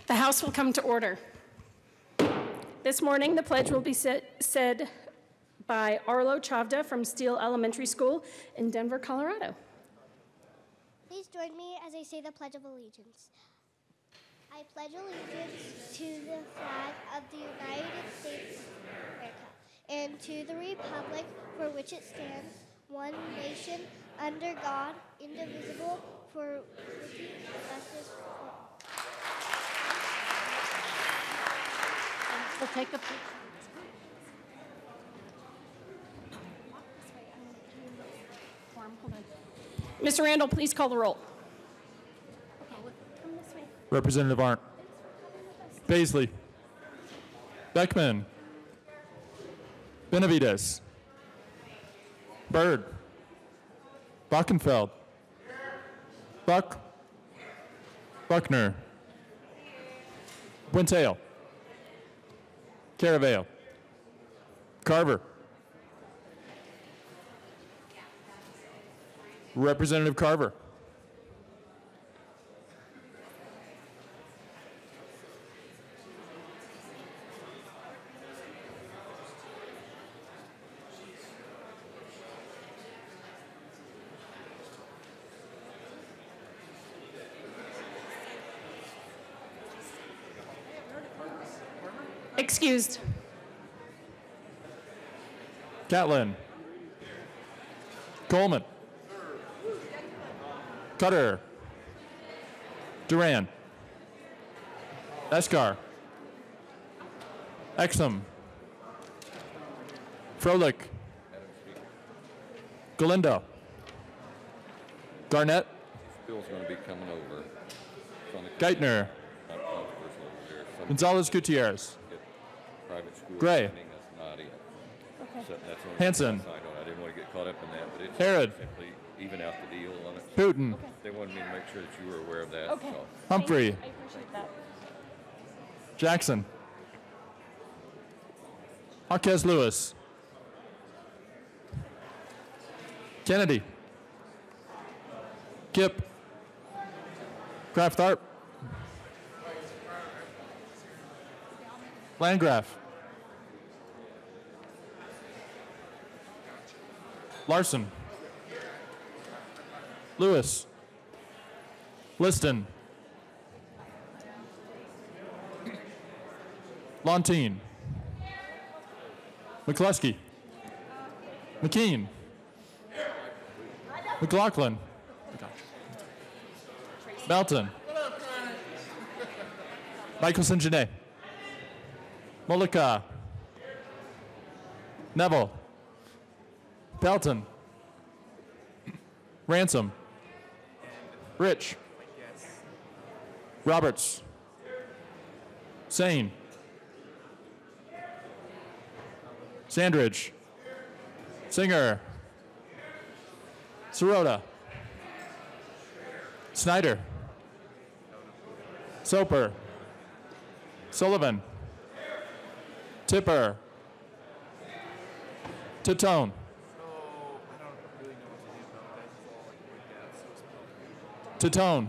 The House will come to order. This morning, the pledge will be said by Arlo Chavda from Steele Elementary School in Denver, Colorado. Please join me as I say the Pledge of Allegiance. I pledge allegiance to the flag of the United States of America and to the republic for which it stands, one nation, under God, indivisible, for liberty and justice for all. We'll take a picture. Mr. Randall, please call the roll. Representative Arndt. Paisley. Beckman. Benavides. Byrd. Bockenfeld. Buck. Buckner. Buentale. Caraveo. Carver. Representative Carver. Excused. Catlin. Coleman. Cutter. Duran. Escar. Exum. Froelich. Galindo. Garnett. Bill's going to be coming over. Geithner. Gonzalez Gutierrez. Private school Gray. attending, that's not it. So that's the only Hanson. thing I don't. I didn't want to get caught up in that, but it's Herod. simply even out the deal on it. Putin. They wanted me to make sure that you were aware of that. Okay. So. Humphrey. I appreciate that. Jackson. Jaquez Lewis. Kennedy. Kip. Kraft Tharp. Landgraf. Larson. Lewis. Liston. Lontine. McCluskey. McKean. McLaughlin. Melton. Michelson Janae. Molika. Neville. Pelton. Ransom. Rich. Roberts. Sane. Sandridge. Singer. Sirota. Snyder. Soper. Sullivan. Tipper. Titone. Titone.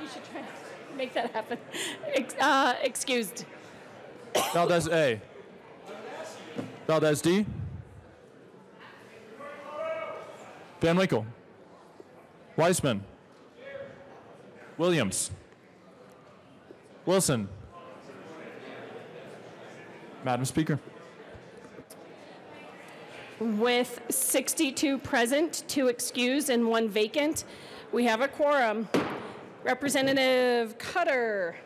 You should Make that happen. Excused. Valdez A. Valdez D. Van Winkle. Weissman. Williams. Wilson. Madam Speaker. With 62 present, 2 excused, and 1 vacant, we have a quorum. Representative Cutter.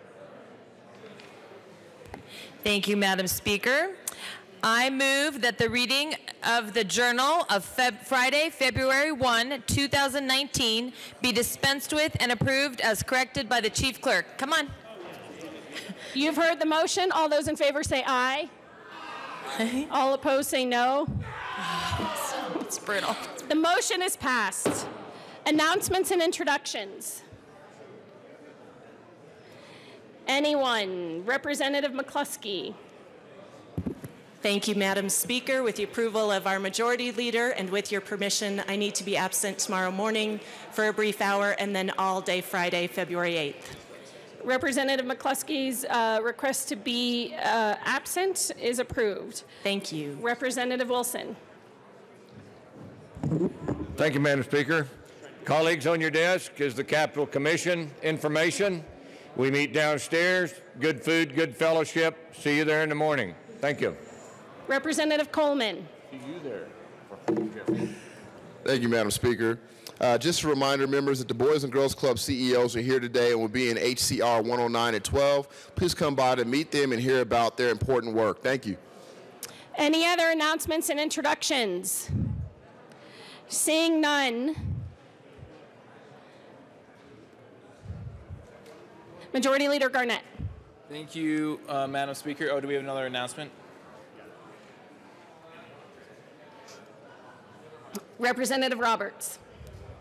Thank you, Madam Speaker. I move that the reading of the Journal of Friday, February 1, 2019 be dispensed with and approved as corrected by the Chief Clerk. Come on. You've heard the motion. All those in favor say aye. All opposed say no. It's brutal. The motion is passed. Announcements and introductions. Anyone? Representative McCluskey. Thank you, Madam Speaker. With the approval of our Majority Leader and with your permission, I need to be absent tomorrow morning for a brief hour and then all day Friday, February 8th. Representative McCluskey's request to be absent is approved. Thank you. Representative Wilson. Thank you, Madam Speaker. Colleagues, on your desk is the Capitol Commission information. We meet downstairs. Good food, good fellowship. See you there in the morning. Thank you. Representative Coleman. Thank you, Madam Speaker. Just a reminder, members, that the Boys and Girls Club CEOs are here today and will be in HCR 109 at 12. Please come by to meet them and hear about their important work. Thank you. Any other announcements and introductions? Seeing none. Majority Leader Garnett. Thank you, Madam Speaker. Oh, do we have another announcement? Representative Roberts.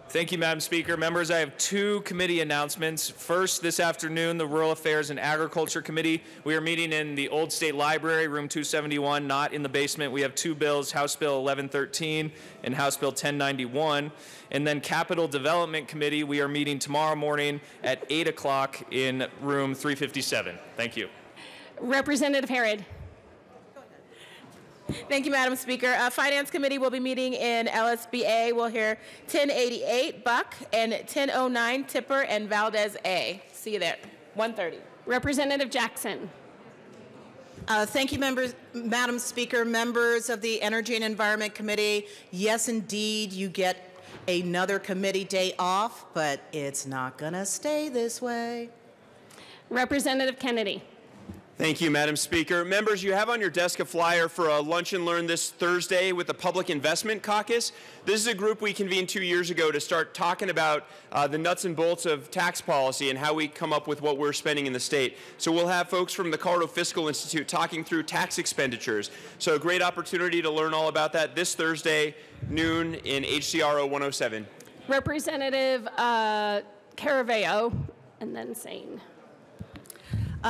Thank you, Madam Speaker. Members, I have 2 committee announcements. First, this afternoon, the Rural Affairs and Agriculture Committee. We are meeting in the Old State Library, room 271, not in the basement. We have 2 bills, House Bill 1113 and House Bill 1091. And then Capital Development Committee, we are meeting tomorrow morning at 8 o'clock in room 357. Thank you. Representative Harrod. Thank you, Madam Speaker. Finance Committee will be meeting in LSBA. We'll hear 1088 Buck and 1009 Tipper and Valdez A. See you there. 1:30. Representative Jackson. Thank you, Madam Speaker, members of the Energy and Environment Committee. Yes, indeed, you get another committee day off, but it's not going to stay this way. Representative Kennedy. Thank you, Madam Speaker. Members, you have on your desk a flyer for a lunch and learn this Thursday with the Public Investment Caucus. This is a group we convened 2 years ago to start talking about the nuts and bolts of tax policy and how we come up with what we're spending in the state. So we'll have folks from the Colorado Fiscal Institute talking through tax expenditures. So a great opportunity to learn all about that this Thursday, noon in HCRO 107. Representative Caraveo, and then Sane.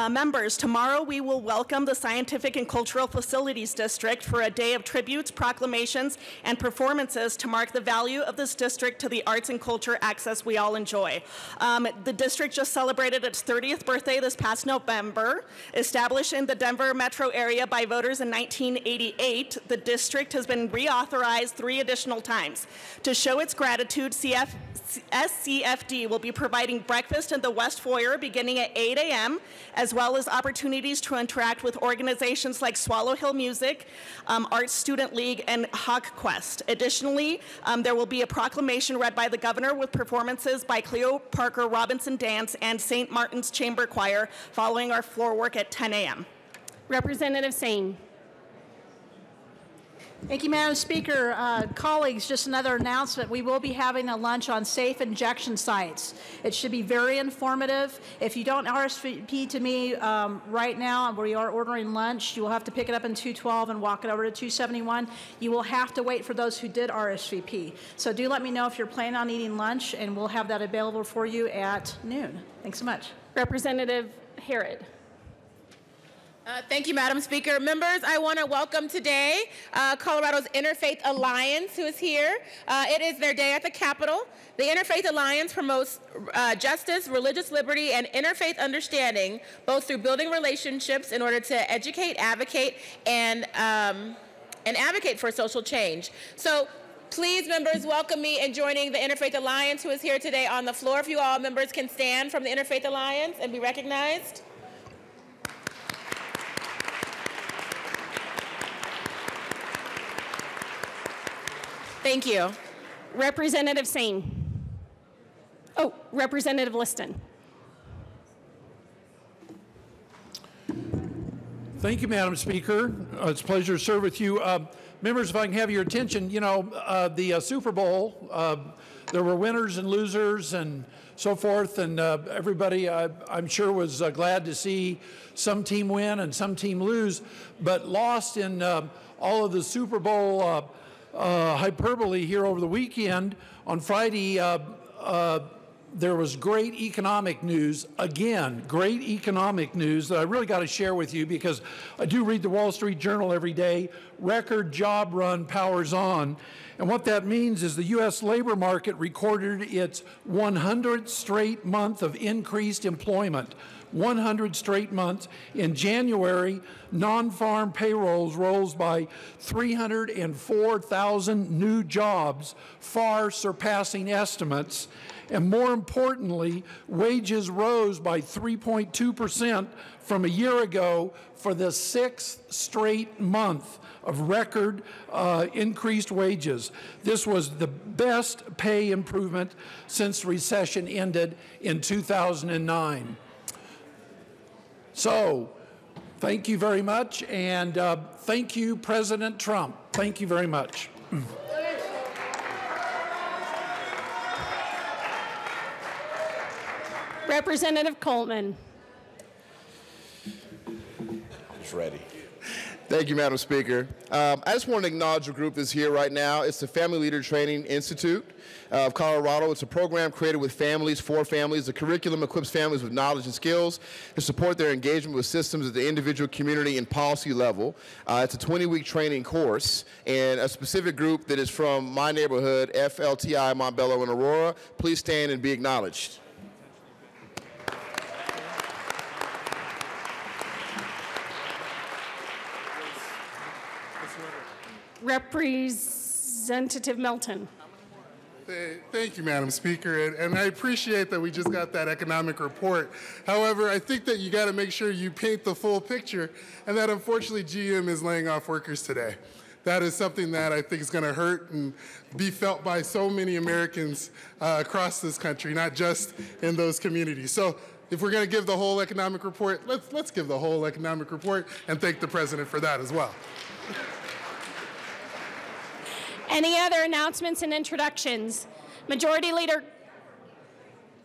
Members, tomorrow we will welcome the Scientific and Cultural Facilities District for a day of tributes, proclamations, and performances to mark the value of this district to the arts and culture access we all enjoy. The district just celebrated its 30th birthday this past November. Established in the Denver metro area by voters in 1988, the district has been reauthorized 3 additional times. To show its gratitude, SCFD will be providing breakfast in the West Foyer beginning at 8 a.m., as well as opportunities to interact with organizations like Swallow Hill Music, Arts Student League, and Hawk Quest. Additionally, there will be a proclamation read by the governor with performances by Cleo Parker Robinson Dance and St. Martin's Chamber Choir following our floor work at 10 a.m. Representative Sane. Thank you, Madam Speaker. Colleagues, just another announcement. We will be having a lunch on safe injection sites. It should be very informative. If you don't RSVP to me right now, where you are ordering lunch, you will have to pick it up in 212 and walk it over to 271. You will have to wait for those who did RSVP. So do let me know if you're planning on eating lunch, and we'll have that available for you at noon. Thanks so much. Representative Harrod. Thank you, Madam Speaker. Members, I want to welcome today Colorado's Interfaith Alliance, who is here. It is their day at the Capitol. The Interfaith Alliance promotes justice, religious liberty, and interfaith understanding, both through building relationships in order to educate, advocate, and advocate for social change. So please, members, welcome me in joining the Interfaith Alliance, who is here today on the floor. If you all members can stand from the Interfaith Alliance and be recognized. Thank you. Representative Sane. Oh, Representative Liston. Thank you, Madam Speaker. It's a pleasure to serve with you. Members, if I can have your attention, you know, the Super Bowl, there were winners and losers and so forth, and everybody, I'm sure, was glad to see some team win and some team lose, but lost in all of the Super Bowl hyperbole here over the weekend. On Friday, there was great economic news, again, great economic news that I really got to share with you because I do read the Wall Street Journal every day. Record job run powers on. And what that means is the U.S. labor market recorded its 100th straight month of increased employment. 100 straight months. In January, non-farm payrolls rose by 304,000 new jobs, far surpassing estimates. And more importantly, wages rose by 3.2% from a year ago for the 6th straight month of record increased wages. This was the best pay improvement since the recession ended in 2009. So, thank you very much, and thank you, President Trump. Thank you very much. Representative Coltman. Just ready. Thank you, Madam Speaker. I just want to acknowledge a group that's here right now. It's the Family Leader Training Institute of Colorado. It's a program created with families, for families. The curriculum equips families with knowledge and skills to support their engagement with systems at the individual, community, and policy level. It's a 20-week training course, and a specific group that is from my neighborhood, FLTI, Montbello, and Aurora. Please stand and be acknowledged. Representative Melton. Thank you, Madam Speaker, and I appreciate that we just got that economic report. However, I think that you got to make sure you paint the full picture, and that unfortunately GM is laying off workers today. That is something that I think is going to hurt and be felt by so many Americans across this country, not just in those communities. So if we're going to give the whole economic report, let's give the whole economic report and thank the President for that as well. Any other announcements and introductions? Majority Leader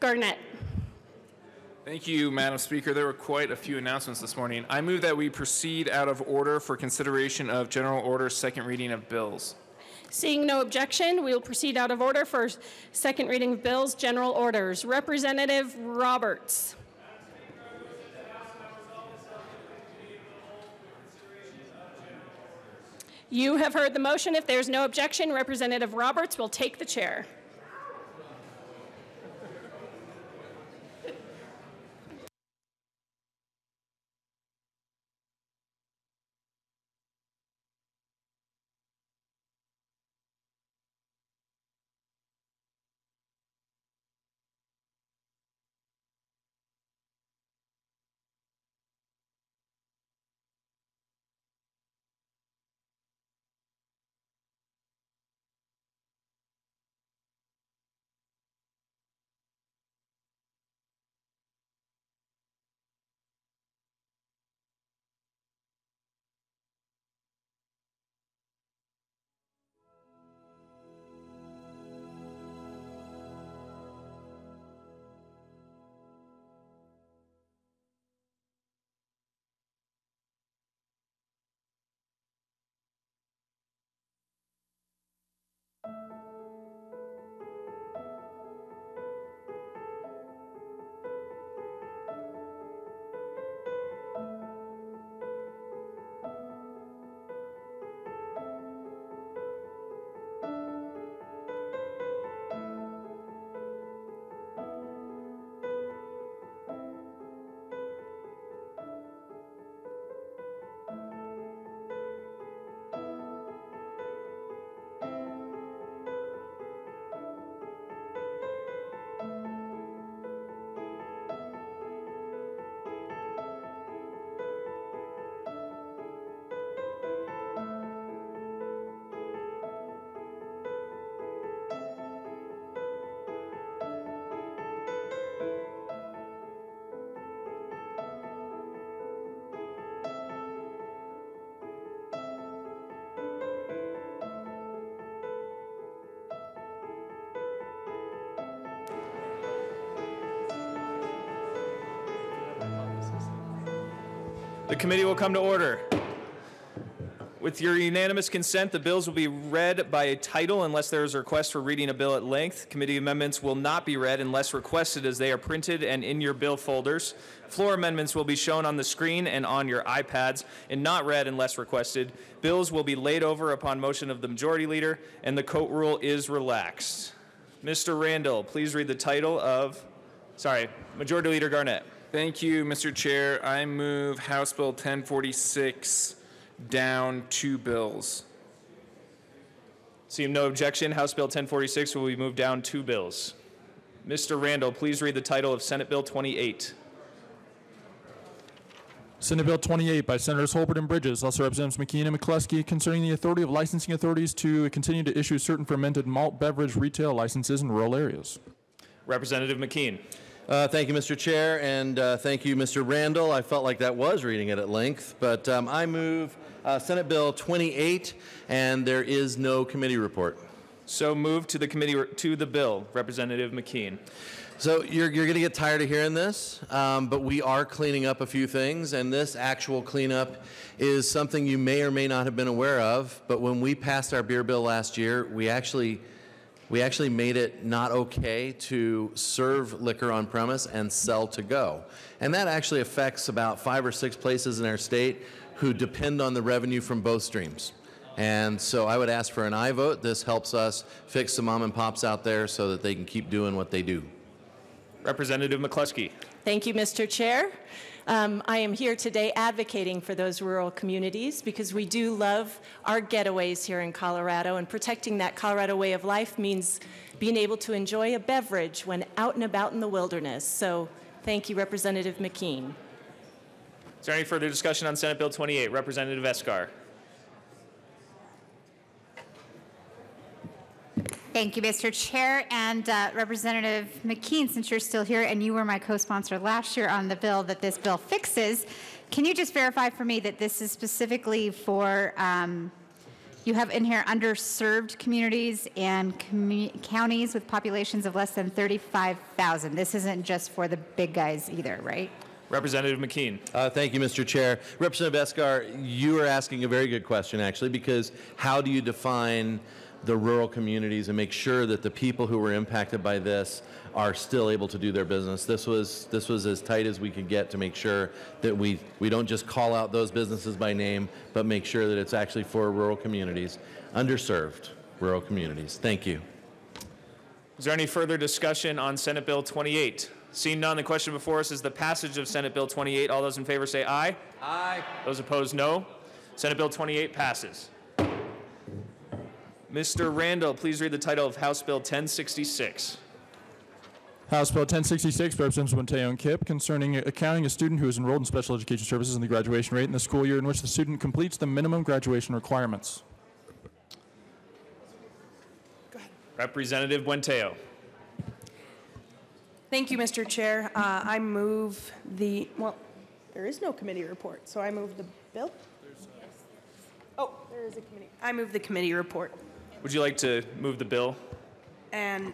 Garnett. Thank you, Madam Speaker. There were quite a few announcements this morning. I move that we proceed out of order for consideration of General Order second reading of bills. Seeing no objection, we will proceed out of order for second reading of bills, general orders. Representative Roberts. You have heard the motion. If there's no objection, Representative Roberts will take the chair. The committee will come to order. With your unanimous consent, the bills will be read by title unless there is a request for reading a bill at length. Committee amendments will not be read unless requested, as they are printed and in your bill folders. Floor amendments will be shown on the screen and on your iPads and not read unless requested. Bills will be laid over upon motion of the majority leader, and the coat rule is relaxed. Mr. Randall, please read the title of, Majority Leader Garnett. Thank you, Mr. Chair. I move House Bill 1046 down 2 bills. Seeing no objection, House Bill 1046 will be moved down 2 bills. Mr. Randall, please read the title of Senate Bill 28. Senate Bill 28 by Senators Holbert and Bridges, also Representatives McKeon and McCluskey, concerning the authority of licensing authorities to continue to issue certain fermented malt beverage retail licenses in rural areas. Representative McKeon. Thank you, Mr. Chair, and thank you, Mr. Randall. I felt like that was reading it at length, but I move Senate Bill 28, and there is no committee report. So moved to the committee to the bill, Representative McKeon. So you're going to get tired of hearing this, but we are cleaning up a few things, and this actual cleanup is something you may or may not have been aware of. But when we passed our beer bill last year, we actually made it not okay to serve liquor on premise and sell to go. And that actually affects about 5 or 6 places in our state who depend on the revenue from both streams. And so I would ask for an aye vote. This helps us fix some mom and pops out there so that they can keep doing what they do. Representative McCluskey. Thank you, Mr. Chair. I am here today advocating for those rural communities because we do love our getaways here in Colorado, and protecting that Colorado way of life means being able to enjoy a beverage when out and about in the wilderness. So thank you, Representative McKeon. Is there any further discussion on Senate Bill 28? Representative Escar. Thank you, Mr. Chair. And Representative McKeon, since you're still here and you were my co-sponsor last year on the bill that this bill fixes, can you just verify for me that this is specifically for, you have in here underserved communities and counties with populations of less than 35,000. This isn't just for the big guys either, right? Representative McKeon. Thank you, Mr. Chair. Representative Escar, you are asking a very good question, actually, because how do you define the rural communities and make sure that the people who were impacted by this are still able to do their business? This was as tight as we could get to make sure that we don't just call out those businesses by name, but make sure that it's actually for rural communities, underserved rural communities. Thank you. Is there any further discussion on Senate Bill 28? Seeing none, the question before us is the passage of Senate Bill 28. All those in favor say aye. Aye. Those opposed, no. Senate Bill 28 passes. Mr. Randall, please read the title of House Bill 1066. House Bill 1066, Representatives Monteo and Kipp, concerning accounting a student who is enrolled in special education services in the graduation rate in the school year in which the student completes the minimum graduation requirements. Representative Buenteo. Thank you, Mr. Chair. I move there is no committee report, so I move the bill. Oh, there is a committee. I move the committee report. Would you like to move the bill? And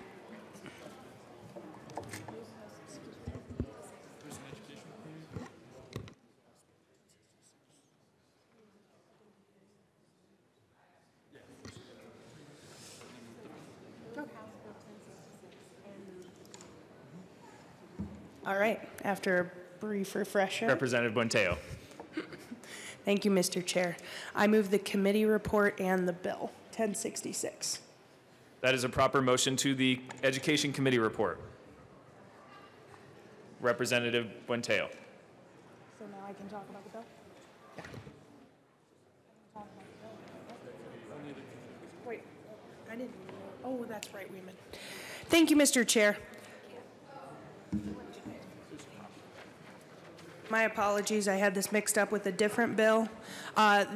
all right, after a brief refresher. Representative Buenteo. Thank you, Mr. Chair. I move the committee report and the bill, 1066. That is a proper motion to the Education Committee report. Representative Buenteo. So now I can talk about the bill? Yeah. Wait, I didn't. Oh, that's right, Weeman. Thank you, Mr. Chair. My apologies, I had this mixed up with a different bill.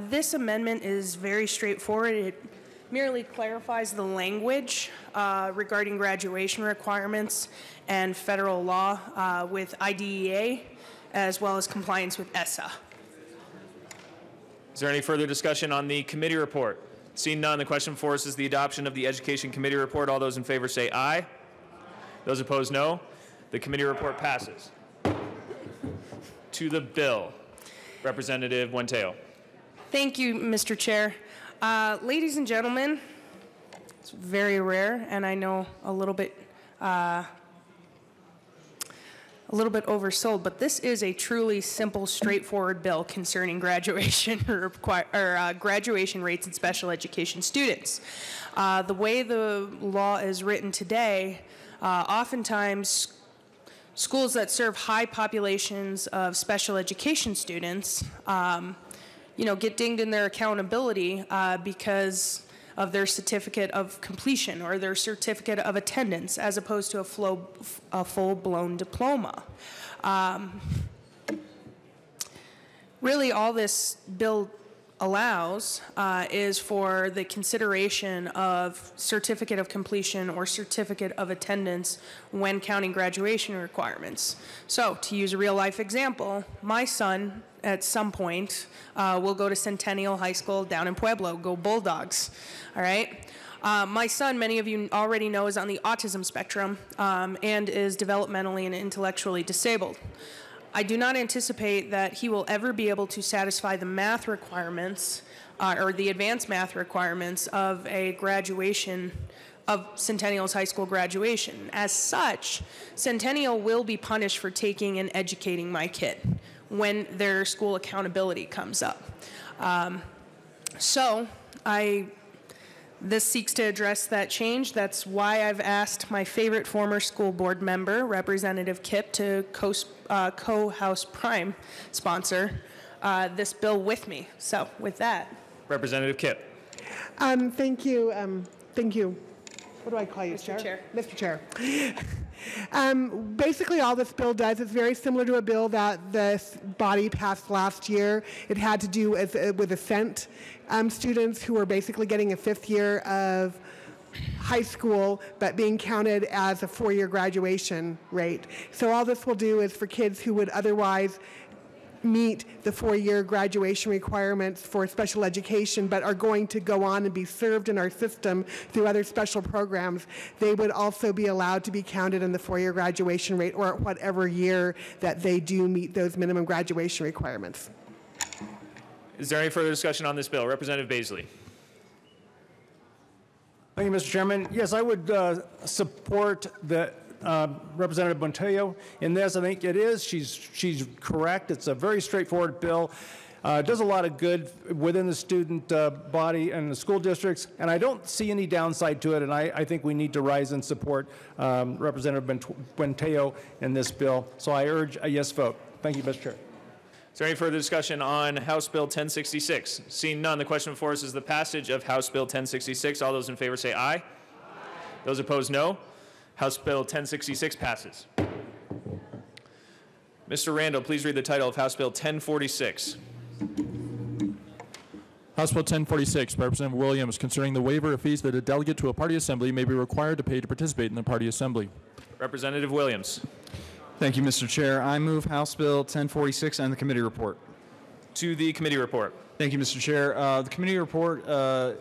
This amendment is very straightforward. It merely clarifies the language regarding graduation requirements and federal law with IDEA, as well as compliance with ESSA. Is there any further discussion on the committee report? Seeing none, the question before us is the adoption of the Education Committee report. All those in favor say aye. Those opposed, no. The committee report passes. To the bill. Representative Buentello. Thank you, Mr. Chair. Ladies and gentlemen, it's very rare, and I know a little bit oversold, but this is a truly simple, straightforward bill concerning graduation graduation rates in special education students. The way the law is written today, oftentimes schools that serve high populations of special education students, get dinged in their accountability because of their certificate of completion or their certificate of attendance, as opposed to a full-blown diploma. Really, all this bill allows is for the consideration of certificate of completion or certificate of attendance when counting graduation requirements. So, to use a real-life example, my son, at some point, will go to Centennial High School down in Pueblo. Go Bulldogs, all right? My son, many of you already know, is on the autism spectrum and is developmentally and intellectually disabled. I do not anticipate that he will ever be able to satisfy the math requirements or the advanced math requirements of a graduation of Centennial's high school graduation. As such, Centennial will be punished for taking and educating my kid when their school accountability comes up. This seeks to address that change. That's why I've asked my favorite former school board member, Representative Kipp, to co-House Prime sponsor this bill with me. So with that. Representative Kipp. Thank you. Thank you. What do I call you, Mr. Chair? Mr. Chair. Basically, all this bill does is very similar to a bill that this body passed last year. It had to do with Ascent students who were basically getting a 5th year of high school, but being counted as a 4-year graduation rate. So all this will do is for kids who would otherwise meet the 4-year graduation requirements for special education but are going to go on and be served in our system through other special programs, they would also be allowed to be counted in the 4-year graduation rate or at whatever year that they do meet those minimum graduation requirements. Is there any further discussion on this bill? Representative Baisley. Thank you, Mr. Chairman. Yes, I would support the Representative Buentello in this. I think it is. She's correct. It's a very straightforward bill. It does a lot of good within the student body and the school districts, and I don't see any downside to it, and I think we need to rise and support Representative Buentello in this bill. So I urge a yes vote. Thank you, Mr. Chair. Is there any further discussion on House Bill 1066? Seeing none, the question before us is the passage of House Bill 1066. All those in favor say aye. Aye. Those opposed, no. House Bill 1066 passes. Mr. Randall, please read the title of House Bill 1046. House Bill 1046, Representative Williams, concerning the waiver of fees that a delegate to a party assembly may be required to pay to participate in the party assembly. Representative Williams. Thank you, Mr. Chair. I move House Bill 1046 and the committee report. To the committee report. Thank you, Mr. Chair. The committee report,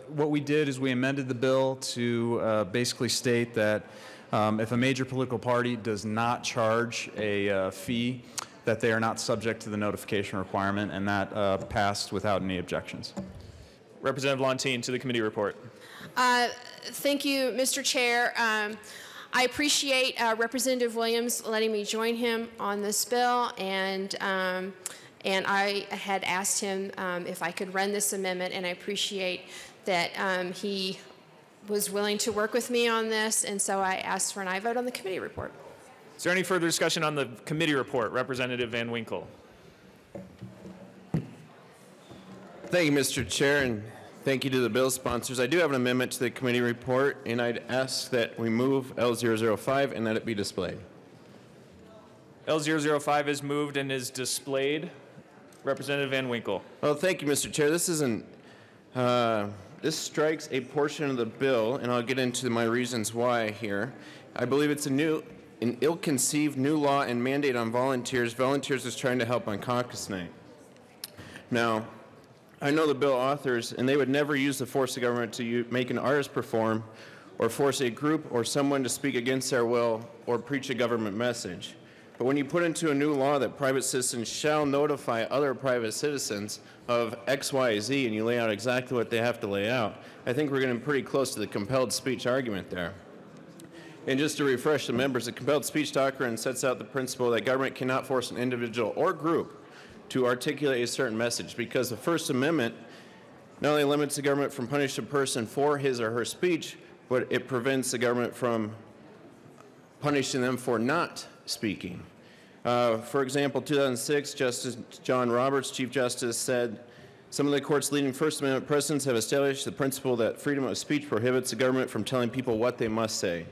what we did is we amended the bill to basically state that if a major political party does not charge a fee, that they are not subject to the notification requirement, and that passed without any objections. Representative Lontine, to the committee report. Thank you, Mr. Chair. I appreciate Representative Williams letting me join him on this bill, and I had asked him if I could run this amendment, and I appreciate that he was willing to work with me on this, and so I asked for an aye vote on the committee report. Is there any further discussion on the committee report? Representative Van Winkle. Thank you, Mr. Chair, and thank you to the bill sponsors. I do have an amendment to the committee report, and I'd ask that we move L005 and that it be displayed. L005 is moved and is displayed. Representative Van Winkle. Well, thank you, Mr. Chair. This isn't. This strikes a portion of the bill, and I'll get into my reasons why here. I believe it's an ill-conceived new law and mandate on volunteers. Volunteers is trying to help on caucus night. Now, I know the bill authors, and they would never use the force of government to make an artist perform or force a group or someone to speak against their will or preach a government message. But when you put into a new law that private citizens shall notify other private citizens of X, Y, Z, and you lay out exactly what they have to lay out, I think we're getting pretty close to the compelled speech argument there. And just to refresh the members, the compelled speech doctrine sets out the principle that government cannot force an individual or group to articulate a certain message, because the First Amendment not only limits the government from punishing a person for his or her speech, but it prevents the government from punishing them for not speaking. For example, 2006, Justice John Roberts, Chief Justice, said, some of the court's leading First Amendment precedents have established the principle that freedom of speech prohibits the government from telling people what they must say.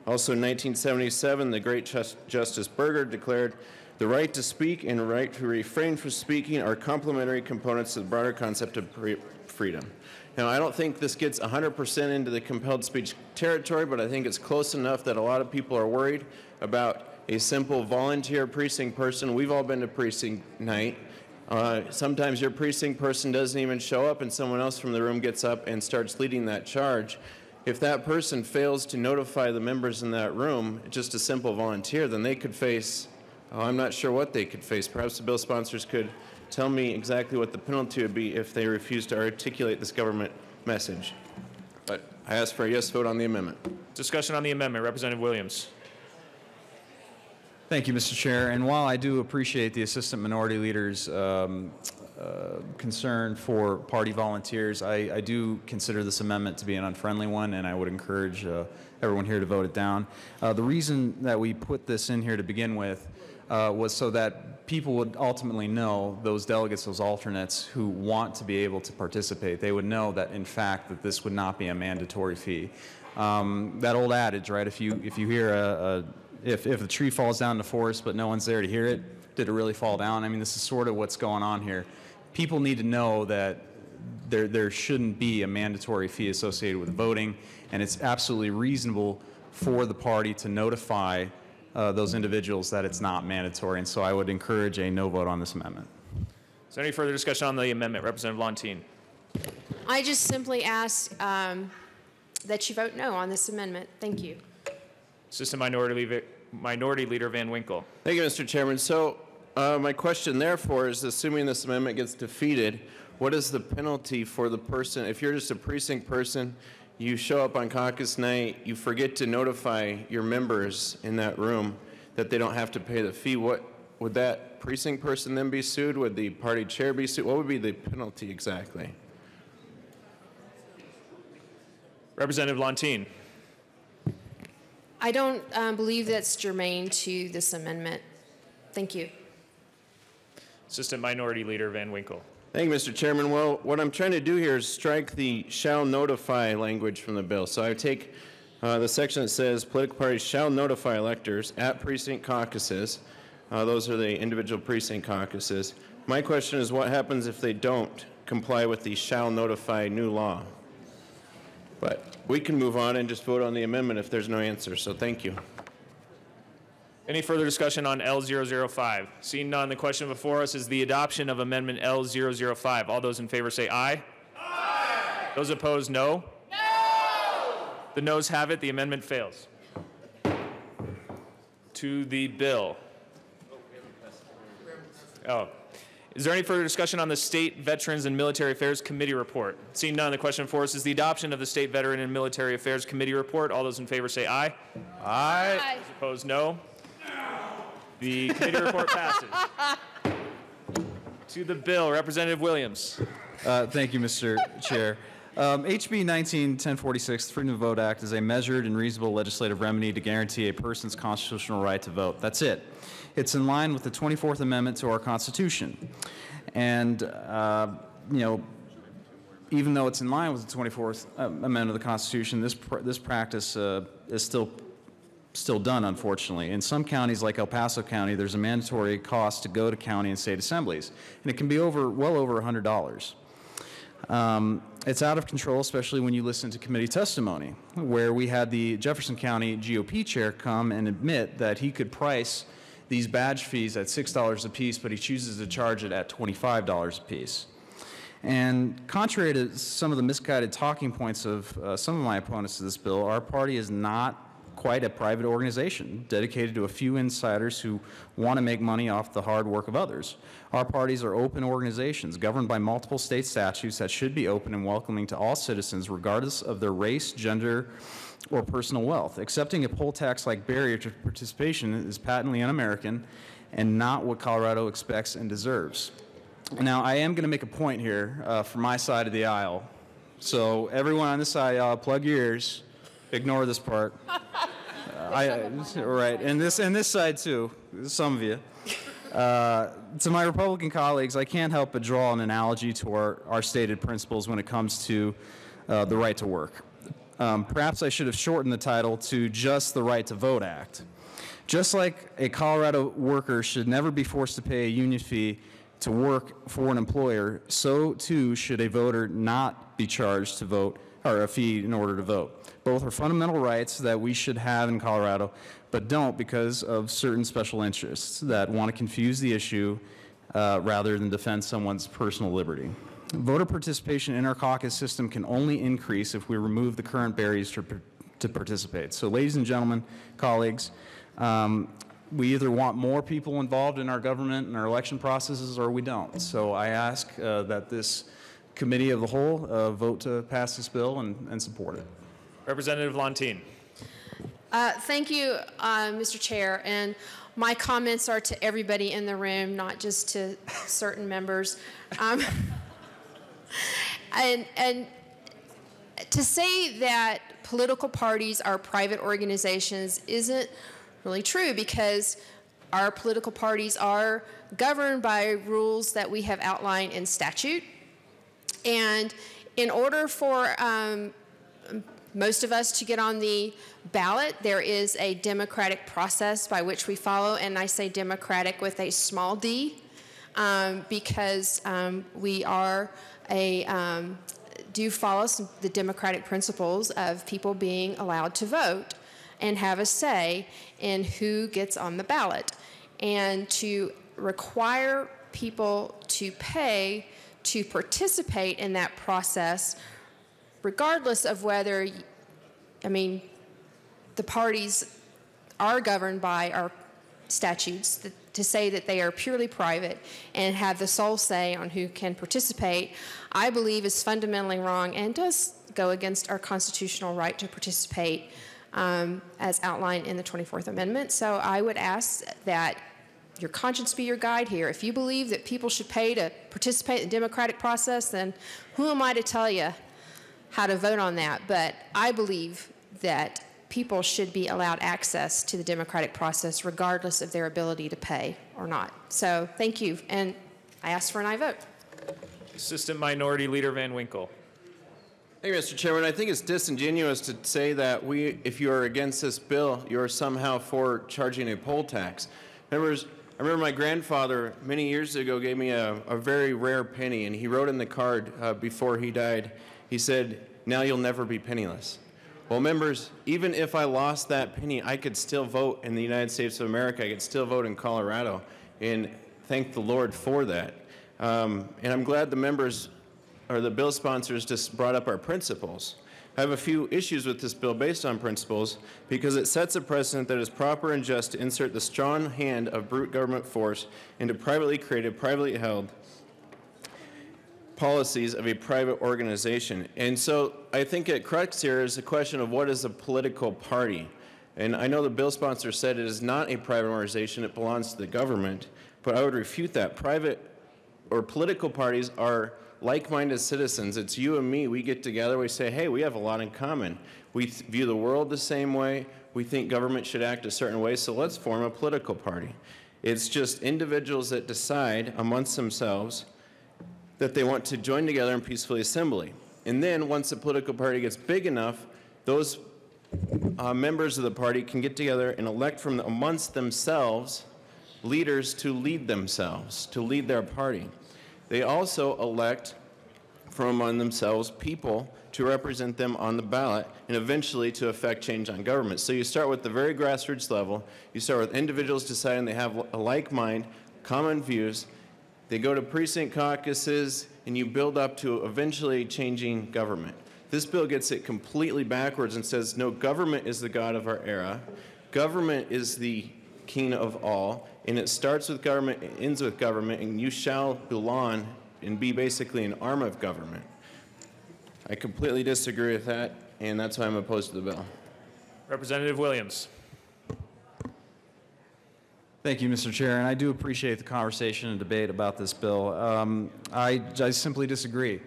Also in 1977, the great Justice Burger declared, the right to speak and the right to refrain from speaking are complementary components to the broader concept of freedom. Now, I don't think this gets 100% into the compelled speech territory, but I think it's close enough that a lot of people are worried about a simple volunteer precinct person. We've all been to precinct night. Sometimes your precinct person doesn't even show up and someone else from the room gets up and starts leading that charge. If that person fails to notify the members in that room, just a simple volunteer, then they could face, I'm not sure what they could face. Perhaps the bill sponsors could tell me exactly what the penalty would be if they refuse to articulate this government message. But I ask for a yes vote on the amendment. Discussion on the amendment. Representative Williams. Thank you, Mr. Chair. And while I do appreciate the Assistant Minority Leader's concern for party volunteers, I do consider this amendment to be an unfriendly one, and I would encourage everyone here to vote it down. The reason that we put this in here to begin with was so that people would ultimately know, those delegates, those alternates who want to be able to participate, they would know that in fact that this would not be a mandatory fee. That old adage, right? If you hear if a tree falls down in the forest but no one's there to hear it, did it really fall down? I mean, this is sort of what's going on here. People need to know that there shouldn't be a mandatory fee associated with voting, and it's absolutely reasonable for the party to notify those individuals that it's not mandatory. And so I would encourage a no vote on this amendment. Is there any further discussion on the amendment? Representative Lontine. I just simply ask that you vote no on this amendment. Thank you. Assistant Minority Leader Van Winkle. Thank you, Mr. Chairman. So my question, therefore, is assuming this amendment gets defeated, what is the penalty for the person? If you're just a precinct person, you show up on caucus night, you forget to notify your members in that room that they don't have to pay the fee, what would that precinct person then be sued? Would the party chair be sued? What would be the penalty exactly? Representative Lontine. I don't believe that's germane to this amendment. Thank you. Assistant Minority Leader Van Winkle. Thank you, Mr. Chairman. Well, what I'm trying to do here is strike the shall notify language from the bill. So I take the section that says political parties shall notify electors at precinct caucuses. Those are the individual precinct caucuses. My question is, what happens if they don't comply with the shall notify new law? But we can move on and just vote on the amendment if there's no answer. So thank you. Any further discussion on L005? Seeing none, the question before us is the adoption of Amendment L005. All those in favor say aye. Aye. Those opposed, no. No. The noes have it. The amendment fails. To the bill. Oh. Is there any further discussion on the State Veterans and Military Affairs Committee report? Seeing none, the question before us is the adoption of the State Veteran and Military Affairs Committee report. All those in favor say aye. Aye. Aye. Those opposed, no. The committee report passes. To the bill, Representative Williams. Thank you, Mr. Chair. HB 19-1046, the Freedom to Vote Act, is a measured and reasonable legislative remedy to guarantee a person's constitutional right to vote. That's it. It's in line with the 24th Amendment to our Constitution. And, you know, even though it's in line with the 24th Amendment of the Constitution, this practice is still done, unfortunately. In some counties, like El Paso County, there's a mandatory cost to go to county and state assemblies, and it can be well over $100. It's out of control, especially when you listen to committee testimony, where we had the Jefferson County GOP chair come and admit that he could price these badge fees at $6 a piece, but he chooses to charge it at $25 a piece. And contrary to some of the misguided talking points of some of my opponents to this bill, our party is not quite a private organization dedicated to a few insiders who want to make money off the hard work of others. Our parties are open organizations governed by multiple state statutes that should be open and welcoming to all citizens regardless of their race, gender, or personal wealth. Accepting a poll tax-like barrier to participation is patently un-American and not what Colorado expects and deserves. Now, I am going to make a point here from my side of the aisle. So everyone on this side, plug your ears. Ignore this part. Right, and this side too, some of you. To my Republican colleagues, I can't help but draw an analogy to our stated principles when it comes to the right to work. Perhaps I should have shortened the title to just the Right to Vote Act. Just like a Colorado worker should never be forced to pay a union fee to work for an employer, so too should a voter not be charged to vote, or a fee in order to vote. Both are fundamental rights that we should have in Colorado, but don't because of certain special interests that want to confuse the issue rather than defend someone's personal liberty. Voter participation in our caucus system can only increase if we remove the current barriers to participate. So ladies and gentlemen, colleagues, we either want more people involved in our government and our election processes or we don't. So I ask that this committee of the whole vote to pass this bill and support it. Representative Lontine. Thank you, Mr. Chair. And my comments are to everybody in the room, not just to certain members. And to say that political parties are private organizations isn't really true because our political parties are governed by rules that we have outlined in statute. And in order for most of us to get on the ballot, there is a democratic process by which we follow, and I say democratic with a small d, because we are do follow the democratic principles of people being allowed to vote and have a say in who gets on the ballot. And to require people to pay to participate in that process, regardless of whether, the parties are governed by our statutes, to say that they are purely private and have the sole say on who can participate, I believe is fundamentally wrong and does go against our constitutional right to participate as outlined in the 24th Amendment. So I would ask that your conscience be your guide here. If you believe that people should pay to participate in the democratic process, then who am I to tell you how to vote on that? But I believe that people should be allowed access to the democratic process regardless of their ability to pay or not. So thank you, and I ask for an aye vote. Assistant Minority Leader Van Winkle. Thank you, Mr. Chairman. I think it's disingenuous to say that if you are against this bill, you are somehow for charging a poll tax. Members, I remember my grandfather many years ago gave me a very rare penny, and he wrote in the card before he died, he said, "Now you'll never be penniless." Well, members, even if I lost that penny, I could still vote in the United States of America. I could still vote in Colorado, and thank the Lord for that. And I'm glad the members, or the bill sponsors, just brought up our principles. I have a few issues with this bill based on principles because it sets a precedent that is proper and just to insert the strong hand of brute government force into privately created, privately held policies of a private organization. And so I think at crux here is the question of what is a political party. And I know the bill sponsor said it is not a private organization, it belongs to the government, but I would refute that. Private or political parties are like-minded citizens. It's you and me. We get together, we say, hey, we have a lot in common. We view the world the same way. We think government should act a certain way, so let's form a political party. It's just individuals that decide amongst themselves that they want to join together and peacefully assemble. And then once the political party gets big enough, those members of the party can get together and elect from amongst themselves leaders to lead themselves, to lead their party. They also elect from among themselves people to represent them on the ballot and eventually to effect change on government. So you start with the very grassroots level. You start with individuals deciding they have a like mind, common views. They go to precinct caucuses, and you build up to eventually changing government. This bill gets it completely backwards and says, no, government is the God of our era. Government is the king of all, and it starts with government, it ends with government, and you shall belong and be basically an arm of government. I completely disagree with that, and that's why I'm opposed to the bill. Representative Williams. Thank you, Mr. Chair, and I do appreciate the conversation and debate about this bill. I simply disagree.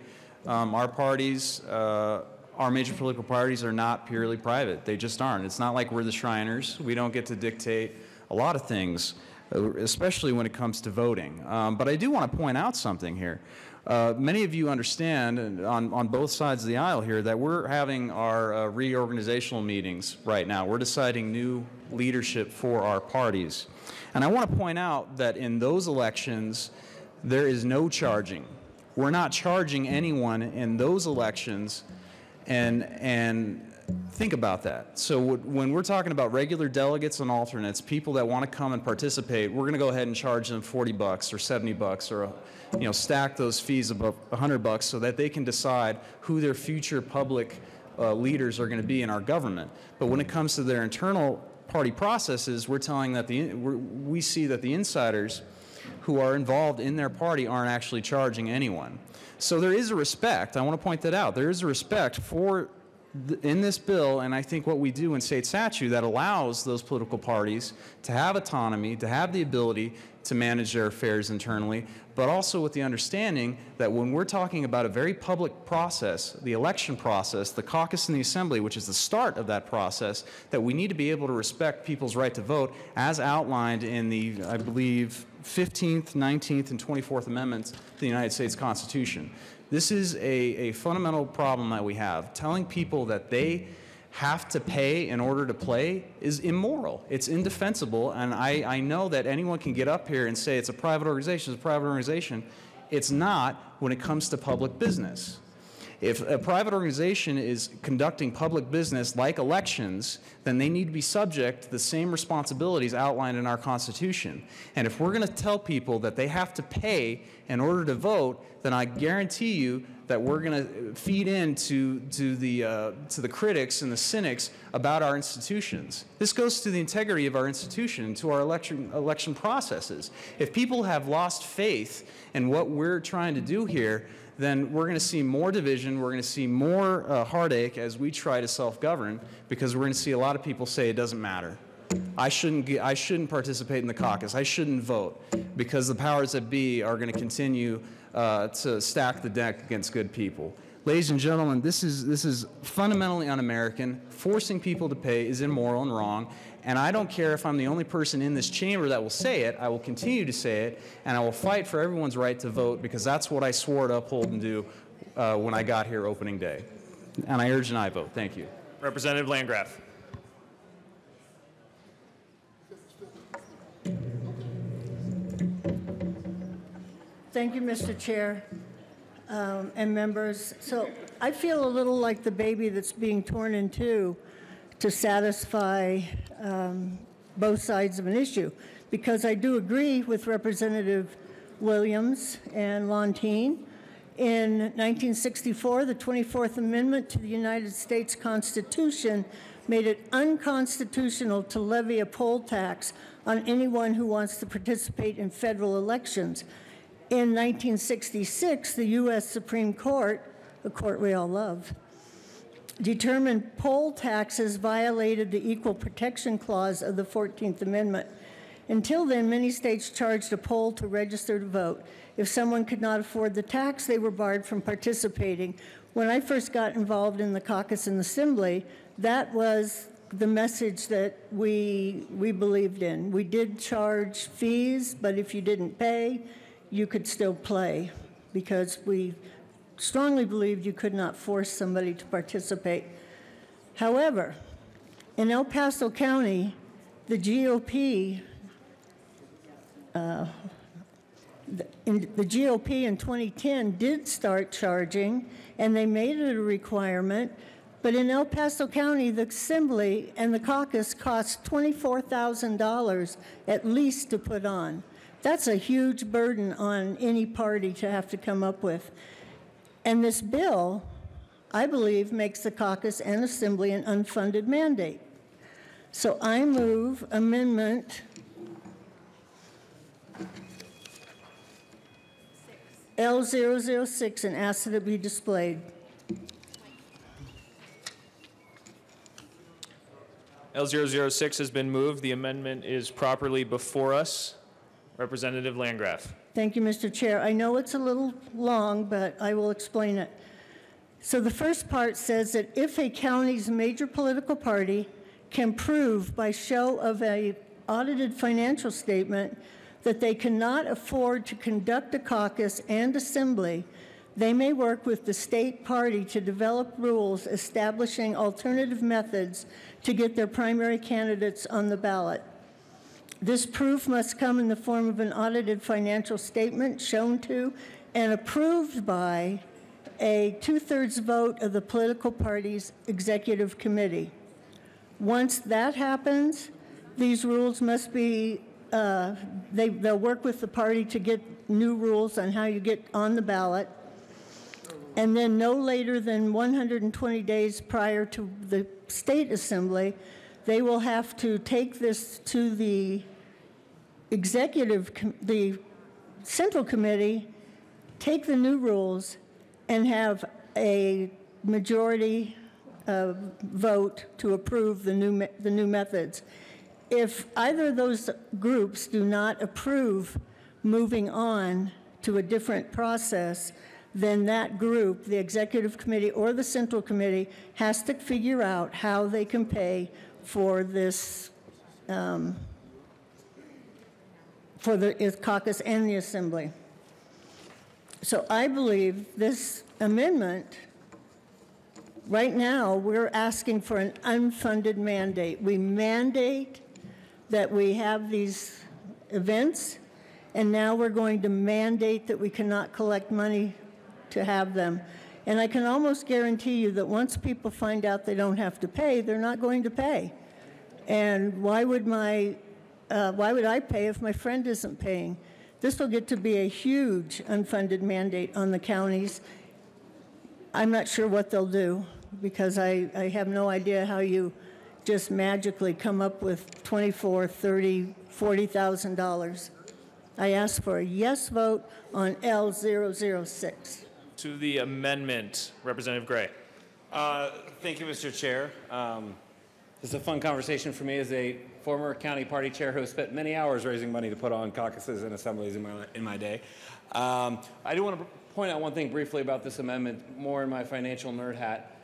Our parties, our major political parties are not purely private. They just aren't. It's not like we're the Shriners. We don't get to dictate a lot of things, especially when it comes to voting. But I do want to point out something here. Many of you understand on both sides of the aisle here that we're having our reorganizational meetings right now. We're deciding new leadership for our parties. And I want to point out that in those elections, there is no charging. We're not charging anyone in those elections, and think about that. So when we're talking about regular delegates and alternates, people that want to come and participate, we're going to go ahead and charge them $40 or $70 or stack those fees above $100 so that they can decide who their future public leaders are going to be in our government. But when it comes to their internal party processes, we're telling that we see that the insiders who are involved in their party aren't actually charging anyone. So there is a respect. I want to point that out. There is a respect for in this bill, and I think what we do in state statute that allows those political parties to have autonomy, to have the ability to manage their affairs internally, but also with the understanding that when we're talking about a very public process, the election process, the caucus and the assembly, which is the start of that process, that we need to be able to respect people's right to vote as outlined in the, I believe, 15th, 19th, and 24th Amendments to the United States Constitution. This is a fundamental problem that we have. Telling people that they have to pay in order to play is immoral. It's indefensible, and I know that anyone can get up here and say it's a private organization, it's a private organization. It's not when it comes to public business. If a private organization is conducting public business like elections, then they need to be subject to the same responsibilities outlined in our Constitution. And if we're going to tell people that they have to pay in order to vote, then I guarantee you that we're going to feed into the critics and the cynics about our institutions. This goes to the integrity of our institution, to our election processes. If people have lost faith in what we're trying to do here, then we're going to see more division, we're going to see more heartache as we try to self-govern, because we're going to see a lot of people say it doesn't matter. I shouldn't participate in the caucus. I shouldn't vote, because the powers that be are going to continue to stack the deck against good people. Ladies and gentlemen, this is fundamentally un-American. Forcing people to pay is immoral and wrong. And I don't care if I'm the only person in this chamber that will say it. I will continue to say it, and I will fight for everyone's right to vote, because that's what I swore to uphold and do when I got here opening day. And I urge an aye vote. Thank you. Representative Landgraf. Thank you, Mr. Chair and members. So I feel a little like the baby that's being torn in two to satisfy both sides of an issue, because I do agree with Representative Williams and Lontine. In 1964, the 24th Amendment to the United States Constitution made it unconstitutional to levy a poll tax on anyone who wants to participate in federal elections. In 1966, the U.S. Supreme Court, a court we all love, determined poll taxes violated the Equal Protection Clause of the 14th Amendment. Until then, many states charged a poll to register to vote. If someone could not afford the tax, they were barred from participating. When I first got involved in the caucus and assembly, that was the message that we believed in. We did charge fees, but if you didn't pay, you could still play, because we strongly believed you could not force somebody to participate. However, in El Paso County, the GOP in 2010 did start charging, and they made it a requirement. But in El Paso County, the assembly and the caucus cost $24,000 at least to put on. That's a huge burden on any party to have to come up with. And this bill I believe, makes the caucus and assembly an unfunded mandate. So I move amendment L006 and ask that it be displayed. L006 has been moved. The amendment is properly before us. Representative Landgraf. Thank you, Mr. Chair. I know it's a little long, but I will explain it. So the first part says that if a county's major political party can prove by show of an audited financial statement that they cannot afford to conduct a caucus and assembly, they may work with the state party to develop rules establishing alternative methods to get their primary candidates on the ballot. This proof must come in the form of an audited financial statement shown to and approved by a 2/3 vote of the political party's executive committee. Once that happens, these rules must be, they'll work with the party to get new rules on how you get on the ballot. And then no later than 120 days prior to the state assembly, they will have to take this to the the central committee, take the new rules, and have a majority vote to approve the new methods. If either of those groups do not approve moving on to a different process, then that group, the executive committee or the central committee, has to figure out how they can pay for this, for the caucus and the assembly. So I believe this amendment, right now, we're asking for an unfunded mandate. We mandate that we have these events, and now we're going to mandate that we cannot collect money to have them. And I can almost guarantee you that once people find out they don't have to pay, they're not going to pay. And why would I pay if my friend isn't paying? This will get to be a huge unfunded mandate on the counties. I'm not sure what they'll do because I have no idea how you just magically come up with $24,000, $30,000, $40,000. I ask for a yes vote on L006. To the amendment, Representative Gray. Thank you, Mr. Chair. This is a fun conversation for me as a former county party chair who has spent many hours raising money to put on caucuses and assemblies in my day. I do want to point out one thing briefly about this amendment, more in my financial nerd hat.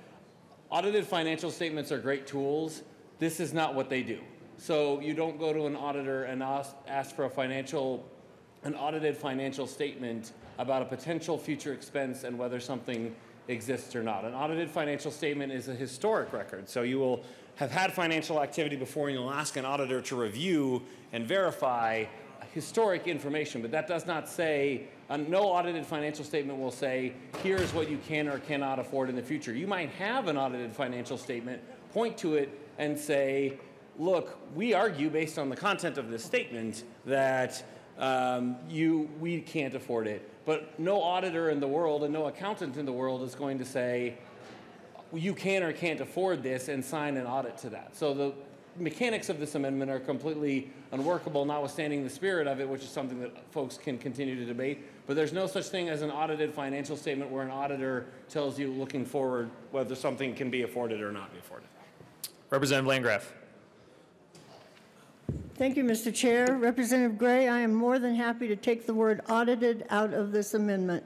Audited financial statements are great tools. This is not what they do. So you don't go to an auditor and ask for an audited financial statement about a potential future expense and whether something exists or not. An audited financial statement is a historic record. So you will have had financial activity before and you'll ask an auditor to review and verify historic information, but that does not say, no audited financial statement will say, here's what you can or cannot afford in the future. You might have an audited financial statement, point to it and say, look, we argue based on the content of this statement that we can't afford it. But no auditor in the world and no accountant in the world is going to say, you can or can't afford this and sign an audit to that. So the mechanics of this amendment are completely unworkable, notwithstanding the spirit of it, which is something that folks can continue to debate. But there's no such thing as an audited financial statement where an auditor tells you looking forward whether something can be afforded or not be afforded. Representative Landgraf. Thank you, Mr. Chair. Representative Gray, I am more than happy to take the word audited out of this amendment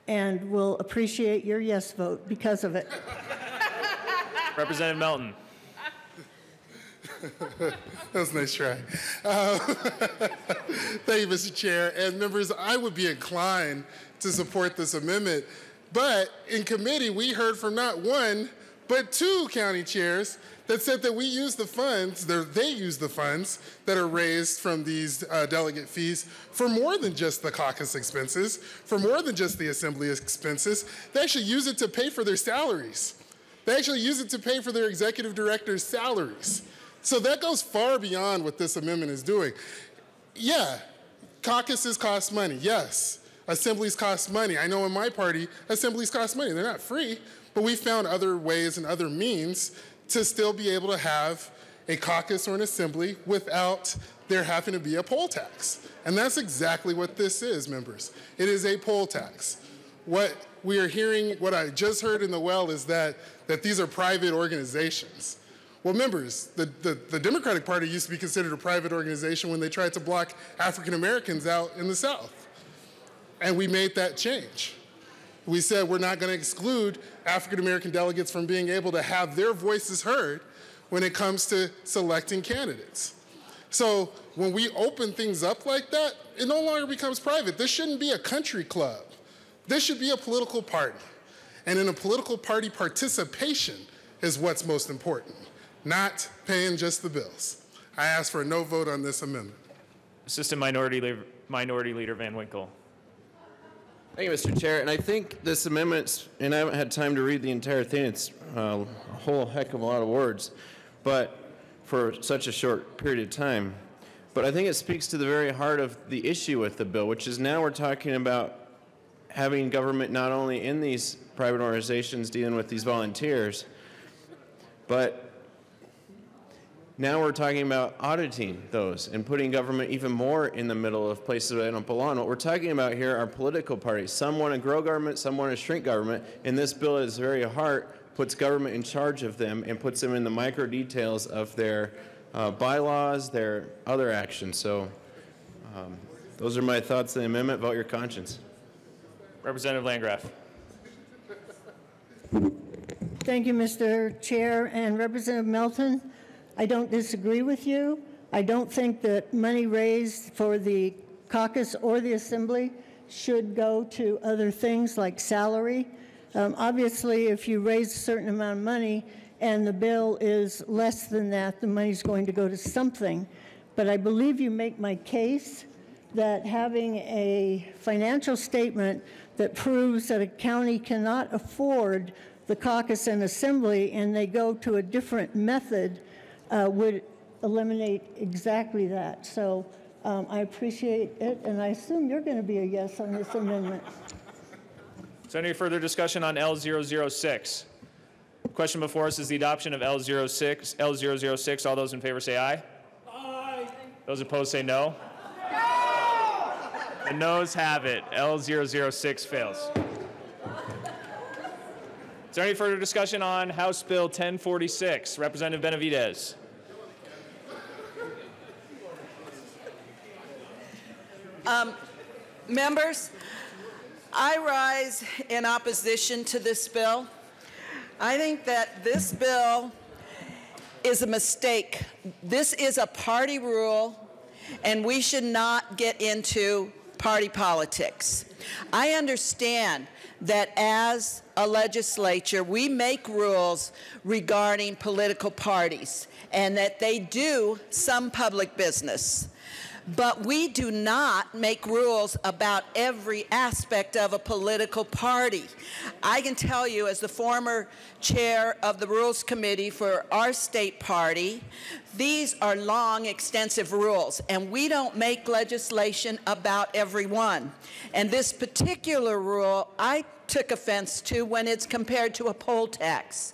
and will appreciate your yes vote because of it. Representative Melton. That was a nice try. Thank you, Mr. Chair. And members, I would be inclined to support this amendment. But in committee, we heard from not one, but two county chairs that said that we use the funds, they use the funds that are raised from these delegate fees for more than just the caucus expenses, for more than just the assembly expenses. They actually use it to pay for their salaries. They actually use it to pay for their executive directors' salaries. So that goes far beyond what this amendment is doing. Yeah, caucuses cost money, yes. Assemblies cost money. I know in my party, assemblies cost money. They're not free, But we found other ways and other means to still be able to have a caucus or an assembly without there having to be a poll tax. And that's exactly what this is, members. It is a poll tax. What we are hearing, what I just heard in the well is that these are private organizations. Well, members, the Democratic Party used to be considered a private organization when they tried to block African Americans out in the South. And we made that change. We said we're not going to exclude African American delegates from being able to have their voices heard when it comes to selecting candidates. So when we open things up like that, it no longer becomes private. This shouldn't be a country club. This should be a political party. And in a political party, participation is what's most important, not paying just the bills. I ask for a no vote on this amendment. Assistant Minority Leader Van Winkle. Thank you, Mr. Chair. And I think this amendment, and I haven't had time to read the entire thing, it's a whole heck of a lot of words, but for such a short period of time. But I think it speaks to the very heart of the issue with the bill, which is now we're talking about having government not only in these private organizations dealing with these volunteers, but now we're talking about auditing those and putting government even more in the middle of places where they don't belong. What we're talking about here are political parties. Some want to grow government, some want to shrink government, and this bill at its very heart puts government in charge of them and puts them in the micro details of their bylaws, their other actions. So those are my thoughts on the amendment. Vote your conscience. Representative Landgraf. Thank you, Mr. Chair. And Representative Melton, I don't disagree with you. I don't think that money raised for the caucus or the assembly should go to other things like salary. Obviously, if you raise a certain amount of money and the bill is less than that, the money's going to go to something. But I believe you make my case that having a financial statement that proves that a county cannot afford the caucus and assembly and they go to a different method would eliminate exactly that. So I appreciate it, and I assume you're going to be a yes on this amendment. Is there any further discussion on L006? Question before us is the adoption of L006. All those in favor say aye. Aye. Those opposed say no. No! The noes have it. L006 fails. Is there any further discussion on House Bill 1046? Representative Benavidez. Members, I rise in opposition to this bill. I think that this bill is a mistake. This is a party rule, and we should not get into party politics. I understand that as a legislature, we make rules regarding political parties and that they do some public business. But we do not make rules about every aspect of a political party. I can tell you, as the former chair of the Rules Committee for our state party, these are long, extensive rules, and we don't make legislation about every one. And this particular rule, I took offense to when it's compared to a poll tax.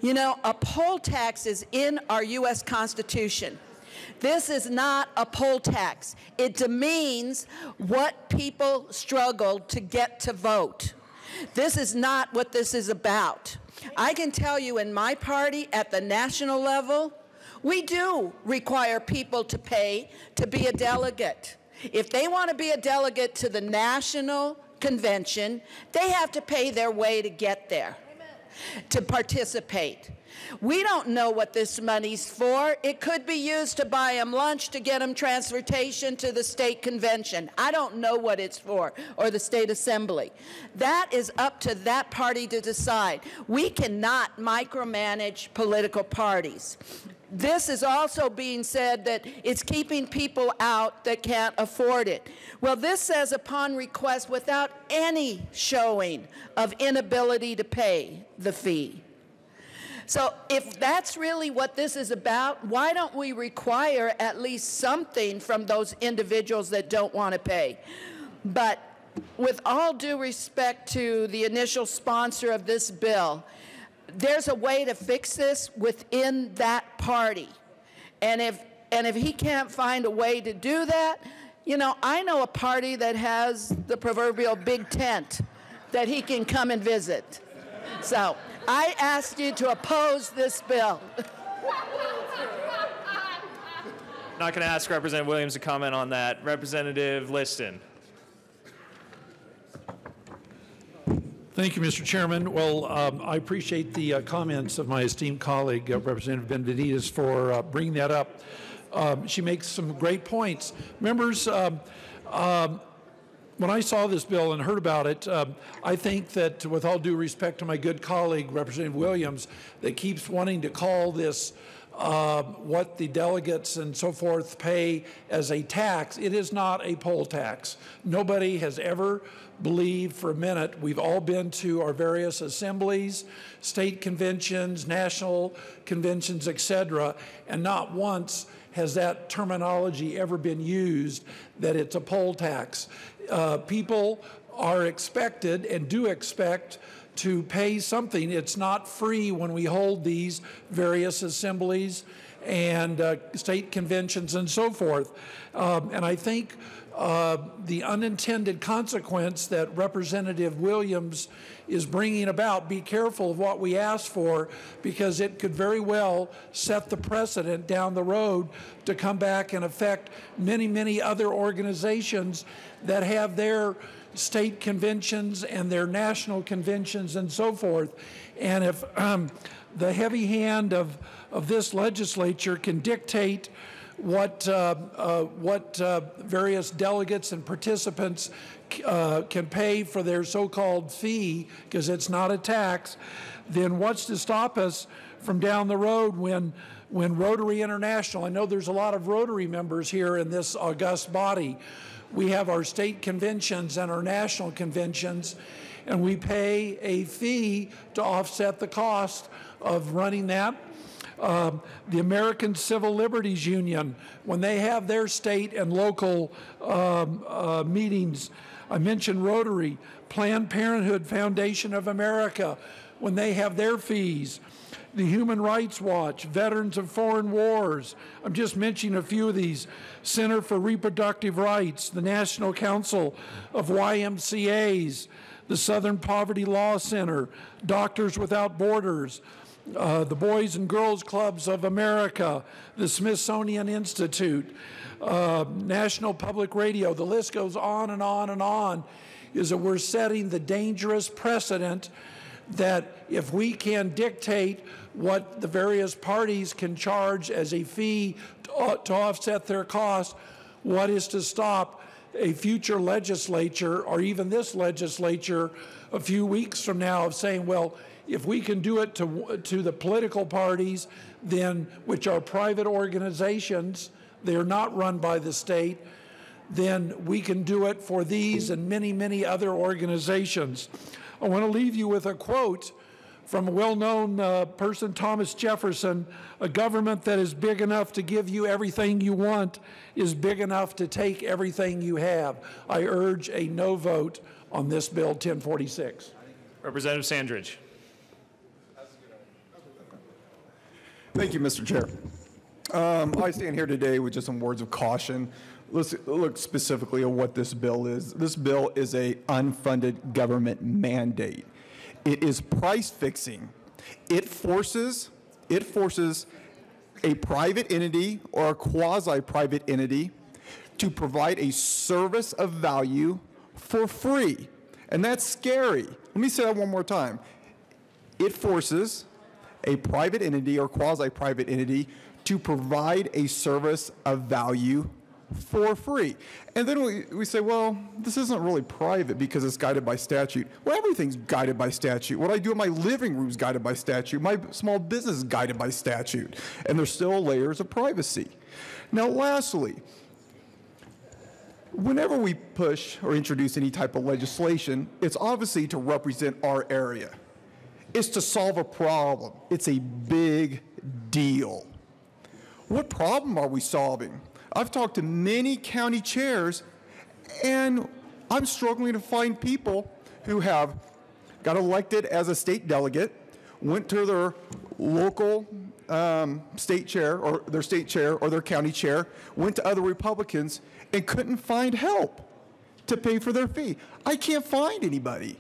You know, a poll tax is in our U.S. Constitution. This is not a poll tax. It demeans what people struggled to get to vote. This is not what this is about. I can tell you in my party at the national level, we do require people to pay to be a delegate. If they want to be a delegate to the national convention, they have to pay their way to get there, to participate. We don't know what this money's for. It could be used to buy them lunch, to get them transportation to the state convention. I don't know what it's for, or the state assembly. That is up to that party to decide. We cannot micromanage political parties. This is also being said that it's keeping people out that can't afford it. Well, this says upon request without any showing of inability to pay the fee. So if that's really what this is about, why don't we require at least something from those individuals that don't want to pay? But with all due respect to the initial sponsor of this bill, there's a way to fix this within that party. And if he can't find a way to do that, you know, I know a party that has the proverbial big tent that he can come and visit. So I ask you to oppose this bill. Not going to ask Representative Williams to comment on that. Representative Liston. Thank you, Mr. Chairman. Well, I appreciate the comments of my esteemed colleague, Representative Benavides, for bringing that up. She makes some great points. Members, when I saw this bill and heard about it, I think that with all due respect to my good colleague, Representative Williams, that keeps wanting to call this what the delegates and so forth pay as a tax, it is not a poll tax. Nobody has ever believed for a minute. We've all been to our various assemblies, state conventions, national conventions, etc., and not once has that terminology ever been used that it's a poll tax. People are expected and do expect to pay something. It's not free when we hold these various assemblies and state conventions and so forth. And I think the unintended consequence that Representative Williams is bringing about, be careful of what we ask for, because it could very well set the precedent down the road to come back and affect many, many other organizations that have their state conventions and their national conventions and so forth. And if the heavy hand of this legislature can dictate what various delegates and participants can pay for their so-called fee, because it's not a tax, then what's to stop us from down the road when Rotary International, I know there's a lot of Rotary members here in this august body, we have our state conventions and our national conventions, and we pay a fee to offset the cost of running that. The American Civil Liberties Union, when they have their state and local meetings, I mentioned Rotary, Planned Parenthood Foundation of America, when they have their fees, the Human Rights Watch, Veterans of Foreign Wars, I'm just mentioning a few of these, Center for Reproductive Rights, the National Council of YMCAs, the Southern Poverty Law Center, Doctors Without Borders, the Boys and Girls Clubs of America, the Smithsonian Institute, National Public Radio, the list goes on and on and on, is that we're setting the dangerous precedent that if we can dictate what the various parties can charge as a fee to offset their costs, what is to stop a future legislature or even this legislature a few weeks from now of saying, well, if we can do it to the political parties, then, which are private organizations, they're not run by the state, then we can do it for these and many, many other organizations. I want to leave you with a quote from a well-known person, Thomas Jefferson: a government that is big enough to give you everything you want is big enough to take everything you have. I urge a no vote on this bill 1046. Representative Sandridge. Thank you, Mr. Chair. I stand here today with just some words of caution. Let's look specifically at what this bill is. This bill is a unfunded government mandate. It is price fixing. It forces a private entity or a quasi-private entity to provide a service of value for free. And that's scary. Let me say that one more time. It forces a private entity or quasi-private entity to provide a service of value for free. And then we say, well, this isn't really private because it's guided by statute. Well, everything's guided by statute. What I do in my living room is guided by statute. My small business is guided by statute. And there's still layers of privacy. Now, lastly, whenever we push or introduce any type of legislation, it's obviously to represent our area. It's to solve a problem. It's a big deal. What problem are we solving? I've talked to many county chairs, and I'm struggling to find people who have got elected as a state delegate, went to their local state chair or their county chair, went to other Republicans, and couldn't find help to pay for their fee. I can't find anybody.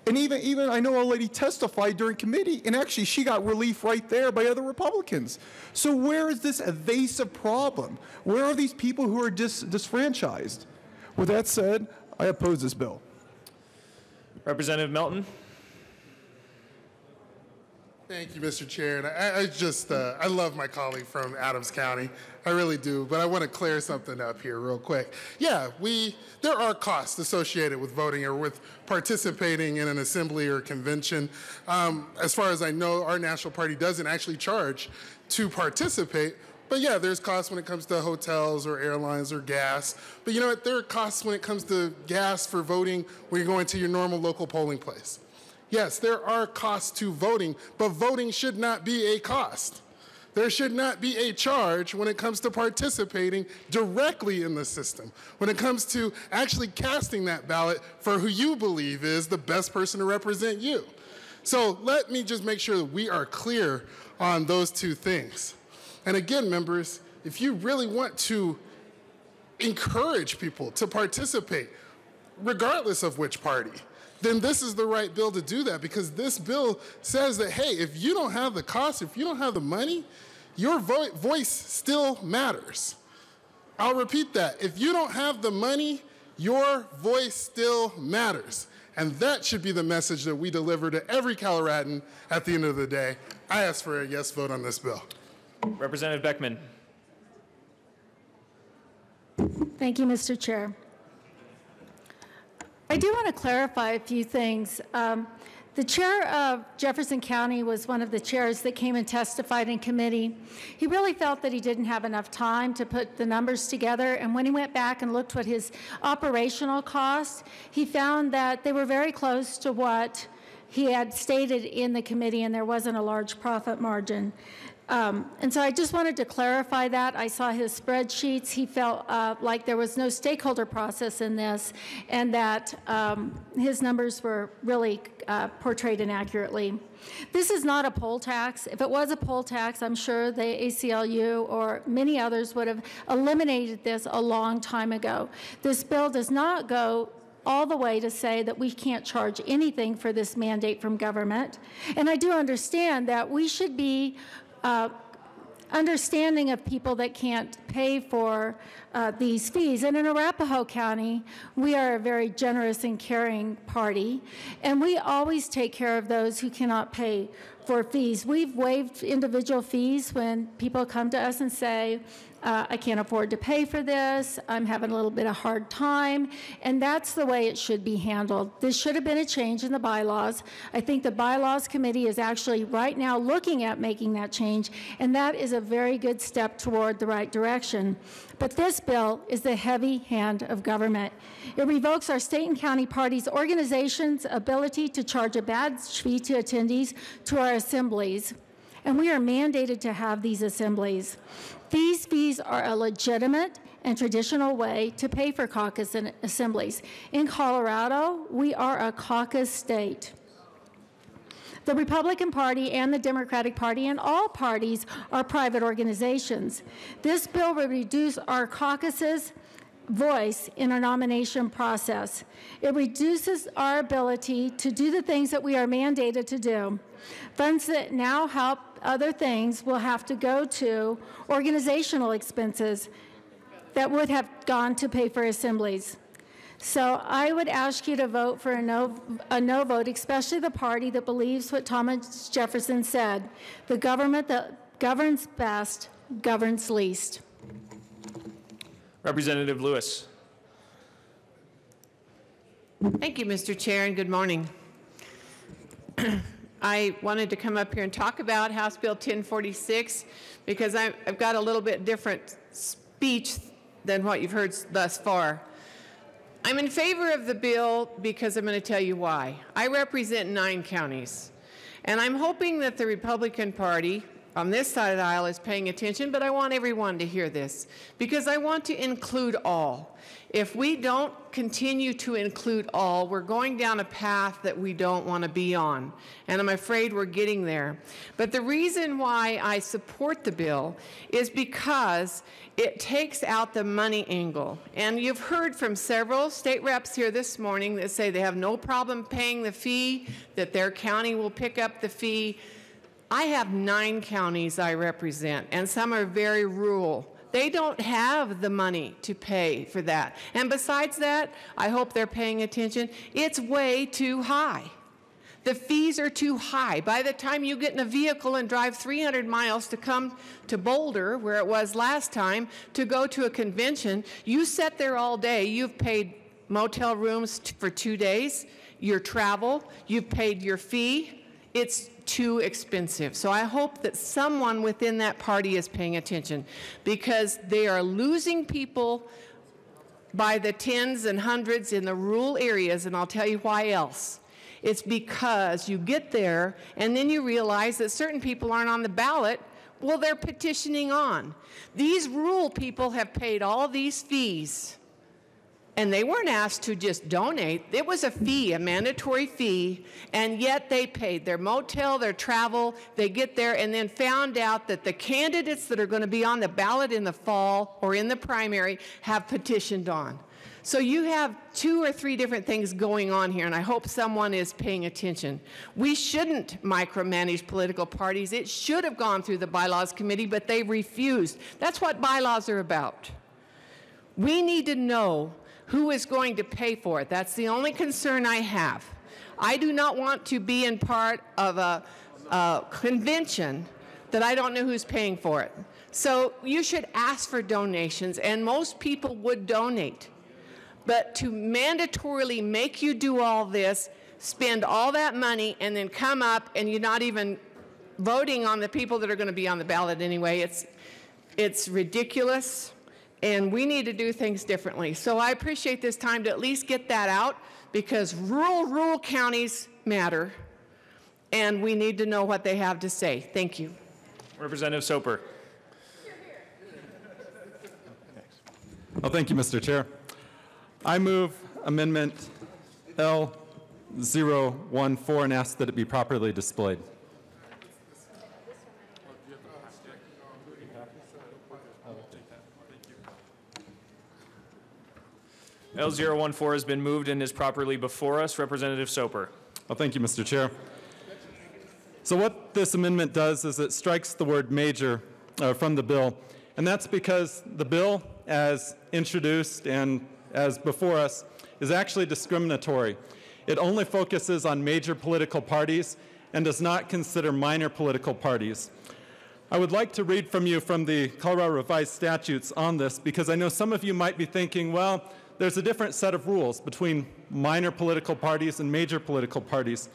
And even I know a lady testified during committee, and actually she got relief right there by other Republicans. So where is this evasive problem? Where are these people who are disfranchised? With that said, I oppose this bill. Representative Melton. Thank you, Mr. Chair. And I love my colleague from Adams County. I really do. But I want to clear something up here real quick. Yeah, there are costs associated with voting or with participating in an assembly or convention. As far as I know, our national party doesn't actually charge to participate. But yeah, there's costs when it comes to hotels or airlines or gas. But you know what? There are costs when it comes to gas for voting when you're going to your normal local polling place. Yes, there are costs to voting, but voting should not be a cost. There should not be a charge when it comes to participating directly in the system, when it comes to actually casting that ballot for who you believe is the best person to represent you. So let me just make sure that we are clear on those two things. And again, members, if you really want to encourage people to participate, regardless of which party, then this is the right bill to do that, because this bill says that, hey, if you don't have the cost, if you don't have the money, your voice still matters. I'll repeat that. If you don't have the money, your voice still matters. And that should be the message that we deliver to every Coloradan at the end of the day. I ask for a yes vote on this bill. Representative Beckman. Thank you, Mr. Chair. I do want to clarify a few things. The chair of Jefferson County was one of the chairs that came and testified in committee. He really felt that he didn't have enough time to put the numbers together, and when he went back and looked at his operational costs, he found that they were very close to what he had stated in the committee, and there wasn't a large profit margin. And so I just wanted to clarify that. I saw his spreadsheets. He felt like there was no stakeholder process in this, and that his numbers were really portrayed inaccurately. This is not a poll tax. If it was a poll tax, I'm sure the ACLU or many others would have eliminated this a long time ago. This bill does not go all the way to say that we can't charge anything for this mandate from government. And I do understand that we should be understanding of people that can't pay for these fees. And in Arapahoe County, we are a very generous and caring party, and we always take care of those who cannot pay for fees. We've waived individual fees when people come to us and say, I can't afford to pay for this, I'm having a little bit of hard time, and that's the way it should be handled. This should have been a change in the bylaws. I think the bylaws committee is actually right now looking at making that change, and that is a very good step toward the right direction. But this bill is the heavy hand of government. It revokes our state and county parties' organizations' ability to charge a badge fee to attendees to our assemblies, and we are mandated to have these assemblies. These fees are a legitimate and traditional way to pay for caucus and assemblies. In Colorado, we are a caucus state. The Republican Party and the Democratic Party and all parties are private organizations. This bill will reduce our caucus's voice in our nomination process. It reduces our ability to do the things that we are mandated to do. Funds that now help other things will have to go to organizational expenses that would have gone to pay for assemblies. So I would ask you to vote for a no vote, especially the party that believes what Thomas Jefferson said, the government that governs best governs least. Representative Lewis. Thank you, Mr. Chair, and good morning. I wanted to come up here and talk about House Bill 1046 because I've got a little bit different speech than what you've heard thus far. I'm in favor of the bill because I'm going to tell you why. I represent 9 counties, and I'm hoping that the Republican Party on this side of the aisle is paying attention, but I want everyone to hear this because I want to include all. If we don't continue to include all, we're going down a path that we don't want to be on. And I'm afraid we're getting there. But the reason why I support the bill is because it takes out the money angle. And you've heard from several state reps here this morning that say they have no problem paying the fee, that their county will pick up the fee. I have 9 counties I represent, and some are very rural. They don't have the money to pay for that. And besides that, I hope they're paying attention, it's way too high. The fees are too high. By the time you get in a vehicle and drive 300 miles to come to Boulder, where it was last time, to go to a convention, you sit there all day, you've paid motel rooms for 2 days, your travel, you've paid your fee, it's too expensive. So I hope that someone within that party is paying attention because they are losing people by the tens and hundreds in the rural areas, and I'll tell you why else. It's because you get there and then you realize that certain people aren't on the ballot. Well, they're petitioning on. These rural people have paid all these fees, and they weren't asked to just donate. It was a fee, a mandatory fee, and yet they paid their motel, their travel. They get there and then found out that the candidates that are going to be on the ballot in the fall or in the primary have petitioned on. So you have 2 or 3 different things going on here, and I hope someone is paying attention. We shouldn't micromanage political parties. It should have gone through the bylaws committee, but they refused. That's what bylaws are about. We need to know who is going to pay for it. That's the only concern I have. I do not want to be in part of a convention that I don't know who's paying for it. So you should ask for donations, and most people would donate. But to mandatorily make you do all this, spend all that money, and then come up and you're not even voting on the people that are going to be on the ballot anyway, it's ridiculous. And we need to do things differently. So I appreciate this time to at least get that out because rural counties matter, and we need to know what they have to say. Thank you. Representative Soper. Well, thank you, Mr. Chair. I move Amendment L014 and ask that it be properly displayed. L014 has been moved and is properly before us. Representative Soper. Well, thank you, Mr. Chair. So what this amendment does is it strikes the word major from the bill, and that's because the bill, as introduced and as before us, is actually discriminatory. It only focuses on major political parties and does not consider minor political parties. I would like to read from you from the Colorado Revised Statutes on this because I know some of you might be thinking, well, there's a different set of rules between minor political parties and major political parties.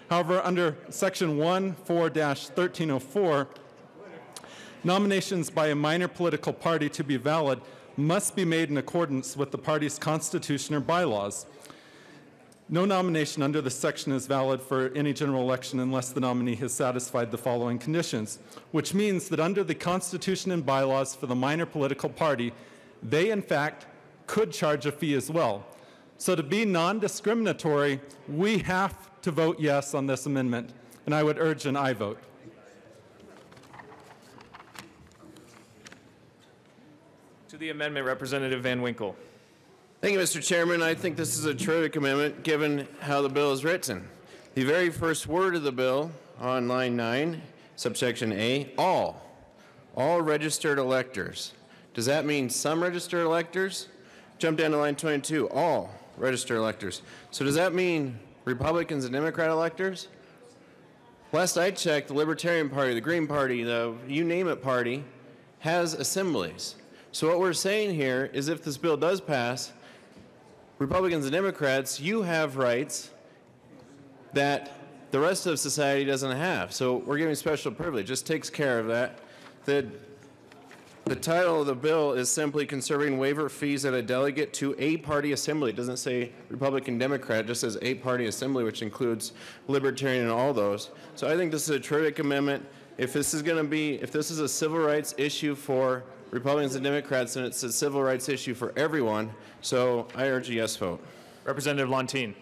However, under Section 1(4)-1304, nominations by a minor political party to be valid must be made in accordance with the party's constitution or bylaws. No nomination under this section is valid for any general election unless the nominee has satisfied the following conditions, which means that under the constitution and bylaws for the minor political party, they in fact could charge a fee as well. So to be non-discriminatory, we have to vote yes on this amendment, and I would urge an aye vote. To the amendment, Representative Van Winkle. Thank you, Mr. Chairman. I think this is a terrific amendment given how the bill is written. The very first word of the bill on line 9, subsection A, all registered electors. Does that mean some registered electors? Jump down to line 22, all registered electors. So does that mean Republicans and Democrat electors? Last I checked, the Libertarian Party, the Green Party, the you name it party has assemblies. So what we're saying here is if this bill does pass, Republicans and Democrats, you have rights that the rest of society doesn't have. So we're giving special privilege. This takes care of that. The title of the bill is simply conserving waiver fees at a delegate to a party assembly. It doesn't say Republican, Democrat, it just says a party assembly, which includes Libertarian and all those. So I think this is a terrific amendment. if this is a civil rights issue for Republicans and Democrats, then it's a civil rights issue for everyone. So I urge a yes vote. Representative Lontine.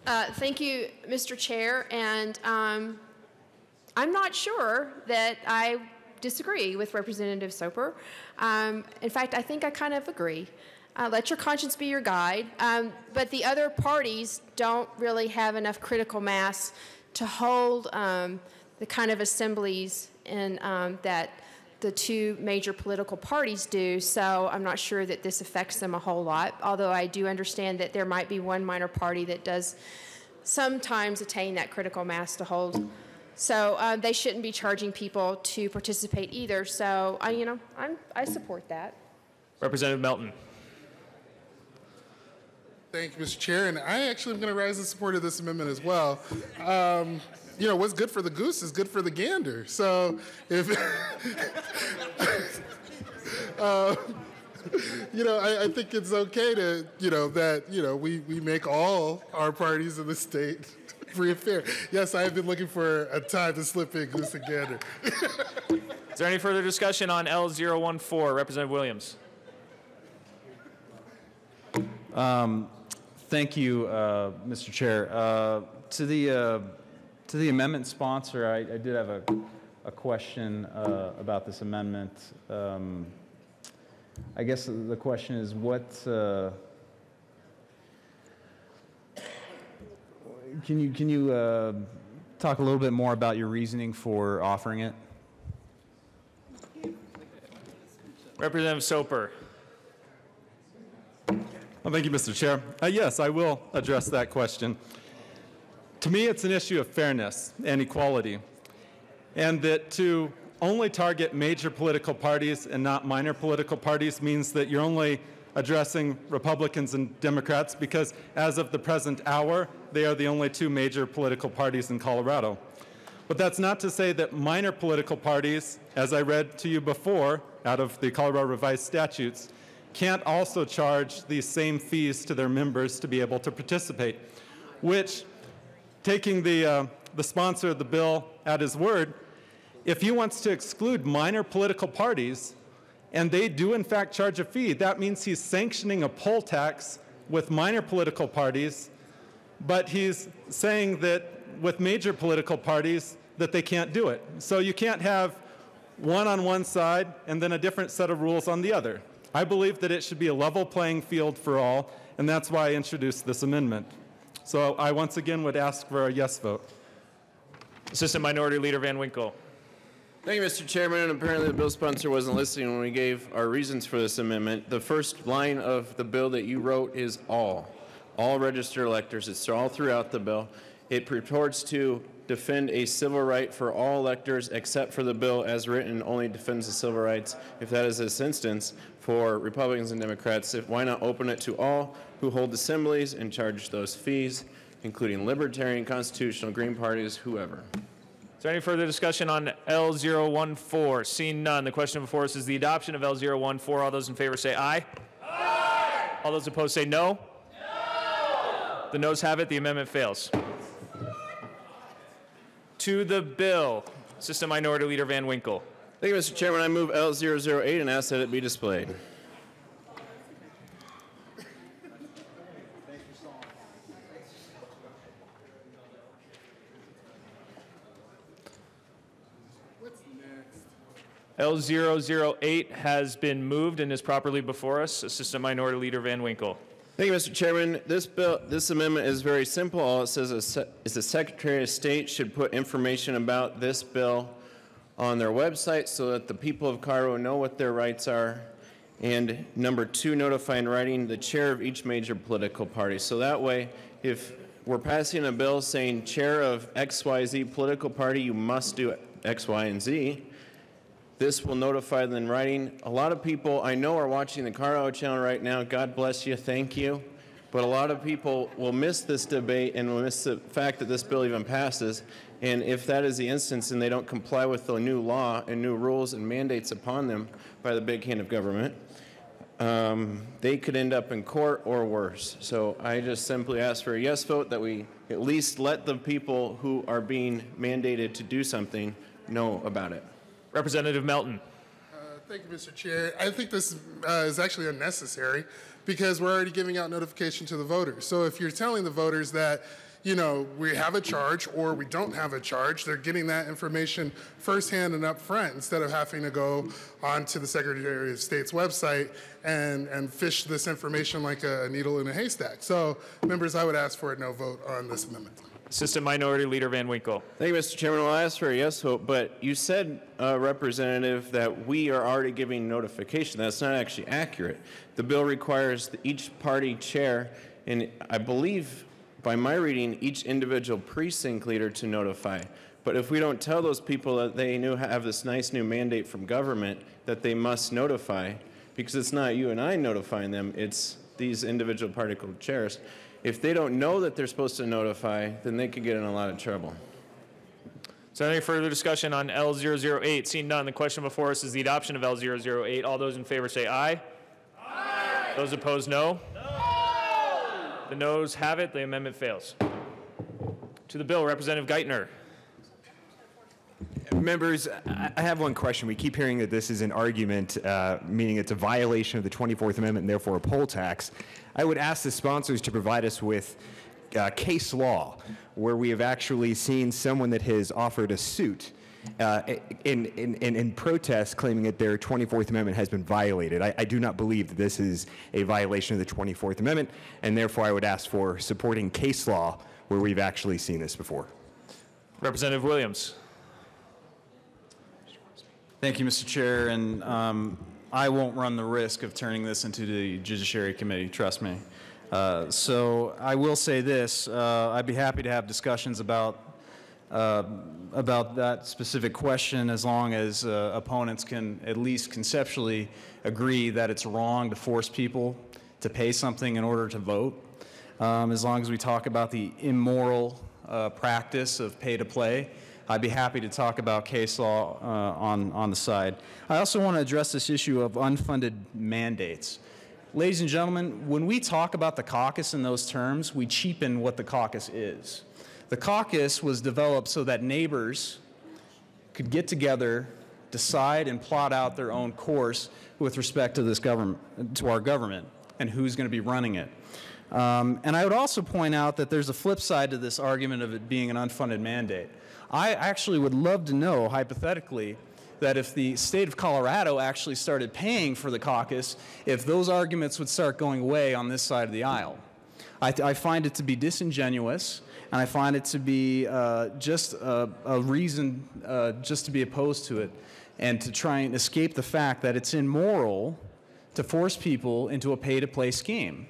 Thank you, Mr. Chair, and I'm not sure that I disagree with Representative Soper. In fact, I think I kind of agree. Let your conscience be your guide, but the other parties don't really have enough critical mass to hold the kind of assemblies that the two major political parties do, so I'm not sure that this affects them a whole lot, although I do understand that there might be one minor party that does sometimes attain that critical mass to hold. So they shouldn't be charging people to participate either, so I support that. Representative Melton. Thank you, Mr. Chair, and I actually am going to rise in support of this amendment as well. What's good for the goose is good for the gander. So if, I think it's okay to, we make all our parties in the state free and fair. Yes, I have been looking for a time to slip in goose and gander. Is there any further discussion on L014? Representative Williams. Thank you, Mr. Chair. To the amendment sponsor, I did have a question about this amendment. I guess the question is can you talk a little bit more about your reasoning for offering it? Representative Soper. Well, thank you, Mr. Chair. Yes, I will address that question. To me, it's an issue of fairness and equality, and that to only target major political parties and not minor political parties means that you're only addressing Republicans and Democrats because as of the present hour, they are the only two major political parties in Colorado. But that's not to say that minor political parties, as I read to you before out of the Colorado Revised Statutes, can't also charge these same fees to their members to be able to participate, which, taking the sponsor of the bill at his word, if he wants to exclude minor political parties, and they do in fact charge a fee, that means he's sanctioning a poll tax with minor political parties, but he's saying that with major political parties that they can't do it. So you can't have one on one side and then a different set of rules on the other. I believe that it should be a level playing field for all, and that's why I introduced this amendment. So I once again would ask for a yes vote. Assistant Minority Leader Van Winkle. Thank you, Mr. Chairman. And apparently the bill sponsor wasn't listening when we gave our reasons for this amendment. The first line of the bill that you wrote is all registered electors. It's all throughout the bill. It purports to defend a civil right for all electors except for the bill as written only defends the civil rights, if that is this instance, for Republicans and Democrats. Why not open it to all who hold assemblies and charge those fees, including Libertarian, Constitutional, Green parties, whoever. Is there any further discussion on L014? Seeing none, the question before us is the adoption of L014. All those in favor say aye. Aye. All those opposed say no. No. The noes have it. The amendment fails. To the bill, Assistant Minority Leader Van Winkle. Thank you, Mr. Chairman. I move L008 and ask that it be displayed. L008 has been moved and is properly before us. Assistant Minority Leader Van Winkle. Thank you, Mr. Chairman. This amendment is very simple. All it says is the Secretary of State should put information about this bill on their website so that the people of Colorado know what their rights are. And number two, notify in writing the chair of each major political party. So that way, if we're passing a bill saying chair of XYZ political party, you must do X, Y, and Z, this will notify them in writing. A lot of people I know are watching the Colorado Channel right now. God bless you. Thank you. But a lot of people will miss this debate and will miss the fact that this bill even passes. And if that is the instance and they don't comply with the new law and new rules and mandates upon them by the big hand of government, they could end up in court or worse. So I just simply ask for a yes vote that we at least let the people who are being mandated to do something know about it. Representative Melton. Thank you, Mr. Chair. I think this is actually unnecessary because we're already giving out notification to the voters. So if you're telling the voters that, you know, we have a charge or we don't have a charge, they're getting that information firsthand and up front instead of having to go onto the Secretary of State's website and fish this information like a needle in a haystack. So, members, I would ask for a no vote on this amendment. Assistant Minority Leader Van Winkle. Thank you, Mr. Chairman. I'll ask for a yes vote, but you said, Representative, that we are already giving notification. That's not actually accurate. The bill requires each party chair, and I believe by my reading, each individual precinct leader to notify. But if we don't tell those people that they have this nice new mandate from government that they must notify, because it's not you and I notifying them, it's these individual party chairs. If they don't know that they're supposed to notify, then they could get in a lot of trouble. Is there any further discussion on L008? Seeing none, the question before us is the adoption of L008. All those in favor say aye. Aye. Those opposed, no. The noes have it. The amendment fails. To the bill, Representative Geithner. Members, I have one question. We keep hearing that this is an argument, meaning it's a violation of the 24th Amendment and therefore a poll tax. I would ask the sponsors to provide us with case law where we have actually seen someone that has offered a suit in protest claiming that their 24th Amendment has been violated. I do not believe that this is a violation of the 24th Amendment, and therefore I would ask for supporting case law where we've actually seen this before. Representative Williams. Thank you, Mr. Chair, and I won't run the risk of turning this into the Judiciary Committee, trust me. So I will say this, I'd be happy to have discussions about that specific question as long as opponents can at least conceptually agree that it's wrong to force people to pay something in order to vote. As long as we talk about the immoral practice of pay to play, I'd be happy to talk about case law on the side. I also want to address this issue of unfunded mandates. Ladies and gentlemen, when we talk about the caucus in those terms, we cheapen what the caucus is. The caucus was developed so that neighbors could get together, decide and plot out their own course with respect to this government, to our government, and who's going to be running it. And I would also point out that there's a flip side to this argument of it being an unfunded mandate. I actually would love to know, hypothetically, that if the state of Colorado actually started paying for the caucus, if those arguments would start going away on this side of the aisle. I find it to be disingenuous, and I find it to be just a reason just to be opposed to it and to try and escape the fact that it's immoral to force people into a pay-to-play scheme.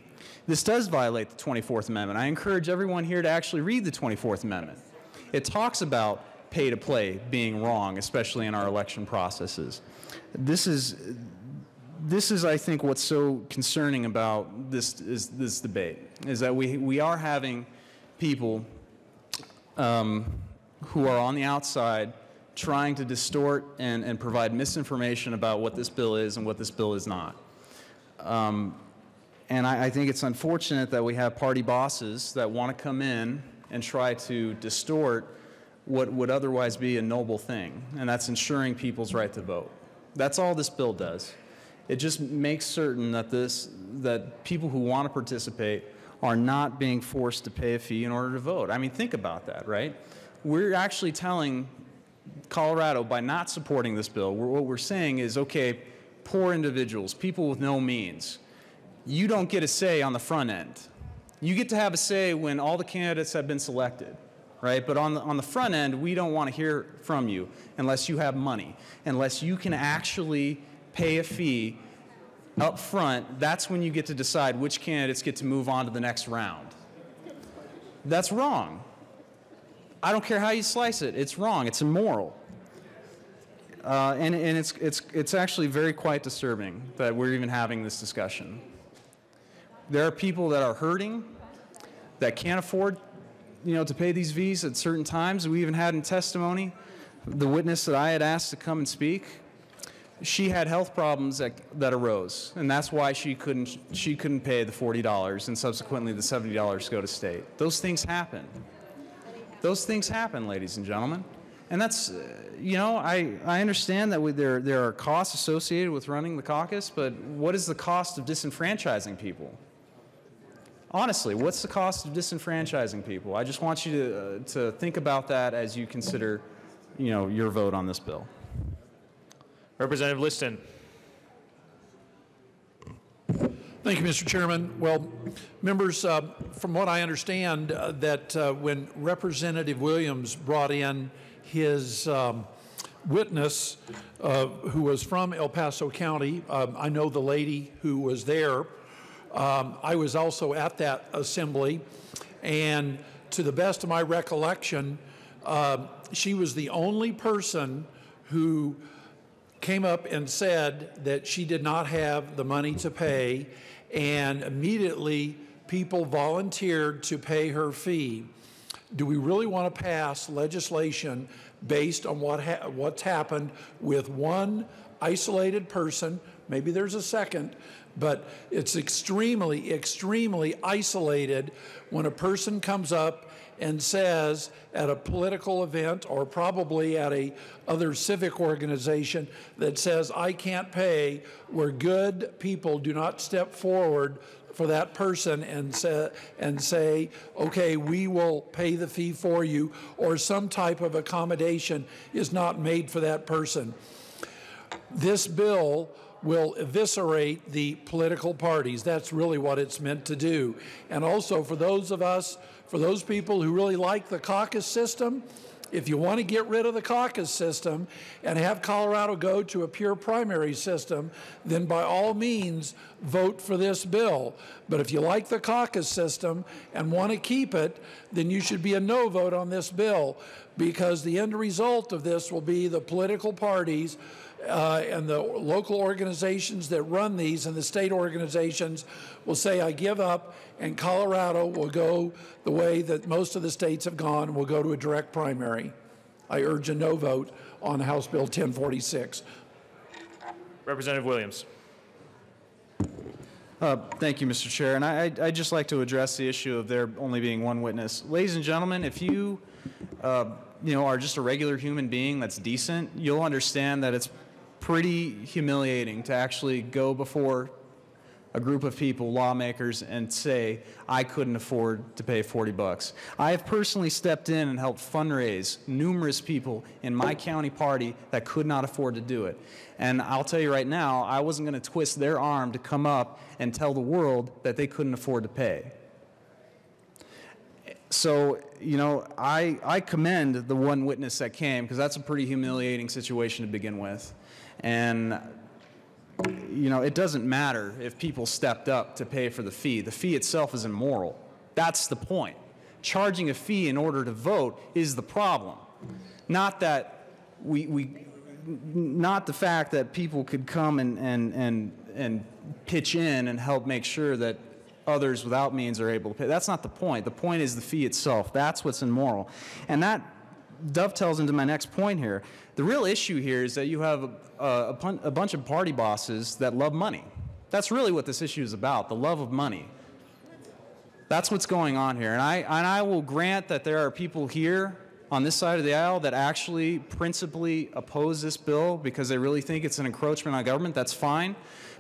This does violate the 24th Amendment. I encourage everyone here to actually read the 24th Amendment. It talks about pay-to-play being wrong, especially in our election processes. This is, I think, what's so concerning about this debate, is that we are having people who are on the outside trying to distort and provide misinformation about what this bill is and what this bill is not. And I think it's unfortunate that we have party bosses that want to come in and try to distort what would otherwise be a noble thing, and that's ensuring people's right to vote. That's all this bill does. It just makes certain that people who want to participate are not being forced to pay a fee in order to vote. I mean, think about that, right? We're actually telling Colorado, by not supporting this bill, what we're saying is, okay, poor individuals, people with no means, you don't get a say on the front end. You get to have a say when all the candidates have been selected, right? But on the front end, we don't want to hear from you unless you have money, unless you can actually pay a fee up front. That's when you get to decide which candidates get to move on to the next round. That's wrong. I don't care how you slice it. It's wrong. It's immoral. And it's actually very quite disturbing that we're even having this discussion. There are people that are hurting, that can't afford, to pay these fees at certain times. We even had in testimony the witness that I had asked to come and speak she had health problems that arose, and that's why she couldn't pay the $40 and subsequently the $70 to go to state. Those things happen. Those things happen, ladies and gentlemen. And that's, I understand that there are costs associated with running the caucus, but what is the cost of disenfranchising people? Honestly, what's the cost of disenfranchising people? I just want you to think about that as you consider, your vote on this bill. Representative Liston. Thank you, Mr. Chairman. Well, members, from what I understand, that when Representative Williams brought in his witness, who was from El Paso County, I know the lady who was there. I was also at that assembly, and to the best of my recollection, she was the only person who came up and said that she did not have the money to pay, and immediately people volunteered to pay her fee. Do we really want to pass legislation based on what's happened with one isolated person? Maybe there's a second, but it's extremely, extremely isolated when a person comes up and says at a political event or probably at a other civic organization that says, I can't pay, where good people do not step forward for that person and say, okay, we will pay the fee for you, or some type of accommodation is not made for that person. This bill will eviscerate the political parties. That's really what it's meant to do. And also for those people who really like the caucus system, if you want to get rid of the caucus system and have Colorado go to a pure primary system, then by all means vote for this bill. But if you like the caucus system and want to keep it, then you should be a no vote on this bill, because the end result of this will be the political parties and the local organizations that run these and the state organizations will say, I give up, and Colorado will go the way that most of the states have gone, and will go to a direct primary. I urge a no vote on House Bill 1046. Representative Williams. Thank you, Mr. Chair. And I'd just like to address the issue of there only being one witness. Ladies and gentlemen, if you, are just a regular human being that's decent, you'll understand that it's pretty humiliating to actually go before a group of people, lawmakers, and say, I couldn't afford to pay $40. I have personally stepped in and helped fundraise numerous people in my county party that could not afford to do it. And I'll tell you right now, I wasn't going to twist their arm to come up and tell the world that they couldn't afford to pay. So, I commend the one witness that came, because that's a pretty humiliating situation to begin with. And it doesn't matter if people stepped up to pay for the fee. The fee itself is immoral. That's the point. Charging a fee in order to vote is the problem. Not that not the fact that people could come and pitch in and help make sure that others without means are able to pay. That's not the point. The point is the fee itself. That's what's immoral. And that dovetails into my next point here. The real issue here is that you have a bunch of party bosses that love money. That's really what this issue is about, the love of money. That's what's going on here. And I will grant that there are people here on this side of the aisle that actually principally oppose this bill because they really think it's an encroachment on government. That's fine.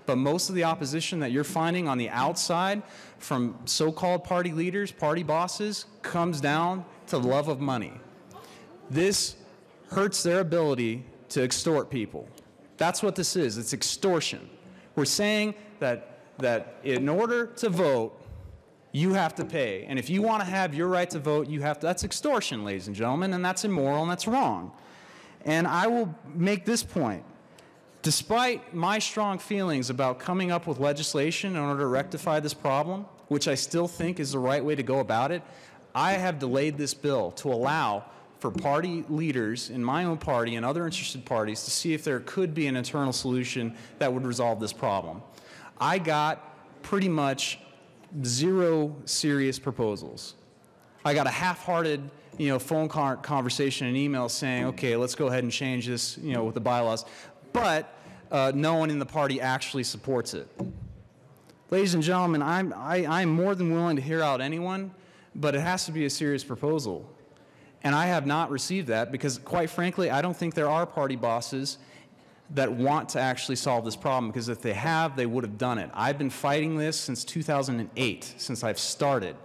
But most of the opposition that you're finding on the outside from so-called party leaders, party bosses, comes down to the love of money. This hurts their ability to extort people. That's what this is. It's extortion. We're saying that in order to vote, you have to pay. And if you want to have your right to vote, you have to. That's extortion, ladies and gentlemen, and that's immoral and that's wrong. And I will make this point. Despite my strong feelings about coming up with legislation in order to rectify this problem, which I still think is the right way to go about it, I have delayed this bill to allow for party leaders in my own party and other interested parties to see if there could be an internal solution that would resolve this problem. I got pretty much 0 serious proposals. I got a half-hearted, phone conversation and email saying, okay, let's go ahead and change this, with the bylaws. But no one in the party actually supports it. Ladies and gentlemen, I'm more than willing to hear out anyone, but it has to be a serious proposal. And I have not received that because, quite frankly, I don't think there are party bosses that want to actually solve this problem, because if they have, they would have done it. I've been fighting this since 2008, since I've started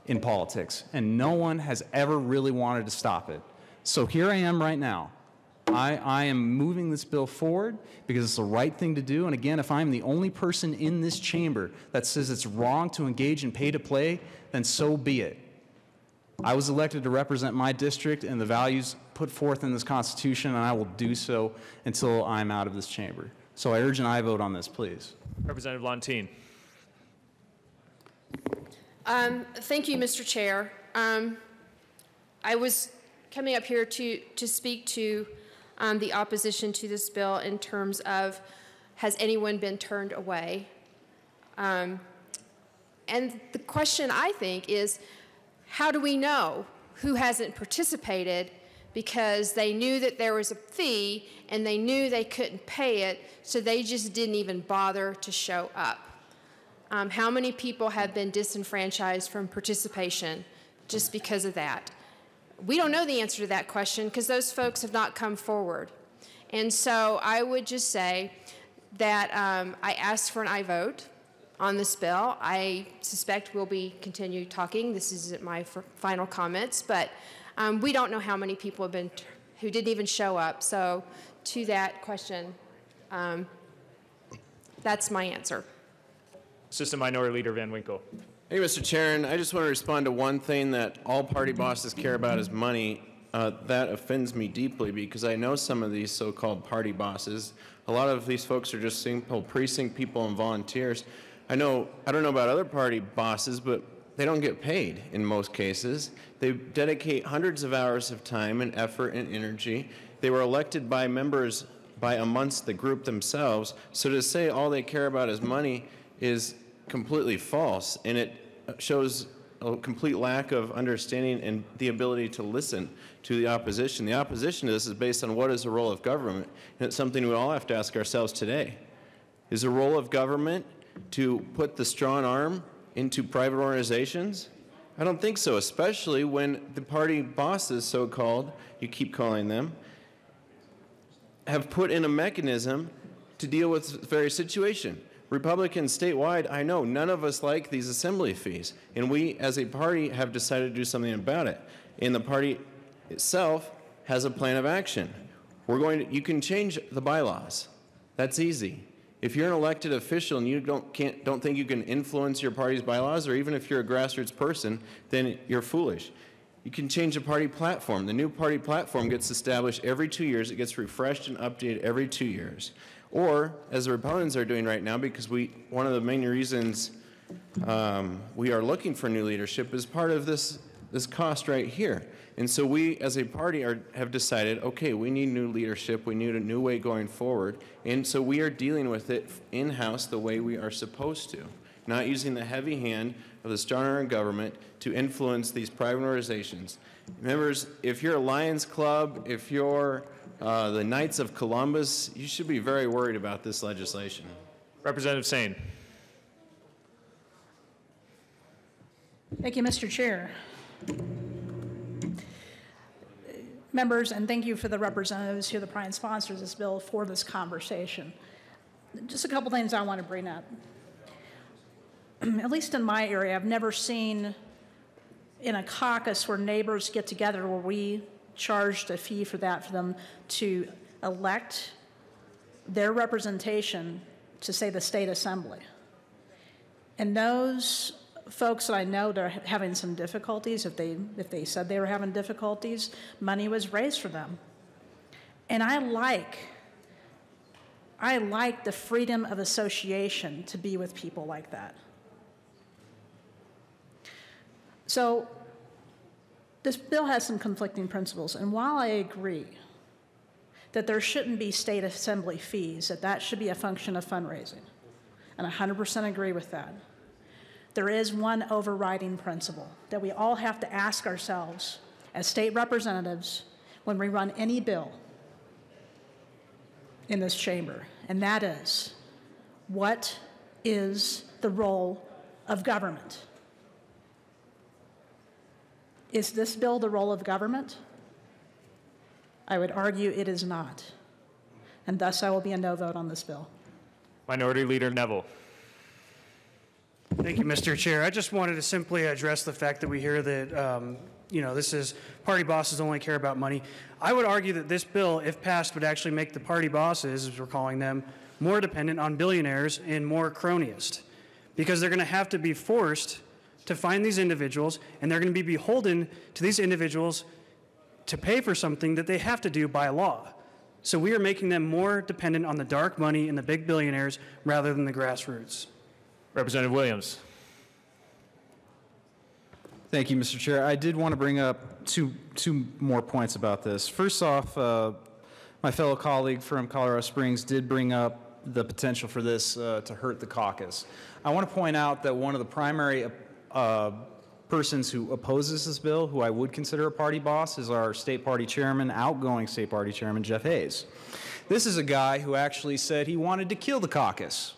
in politics, and no one has ever really wanted to stop it. So here I am right now. I am moving this bill forward because it's the right thing to do. And again, if I'm the only person in this chamber that says it's wrong to engage in pay-to-play, then so be it. I was elected to represent my district and the values put forth in this Constitution, and I will do so until I'm out of this chamber. So I urge an aye vote on this, please. Representative Lontine. Thank you, Mr. Chair. I was coming up here to speak to the opposition to this bill in terms of, has anyone been turned away? And the question, I think, is how do we know who hasn't participated because they knew that there was a fee and they knew they couldn't pay it, so they just didn't even bother to show up? How many people have been disenfranchised from participation just because of that? We don't know the answer to that question because those folks have not come forward. And so I would just say that I asked for an aye vote on this bill. I suspect we'll be continue talking. This isn't my final comments, but we don't know how many people have been who didn't even show up. So to that question, that's my answer. Assistant Minority Leader Van Winkle. Hey, Mr. Chair, and I just want to respond to one thing that all party bosses care about is money. That offends me deeply because I know some of these so-called party bosses. A lot of these folks are just simple precinct people and volunteers. I don't know about other party bosses, but they don't get paid in most cases. They dedicate hundreds of hours of time and effort and energy. They were elected by members by amongst the group themselves. So to say all they care about is money is completely false, and it shows a complete lack of understanding and the ability to listen to the opposition. The opposition to this is based on what is the role of government, and it's something we all have to ask ourselves today. Is the role of government to put the strong arm into private organizations? I don't think so, especially when the party bosses, so-called, you keep calling them, have put in a mechanism to deal with this very situation. Republicans statewide, I know none of us like these assembly fees, and we as a party have decided to do something about it. And the party itself has a plan of action. You can change the bylaws. That's easy. If you're an elected official and you don't think you can influence your party's bylaws, or even if you're a grassroots person, then you're foolish. You can change the party platform. The new party platform gets established every 2 years. It gets refreshed and updated every 2 years. Or, as the Republicans are doing right now, because one of the main reasons we are looking for new leadership is part of this cost right here. And so we, as a party, have decided, okay, we need new leadership. We need a new way going forward. And so we are dealing with it in-house the way we are supposed to, not using the heavy hand of the strong arm government to influence these private organizations. Members, if you're a Lions Club, if you're the Knights of Columbus, you should be very worried about this legislation. Representative Sane. Thank you, Mr. Chair. Members, and thank you for the representatives who are the prime sponsors of this bill for this conversation. Just a couple things I want to bring up. At least in my area, I've never seen in a caucus where neighbors get together where we charged a fee for them to elect their representation to, say, the state assembly. And those folks that I know that are having some difficulties, if they said they were having difficulties, money was raised for them. And I like the freedom of association to be with people like that. So this bill has some conflicting principles, and while I agree that there shouldn't be state assembly fees, that should be a function of fundraising, and I 100% agree with that, there is one overriding principle that we all have to ask ourselves as state representatives when we run any bill in this chamber, and that is, what is the role of government? Is this bill the role of government? I would argue it is not, and thus I will be a no vote on this bill. Minority Leader Neville. Thank you, Mr. Chair. I just wanted to simply address the fact that we hear that, this is party bosses only care about money. I would argue that this bill, if passed, would actually make the party bosses, as we're calling them, more dependent on billionaires and more cronyist, because they're going to have to be forced to find these individuals, and they're going to be beholden to these individuals to pay for something that they have to do by law. So we are making them more dependent on the dark money and the big billionaires rather than the grassroots. Representative Williams. Thank you, Mr. Chair. I did want to bring up two more points about this. First off, my fellow colleague from Colorado Springs did bring up the potential for this to hurt the caucus. I want to point out that one of the primary persons who opposes this bill, who I would consider a party boss, is our state party chairman, outgoing state party chairman, Jeff Hayes. This is a guy who actually said he wanted to kill the caucus.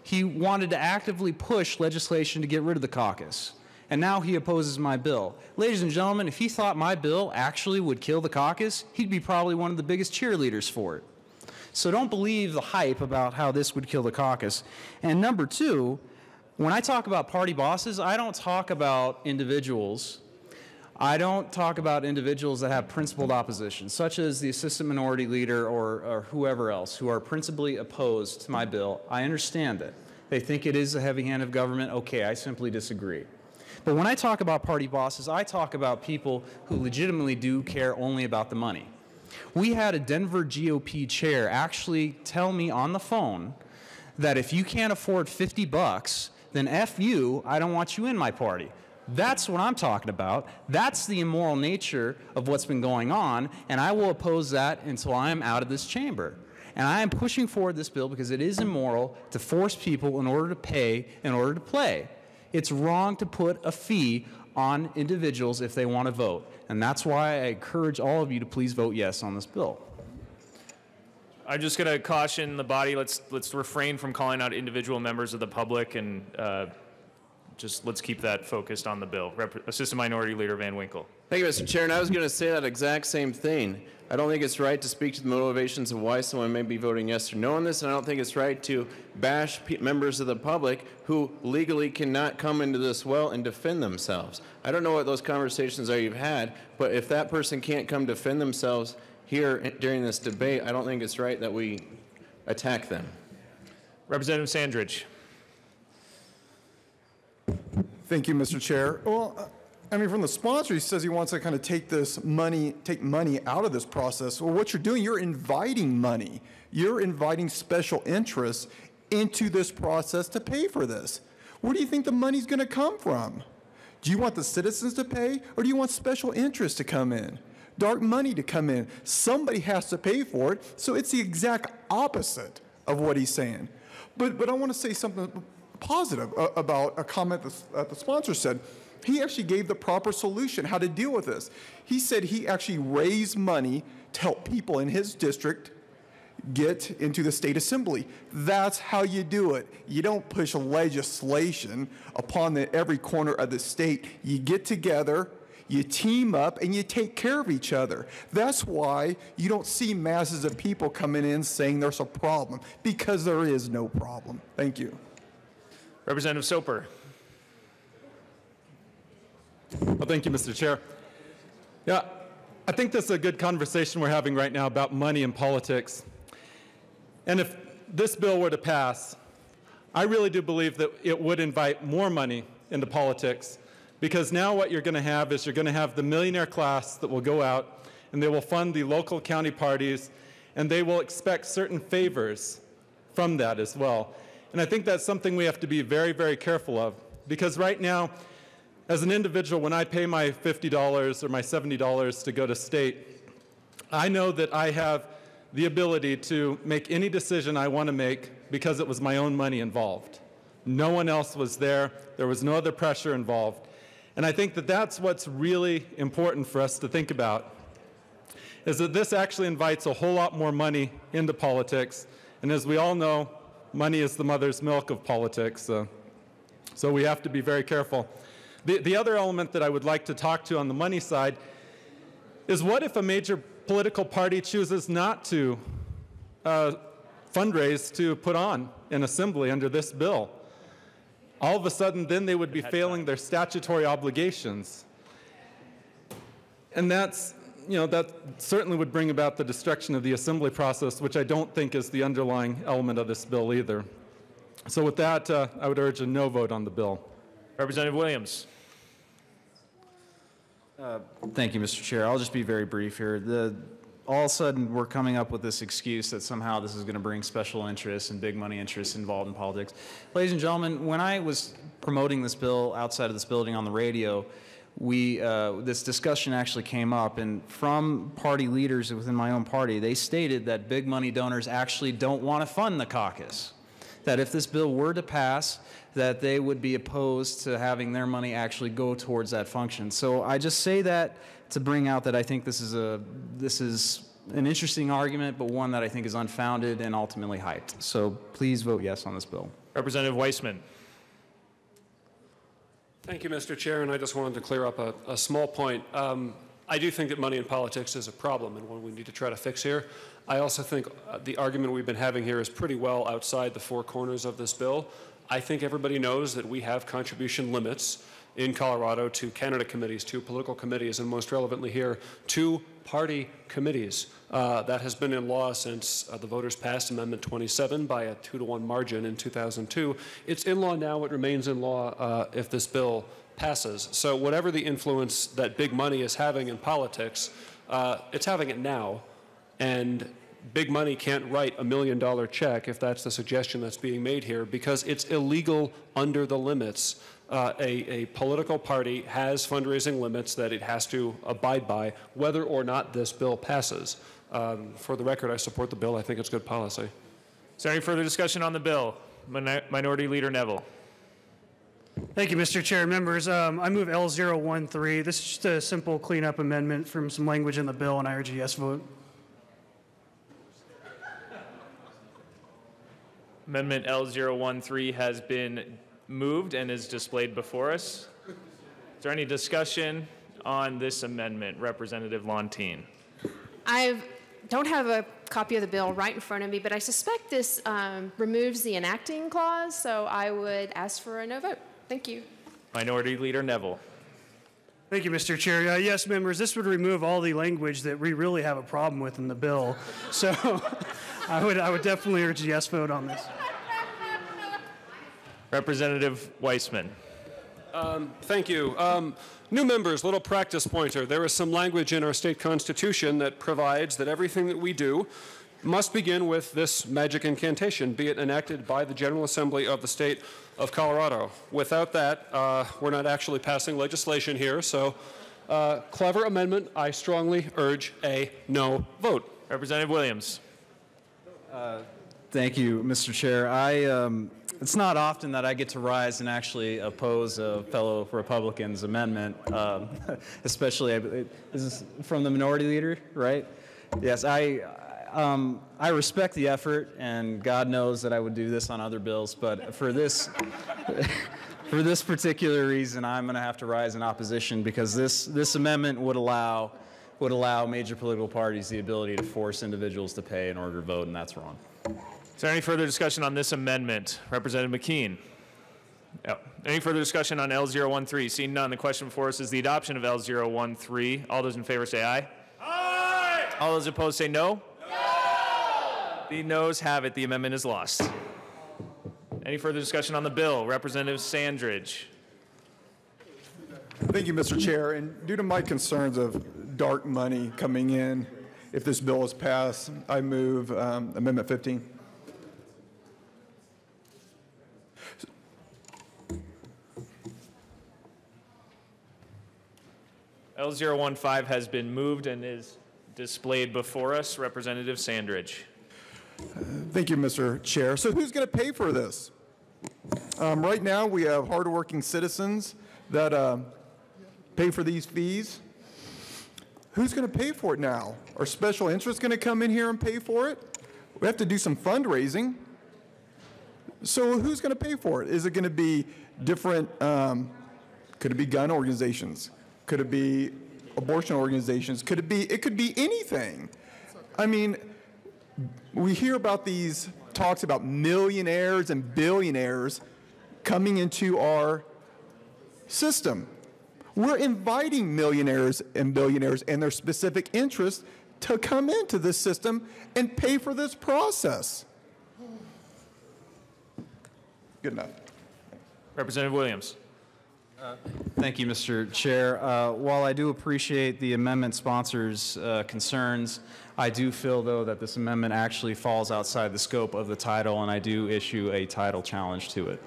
He wanted to actively push legislation to get rid of the caucus. And now he opposes my bill. Ladies and gentlemen, if he thought my bill actually would kill the caucus, he'd be probably one of the biggest cheerleaders for it. So don't believe the hype about how this would kill the caucus. And number two, when I talk about party bosses, I don't talk about individuals. I don't talk about individuals that have principled opposition, such as the assistant minority leader or whoever else, who are principally opposed to my bill. I understand it. They think it is a heavy hand of government. Okay, I simply disagree. But when I talk about party bosses, I talk about people who legitimately do care only about the money. We had a Denver GOP chair actually tell me on the phone that if you can't afford $50, then F you, I don't want you in my party. That's what I'm talking about. That's the immoral nature of what's been going on, and I will oppose that until I am out of this chamber. And I am pushing forward this bill because it is immoral to force people in order to pay, in order to play. It's wrong to put a fee on individuals if they want to vote. And that's why I encourage all of you to please vote yes on this bill. I'm just going to caution the body, let's refrain from calling out individual members of the public, and let's keep that focused on the bill. Assistant Minority Leader Van Winkle. Thank you, Mr. Chair. And I was going to say that exact same thing. I don't think it's right to speak to the motivations of why someone may be voting yes or no on this, and I don't think it's right to bash members of the public who legally cannot come into this well and defend themselves. I don't know what those conversations are you've had, but if that person can't come defend themselves here during this debate, I don't think it's right that we attack them. Representative Sandridge. Thank you, Mr. Chair. Well, from the sponsor, he says he wants to kind of take money out of this process. Well, what you're doing, you're inviting money. You're inviting special interests into this process to pay for this. Where do you think the money's going to come from? Do you want the citizens to pay, or do you want special interests to come in? Dark money to come in. Somebody has to pay for it, so it's the exact opposite of what he's saying. But I want to say something positive about a comment that the sponsor said. He actually gave the proper solution, how to deal with this. He said he actually raised money to help people in his district get into the state assembly. That's how you do it. You don't push legislation upon every corner of the state. You get together, you team up, and you take care of each other. That's why you don't see masses of people coming in saying there's a problem, because there is no problem. Thank you. Representative Soper. Well, thank you, Mr. Chair. Yeah, I think this is a good conversation we're having right now about money and politics. And if this bill were to pass, I really do believe that it would invite more money into politics, because now what you're going to have is you're going to have the millionaire class that will go out and they will fund the local county parties, and they will expect certain favors from that as well. And I think that's something we have to be very, very careful of, because right now, as an individual, when I pay my $50 or my $70 to go to state, I know that I have the ability to make any decision I want to make because it was my own money involved. No one else was there. There was no other pressure involved. And I think that that's what's really important for us to think about, is that this actually invites a whole lot more money into politics, And as we all know, money is the mother's milk of politics, so we have to be very careful. The other element that I would like to talk to on the money side is, what if a major political party chooses not to fundraise to put on an assembly under this bill? All of a sudden, then they would be failing their statutory obligations. And that's, that certainly would bring about the destruction of the assembly process, which I don't think is the underlying element of this bill either. So with that, I would urge a no vote on the bill. Representative Williams. Thank you, Mr. Chair. I'll just be very brief here. All of a sudden, we're coming up with this excuse that somehow this is going to bring special interests and big money interests involved in politics. Ladies and gentlemen, when I was promoting this bill outside of this building on the radio, this discussion actually came up, and from party leaders within my own party, they stated that big money donors actually don't want to fund the caucus. That if this bill were to pass, that they would be opposed to having their money actually go towards that function. So I just say that to bring out that I think this is an interesting argument, but one that I think is unfounded and ultimately hyped. So please vote yes on this bill. Representative Weissman. Thank you, Mr. Chair, and I just wanted to clear up a small point. I do think that money in politics is a problem and one we need to try to fix here. I also think the argument we've been having here is pretty well outside the four corners of this bill. I think everybody knows that we have contribution limits in Colorado to candidate committees, to political committees, and most relevantly here, to party committees. That has been in law since the voters passed Amendment 27 by a 2-to-1 margin in 2002. It's in law now. It remains in law if this bill passes. So whatever the influence that big money is having in politics, it's having it now. And big money can't write $1 million check, if that's the suggestion that's being made here, because it's illegal under the limits. A political party has fundraising limits that it has to abide by, whether or not this bill passes. For the record, I support the bill. I think it's good policy. Is there any further discussion on the bill? Minority Leader Neville. Thank you, Mr. Chair. Members, I move L013. This is just a simple cleanup amendment from some language in the bill, and I urge a yes vote. Amendment L013 has been moved and is displayed before us. Is there any discussion on this amendment? Representative Lontine. I don't have a copy of the bill right in front of me, but I suspect this removes the enacting clause, so I would ask for a no vote. Thank you. Minority Leader Neville. Thank you, Mr. Chair. Yes, members, this would remove all the language that we really have a problem with in the bill. So I would definitely urge a yes vote on this. Representative Weissman. Thank you. New members, little practice pointer. There is some language in our state constitution that provides that everything that we do must begin with this magic incantation, be it enacted by the General Assembly of the state of Colorado. Without that, we're not actually passing legislation here. So, clever amendment. I strongly urge a no vote. Representative Williams. Thank you, Mr. Chair. It's not often that I get to rise and actually oppose a fellow Republican's amendment, especially, this is from the minority leader, right? Yes, I respect the effort, and God knows that I would do this on other bills, but for this, for this particular reason, I'm going to have to rise in opposition, because this amendment would allow major political parties the ability to force individuals to pay in order to vote, and that's wrong. Is there any further discussion on this amendment? Representative McKean. Any further discussion on L013? Seeing none, the question before us is the adoption of L013. All those in favor say aye. Aye! All those opposed say no. No! The noes have it. The amendment is lost. Any further discussion on the bill? Representative Sandridge. Thank you, Mr. Chair. And due to my concerns of dark money coming in, if this bill is passed, I move Amendment 15. L015 has been moved and is displayed before us. Representative Sandridge. Thank you, Mr. Chair. So who's going to pay for this? Right now, we have hardworking citizens that pay for these fees. Who's going to pay for it now? Are special interests going to come in here and pay for it? We have to do some fundraising. So who's going to pay for it? Is it going to be different, could it be gun organizations? Could it be abortion organizations? It could be anything. I mean, we hear about these talks about millionaires and billionaires coming into our system. We're inviting millionaires and billionaires and their specific interests to come into this system and pay for this process. Good enough. Representative Williams. Thank you, Mr. Chair. While I do appreciate the amendment sponsors' concerns, I do feel, though, that this amendment actually falls outside the scope of the title, and I do issue a title challenge to it.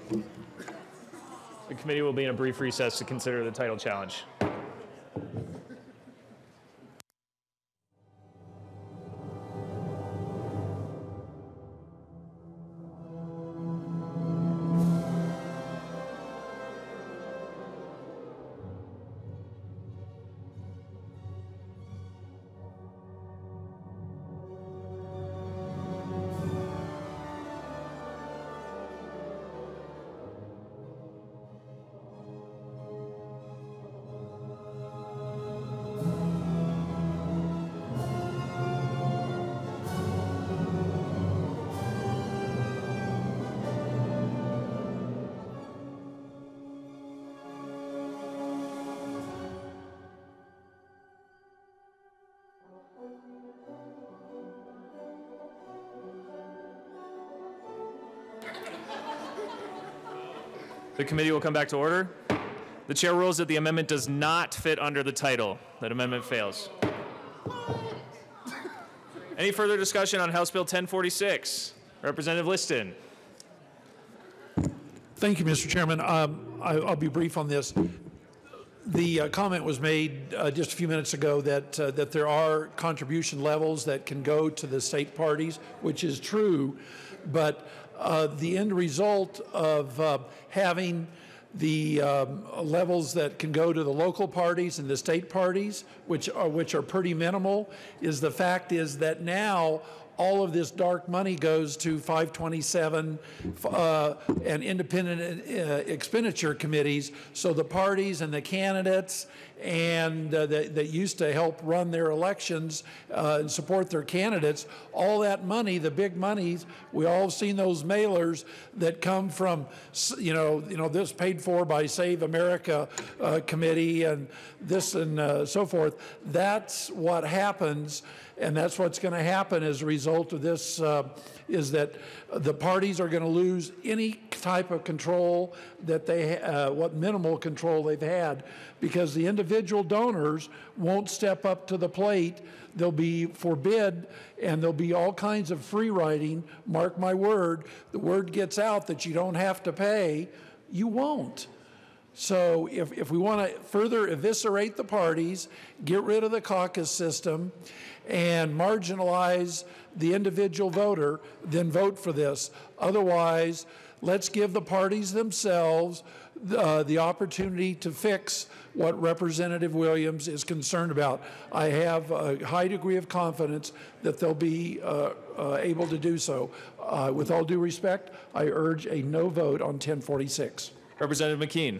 The committee will be in a brief recess to consider the title challenge. The committee will come back to order. The chair rules that the amendment does not fit under the title. That amendment fails. Any further discussion on House Bill 1046? Representative Liston. Thank you, Mr. Chairman. I'll be brief on this. The comment was made just a few minutes ago that there are contribution levels that can go to the state parties, which is true, but the end result of having the levels that can go to the local parties and the state parties, which are pretty minimal, is the fact is that now all of this dark money goes to 527 and independent expenditure committees. So the parties and the candidates and that used to help run their elections and support their candidates, all that money, the big monies, we all have seen those mailers that come from, this paid for by Save America Committee and this and so forth. That's what happens. And that's what's going to happen as a result of this, is that the parties are going to lose any type of control that what minimal control they've had, because the individual donors won't step up to the plate. They'll be forbid, and there'll be all kinds of free riding. Mark my word, the word gets out that you don't have to pay, you won't. So if we want to further eviscerate the parties, get rid of the caucus system, and marginalize the individual voter, then vote for this. Otherwise, let's give the parties themselves the opportunity to fix what Representative Williams is concerned about. I have a high degree of confidence that they'll be able to do so. With all due respect, I urge a no vote on 1046. Representative McKean.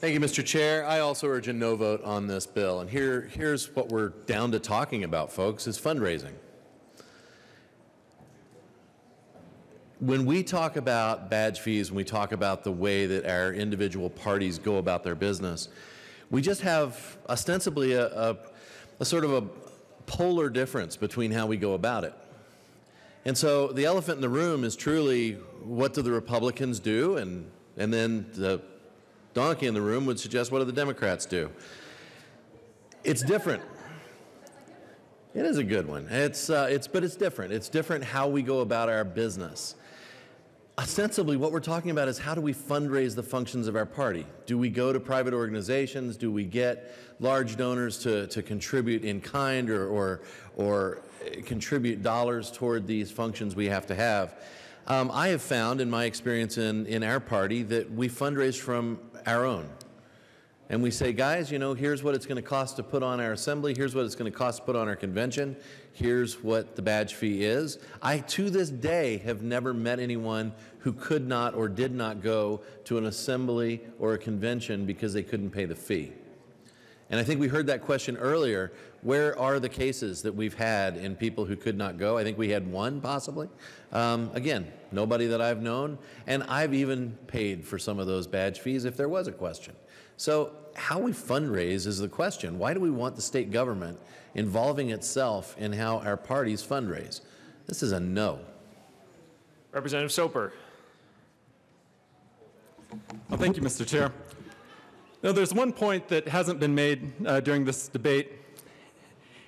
Thank you, Mr. Chair. I also urge a no vote on this bill. And here's what we're down to talking about, folks, is fundraising. When we talk about badge fees, when we talk about the way that our individual parties go about their business, we just have ostensibly a sort of a polar difference between how we go about it. And so the elephant in the room is truly, what do the Republicans do? And then the donkey in the room would suggest, what do the Democrats do? It's different. It is a good one. But it's different. It's different how we go about our business. Ostensibly, what we're talking about is, how do we fundraise the functions of our party? Do we go to private organizations? Do we get large donors to contribute in kind or contribute dollars toward these functions we have to have? I have found in my experience in our party that we fundraise from our own. And we say, guys, you know, here's what it's going to cost to put on our assembly. Here's what it's going to cost to put on our convention. Here's what the badge fee is. I, to this day, have never met anyone who could not or did not go to an assembly or a convention because they couldn't pay the fee. And I think we heard that question earlier. Where are the cases that we've had in people who could not go? I think we had one, possibly. Again, nobody that I've known. And I've even paid for some of those badge fees if there was a question. So how we fundraise is the question. Why do we want the state government involving itself in how our parties fundraise? This is a no. Representative Soper. Well, thank you, Mr. Chair. Now, there's one point that hasn't been made during this debate,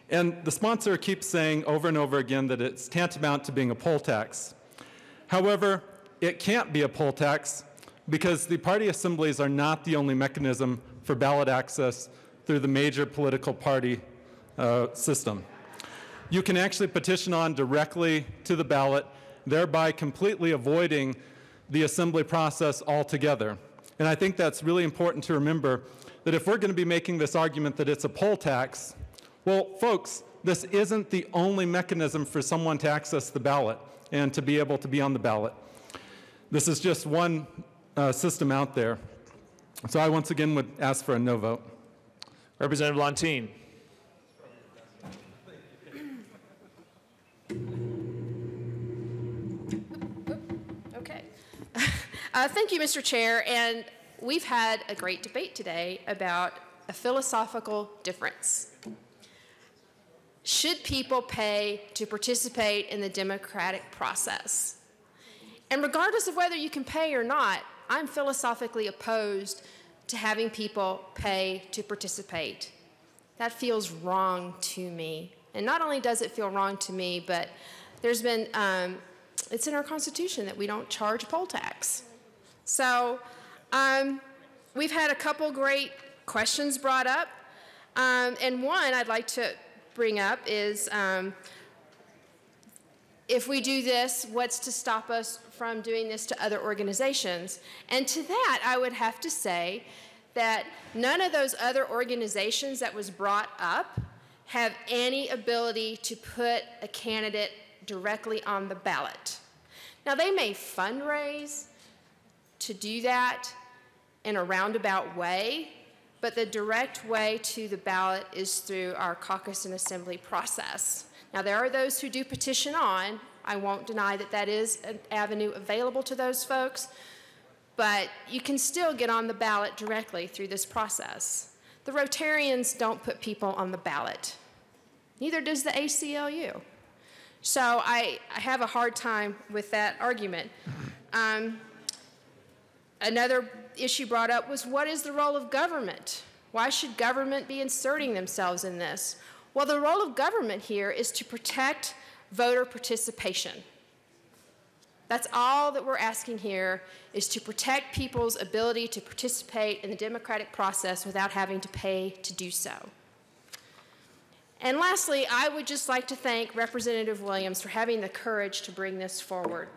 and the sponsor keeps saying over and over again that it's tantamount to being a poll tax. However, it can't be a poll tax because the party assemblies are not the only mechanism for ballot access through the major political party system. You can actually petition on directly to the ballot, thereby completely avoiding the assembly process altogether. And I think that's really important to remember, that if we're going to be making this argument that it's a poll tax, well, folks, this isn't the only mechanism for someone to access the ballot and to be able to be on the ballot. This is just one system out there. So I once again would ask for a no vote. Representative Lontine. Okay. Thank you, Mr. Chair. And we've had a great debate today about a philosophical difference. Should people pay to participate in the democratic process? And regardless of whether you can pay or not, I'm philosophically opposed to having people pay to participate. That feels wrong to me. And not only does it feel wrong to me, but there's been, it's in our Constitution that we don't charge poll tax. So we've had a couple great questions brought up. And one I'd like to bring up is, if we do this, what's to stop us from doing this to other organizations? And to that, I would have to say that none of those other organizations that was brought up have any ability to put a candidate directly on the ballot. Now, they may fundraise to do that in a roundabout way, but the direct way to the ballot is through our caucus and assembly process. Now, there are those who do petition on. I won't deny that that is an avenue available to those folks, but you can still get on the ballot directly through this process. The Rotarians don't put people on the ballot. Neither does the ACLU. So I have a hard time with that argument. Another issue brought up was, what is the role of government? Why should government be inserting themselves in this? Well, the role of government here is to protect voter participation. That's all that we're asking here, is to protect people's ability to participate in the democratic process without having to pay to do so. And lastly, I would just like to thank Representative Williams for having the courage to bring this forward.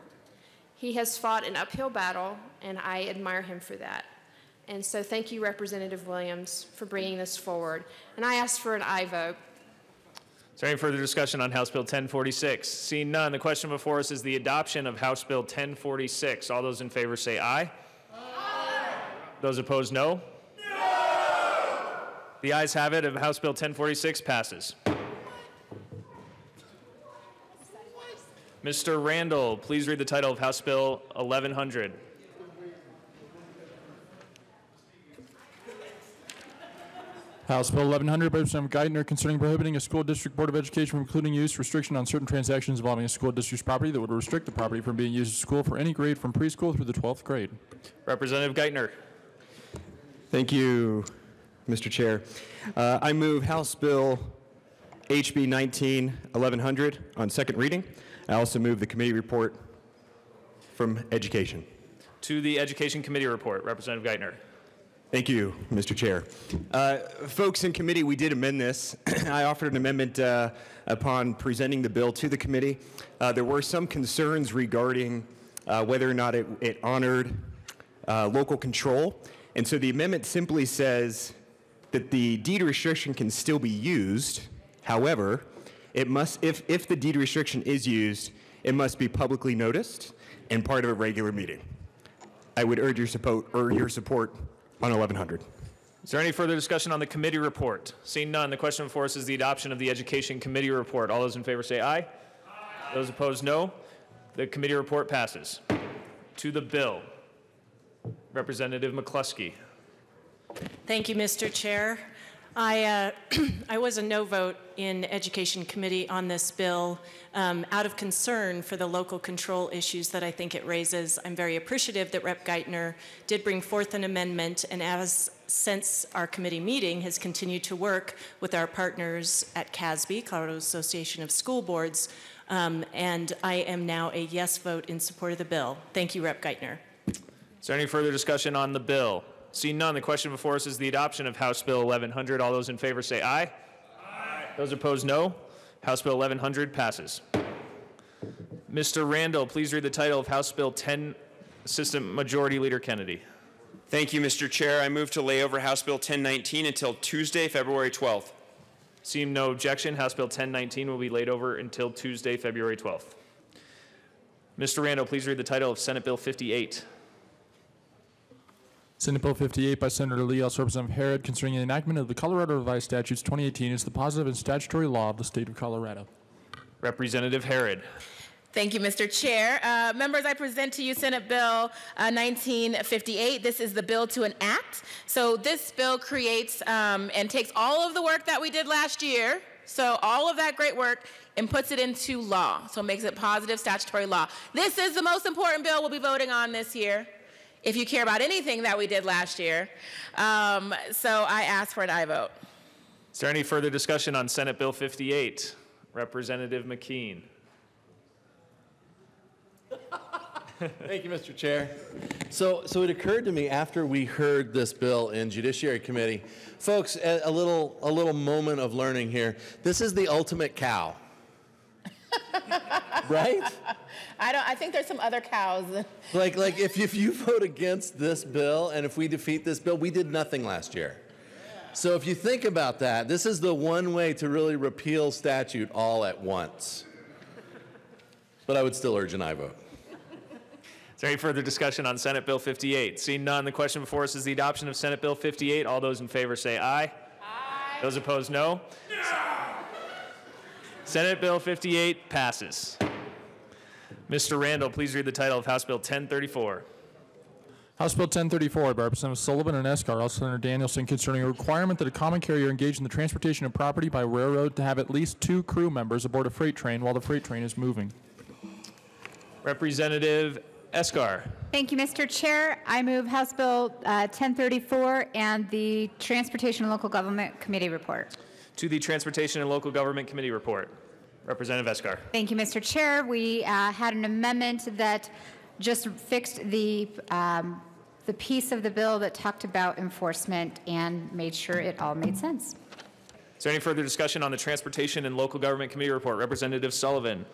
He has fought an uphill battle, and I admire him for that. And so thank you, Representative Williams, for bringing this forward. And I ask for an aye vote. Is there any further discussion on House Bill 1046? Seeing none, the question before us is the adoption of House Bill 1046. All those in favor say aye. Aye. Those opposed, no. No. The ayes have it. House Bill 1046 passes. Mr. Randall, please read the title of House Bill 1100. House Bill 1100 by Representative Geithner, concerning prohibiting a school district board of education from including use restriction on certain transactions involving a school district's property that would restrict the property from being used as school for any grade from preschool through the 12th grade. Representative Geithner. Thank you, Mr. Chair. I move House Bill HB 19-1100 on second reading. I also move the committee report from Education. To the Education Committee report, Representative Geithner. Thank you, Mr. Chair. Folks in committee, we did amend this. I offered an amendment upon presenting the bill to the committee. There were some concerns regarding whether or not it honored local control. And so the amendment simply says that the deed restriction can still be used. However, it must, if the deed restriction is used, it must be publicly noticed and part of a regular meeting. I would urge your support on 1100. Is there any further discussion on the committee report? Seeing none, the question before us is the adoption of the Education Committee report. All those in favor say aye. Aye. Those opposed, no. The committee report passes. To the bill. Representative McCluskey. Thank you, Mr. Chair. I was a no vote in Education Committee on this bill out of concern for the local control issues that I think it raises. I'm very appreciative that Rep. Geithner did bring forth an amendment, and since our committee meeting has continued to work with our partners at CASB, Colorado Association of School Boards, and I am now a yes vote in support of the bill. Thank you, Rep. Geithner. Is there any further discussion on the bill? Seeing none, the question before us is the adoption of House Bill 1100. All those in favor say aye. Aye. Those opposed, no. House Bill 1100 passes. Mr. Randall, please read the title of House Bill 10, Assistant Majority Leader Kennedy. Thank you, Mr. Chair. I move to lay over House Bill 1019 until Tuesday, February 12th. Seeing no objection, House Bill 1019 will be laid over until Tuesday, February 12th. Mr. Randall, please read the title of Senate Bill 58. Senate Bill 58 by Senator Lee, also Representative Herod, concerning the enactment of the Colorado Revised Statutes 2018 is the positive and statutory law of the state of Colorado. Representative Herod. Thank you, Mr. Chair. Members, I present to you Senate Bill 1958. This is the bill to enact. So this bill creates and takes all of the work that we did last year, so all of that great work, and puts it into law. So it makes it positive statutory law. This is the most important bill we'll be voting on this year, if you care about anything that we did last year. So I ask for an aye vote. Is there any further discussion on Senate Bill 58? Representative McKean. Thank you, Mr. Chair. So it occurred to me after we heard this bill in Judiciary Committee, folks, a little moment of learning here. This is the ultimate cow, right? I think there's some other cows. Like if you vote against this bill and if we defeat this bill, we did nothing last year. So if you think about that, this is the one way to really repeal statute all at once. But I would still urge an aye vote. Is there any further discussion on Senate Bill 58? Seeing none, the question before us is the adoption of Senate Bill 58. All those in favor say aye. Aye. Those opposed, no. Senate Bill 58 passes. Mr. Randall, please read the title of House Bill 1034. House Bill 1034 by Representative Sullivan and Escar, also Senator Danielson, concerning a requirement that a common carrier engage in the transportation of property by railroad to have at least 2 crew members aboard a freight train while the freight train is moving. Representative Escar. Thank you, Mr. Chair. I move House Bill 1034 and the Transportation and Local Government Committee report. To the Transportation and Local Government Committee report. Representative Escar. Thank you, Mr. Chair. We had an amendment that just fixed the piece of the bill that talked about enforcement and made sure it all made sense. Is there any further discussion on the Transportation and Local Government Committee report? Representative Sullivan.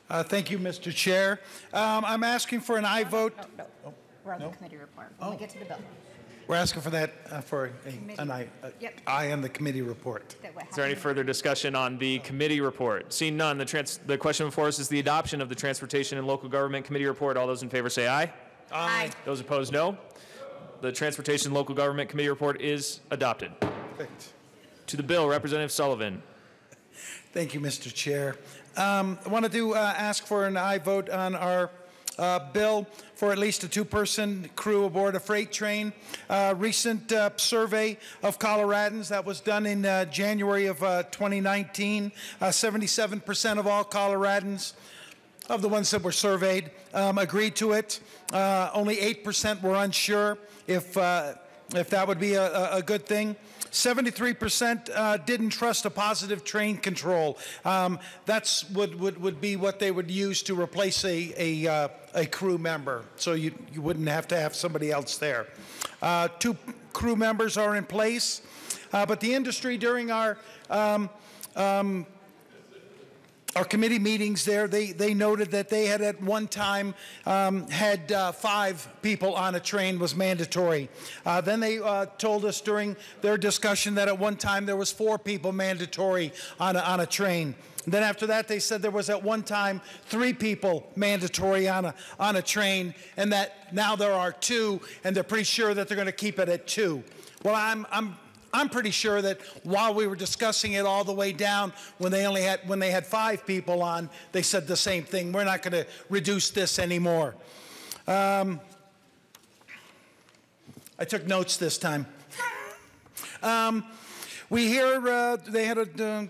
Thank you, Mr. Chair. I'm asking for an aye vote. No. We're on the committee report. When we get to the bill. We're asking for that for an aye, aye on the committee report. Is there any further discussion on the committee report? Seeing none, the question before us is the adoption of the Transportation and Local Government Committee report. All those in favor say aye. Aye. Those opposed, no. The Transportation and Local Government Committee report is adopted. Perfect. To the bill, Representative Sullivan. Thank you, Mr. Chair. I wanted to ask for an aye vote on our bill for at least a 2-person crew aboard a freight train. Recent survey of Coloradans that was done in January of 2019, 77% of all Coloradans, of the ones that were surveyed, agreed to it. Only 8% were unsure if that would be a good thing. 73% didn't trust a positive train control. That's would be what they would use to replace a crew member, so you wouldn't have to have somebody else there. 2 crew members are in place, but the industry during our our committee meetings there, they noted that they had at one time had 5 people on a train was mandatory. Then they told us during their discussion that at one time there was 4 people mandatory on a train. And then after that, they said there was at one time 3 people mandatory on a train, and that now there are 2, and they're pretty sure that they're going to keep it at 2. Well, I'm pretty sure that while we were discussing it all the way down, when they had 5 people on, they said the same thing. We're not going to reduce this anymore. I took notes this time. We hear they had a.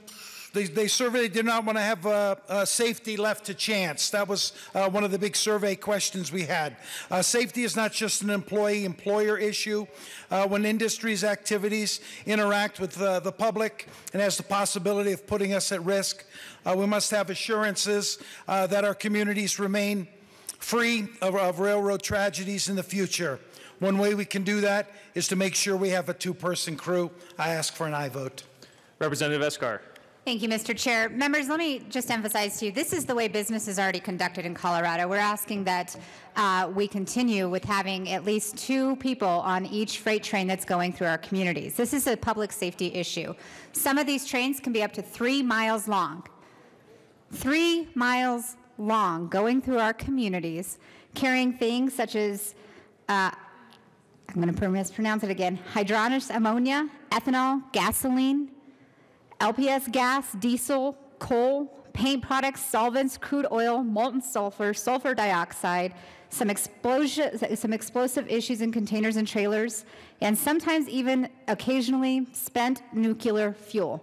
They surveyed, did not want to have safety left to chance. That was one of the big survey questions we had. Safety is not just an employee-employer issue. When industry's activities interact with the public and has the possibility of putting us at risk, we must have assurances that our communities remain free of railroad tragedies in the future. One way we can do that is to make sure we have a 2-person crew. I ask for an aye vote. Representative Escar. Thank you, Mr. Chair. Members, let me just emphasize to you, this is the way business is already conducted in Colorado. We're asking that we continue with having at least 2 people on each freight train that's going through our communities. This is a public safety issue. Some of these trains can be up to 3 miles long. 3 miles long going through our communities, carrying things such as, I'm going to mispronounce it again, hydrogenous ammonia, ethanol, gasoline, LPS gas, diesel, coal, paint products, solvents, crude oil, molten sulfur, sulfur dioxide, some explosive issues in containers and trailers, and sometimes even occasionally spent nuclear fuel.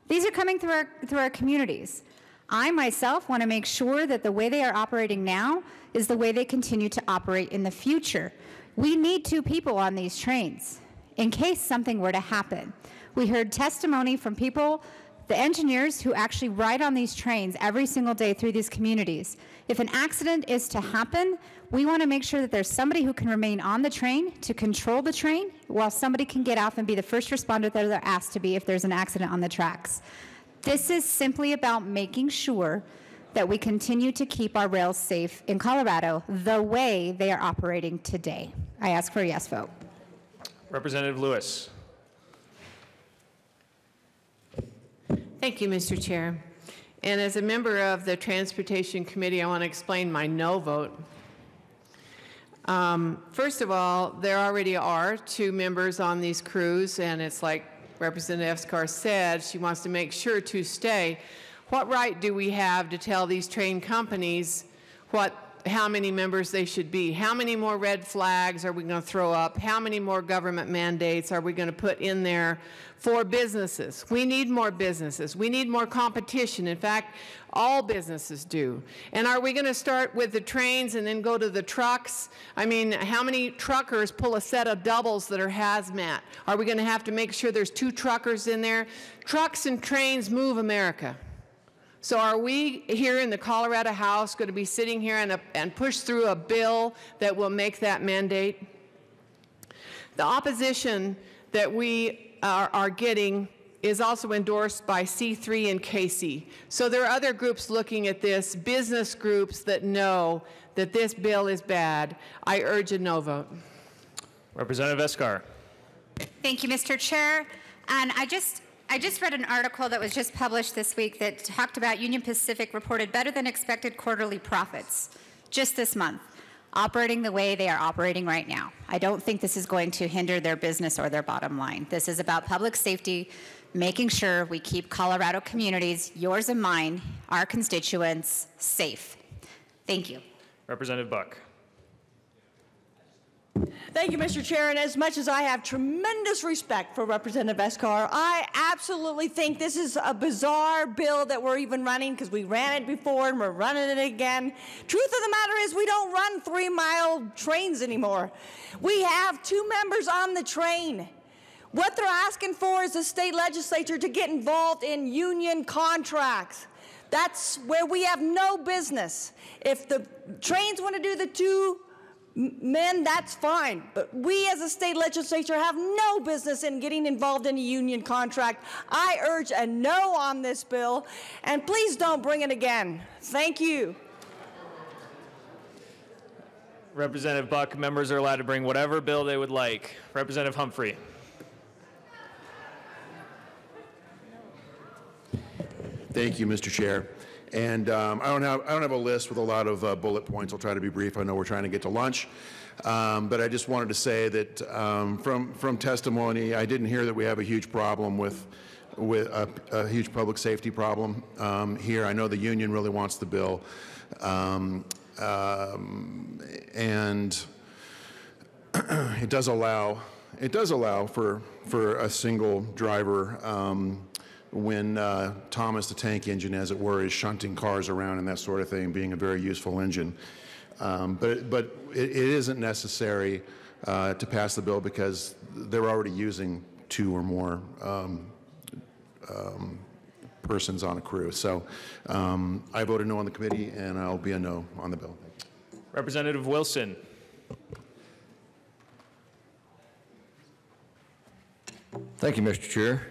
These are coming through our communities. I myself want to make sure that the way they are operating now is the way they continue to operate in the future. We need 2 people on these trains in case something were to happen. We heard testimony from people, the engineers who actually ride on these trains every single day through these communities. If an accident is to happen, we want to make sure that there's somebody who can remain on the train to control the train while somebody can get off and be the first responder that they're asked to be if there's an accident on the tracks. This is simply about making sure that we continue to keep our rails safe in Colorado the way they are operating today. I ask for a yes vote. Representative Lewis. Thank you, Mr. Chair. And as a member of the Transportation Committee, I want to explain my no vote. First of all, there already are 2 members on these crews, and it's like Representative Escar said, she wants to make sure 2 stay. What right do we have to tell these train companies how many members they should be? How many more red flags are we going to throw up? How many more government mandates are we going to put in there for businesses? We need more businesses. We need more competition. In fact, all businesses do. And are we going to start with the trains and then go to the trucks? I mean, how many truckers pull a set of doubles that are hazmat? Are we going to have to make sure there's 2 truckers in there? Trucks and trains move America. So are we here in the Colorado House going to be sitting here and push through a bill that will make that mandate? The opposition that we are getting is also endorsed by C3 and KC. So there are other groups looking at this, business groups that know that this bill is bad. I urge a no vote. Representative Escar. Thank you, Mr. Chair. And I just read an article that was just published this week that talked about Union Pacific reported better than expected quarterly profits just this month, operating the way they are operating right now. I don't think this is going to hinder their business or their bottom line. This is about public safety, making sure we keep Colorado communities, yours and mine, our constituents, safe. Thank you. Representative Buck. Thank you, Mr. Chair. And as much as I have tremendous respect for Representative Escar, I absolutely think this is a bizarre bill that we're even running because we ran it before and we're running it again. Truth of the matter is we don't run 3-mile trains anymore. We have 2 members on the train. What they're asking for is the state legislature to get involved in union contracts. That's where we have no business. If the trains want to do the 2 Men, that's fine, but we as a state legislature have no business in getting involved in a union contract. I urge a no on this bill, and please don't bring it again. Thank you. Representative Buck, members are allowed to bring whatever bill they would like. Representative Humphrey. Thank you, Mr. Chair. And I don't have a list with a lot of bullet points. I'll try to be brief. I know we're trying to get to lunch, but I just wanted to say that from testimony, I didn't hear that we have a huge problem with a huge public safety problem here. I know the union really wants the bill, and it does allow for a single driver. When Thomas the Tank Engine, as it were, is shunting cars around and that sort of thing, being a very useful engine. But it isn't necessary to pass the bill because they're already using 2 or more persons on a crew. So I voted no on the committee, and I'll be a no on the bill. Representative Wilson. Thank you, Mr. Chair.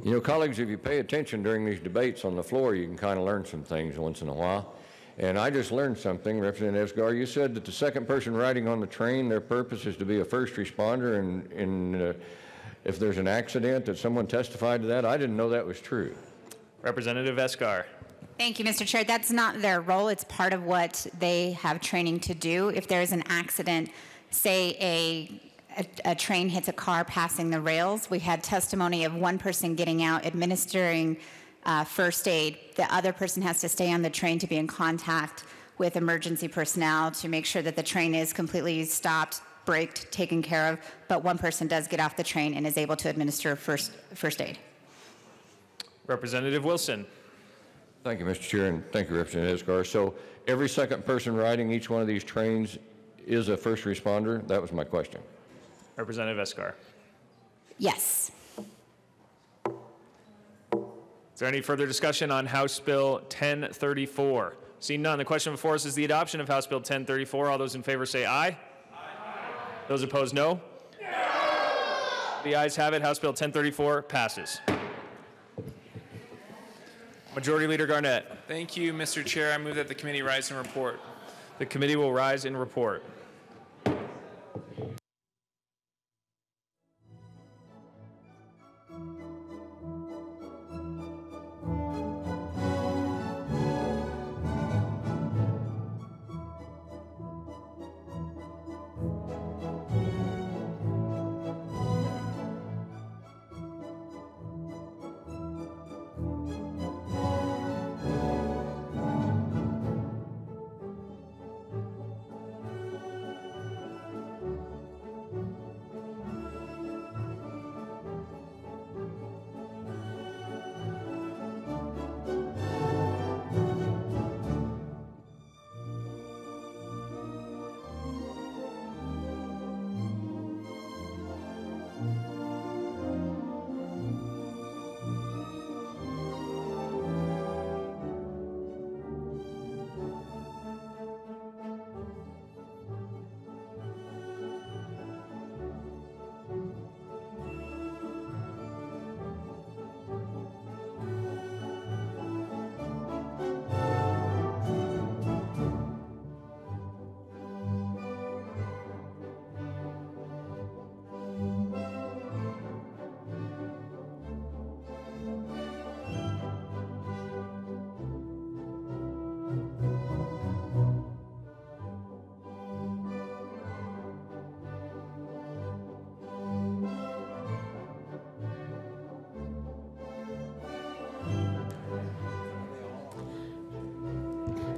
You know, colleagues, if you pay attention during these debates on the floor, you can kind of learn some things once in a while. And I just learned something. Representative Esgar, you said that the second person riding on the train, their purpose is to be a first responder, and if there's an accident, that someone testified to that. I didn't know that was true. Representative Esgar. Thank you, Mr. Chair. That's not their role. It's part of what they have training to do. If there's an accident, say a train hits a car passing the rails, we had testimony of one person getting out, administering first aid. The other person has to stay on the train to be in contact with emergency personnel to make sure that the train is completely stopped, braked, taken care of, but one person does get off the train and is able to administer first aid. Representative Wilson. Thank you, Mr. Chair, and thank you, Representative Esgar. So every second person riding each one of these trains is a first responder? That was my question. Representative Esgar. Yes. Is there any further discussion on House Bill 1034? Seeing none, the question before us is the adoption of House Bill 1034. All those in favor say aye. Aye. Those opposed, no. The ayes have it. House Bill 1034 passes. Majority Leader Garnett. Thank you, Mr. Chair. I move that the committee rise and report. The committee will rise and report.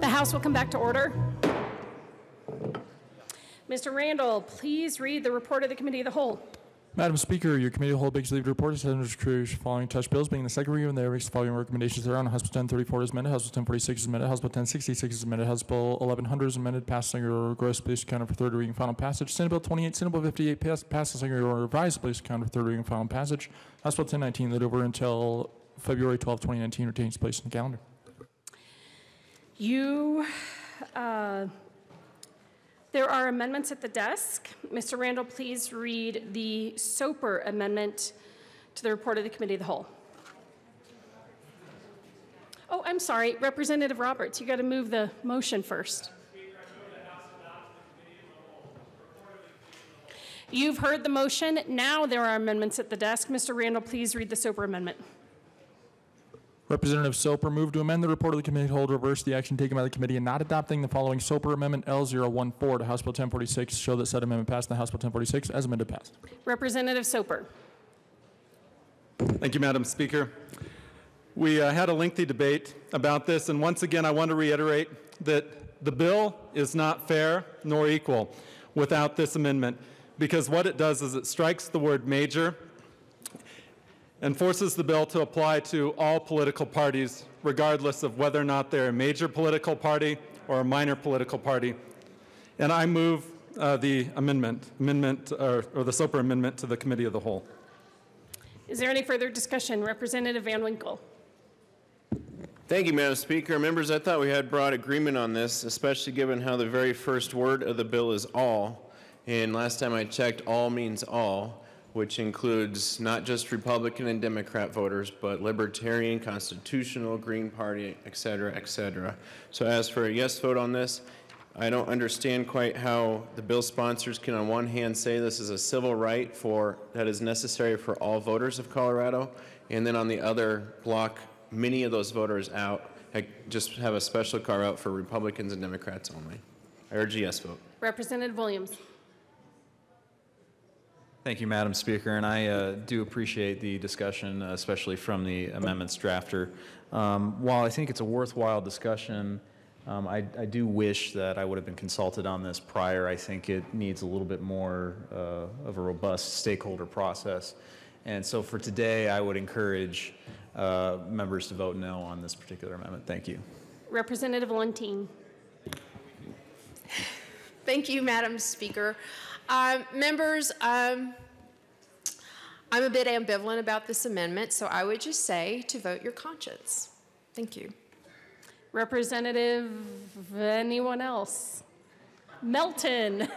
The House will come back to order. Mr. Randall, please read the report of the Committee of the Whole. Madam Speaker, your committee of the whole begs leave to report as Senators Cruz following touch bills being the second reading, and there makes the following recommendations thereon. House Bill 1034 is amended, House Bill 1046 is amended, House Bill 1066 is amended, House Bill 1100 is amended, passed on your gross please counted for third reading, final passage. Senate Bill 28, Senate Bill 58 passes on your revised please counted for third reading, final passage. House Bill 1019 laid over until February 12, 2019 retains place in the calendar. There are amendments at the desk. Mr. Randall, please read the Soper amendment to the report of the Committee of the Whole. Oh, I'm sorry, Representative Roberts, you got to move the motion first. You've heard the motion. Now there are amendments at the desk. Mr. Randall, please read the Soper amendment. Representative Soper moved to amend the report of the committee to hold reverse the action taken by the committee in not adopting the following Soper Amendment L014 to House Bill 1046. Show that said amendment passed in the House Bill 1046 as amended passed. Representative Soper. Thank you, Madam Speaker. We had a lengthy debate about this, and once again, I want to reiterate that the bill is not fair nor equal without this amendment, because what it does is it strikes the word major and forces the bill to apply to all political parties, regardless of whether or not they're a major political party or a minor political party. And I move the amendment or the Soper amendment to the Committee of the Whole. Is there any further discussion? Representative Van Winkle. Thank you, Madam Speaker. Members, I thought we had broad agreement on this, especially given how the very first word of the bill is all. And last time I checked, all means all, which includes not just Republican and Democrat voters, but Libertarian, Constitutional, Green Party, et cetera, et cetera. So as for a yes vote on this, I don't understand quite how the bill sponsors can on one hand say this is a civil right that is necessary for all voters of Colorado, and then on the other block many of those voters out, just have a special carve out for Republicans and Democrats only. I urge a yes vote. Representative Williams. Thank you, Madam Speaker, and I do appreciate the discussion, especially from the amendments drafter. While I think it's a worthwhile discussion, I do wish that I would have been consulted on this prior. I think it needs a little bit more of a robust stakeholder process. And so for today, I would encourage members to vote no on this particular amendment. Thank you. Representative Lentine. Thank you, Madam Speaker. Members, I'm a bit ambivalent about this amendment, so I would just say to vote your conscience. Thank you. Representative, anyone else? Melton.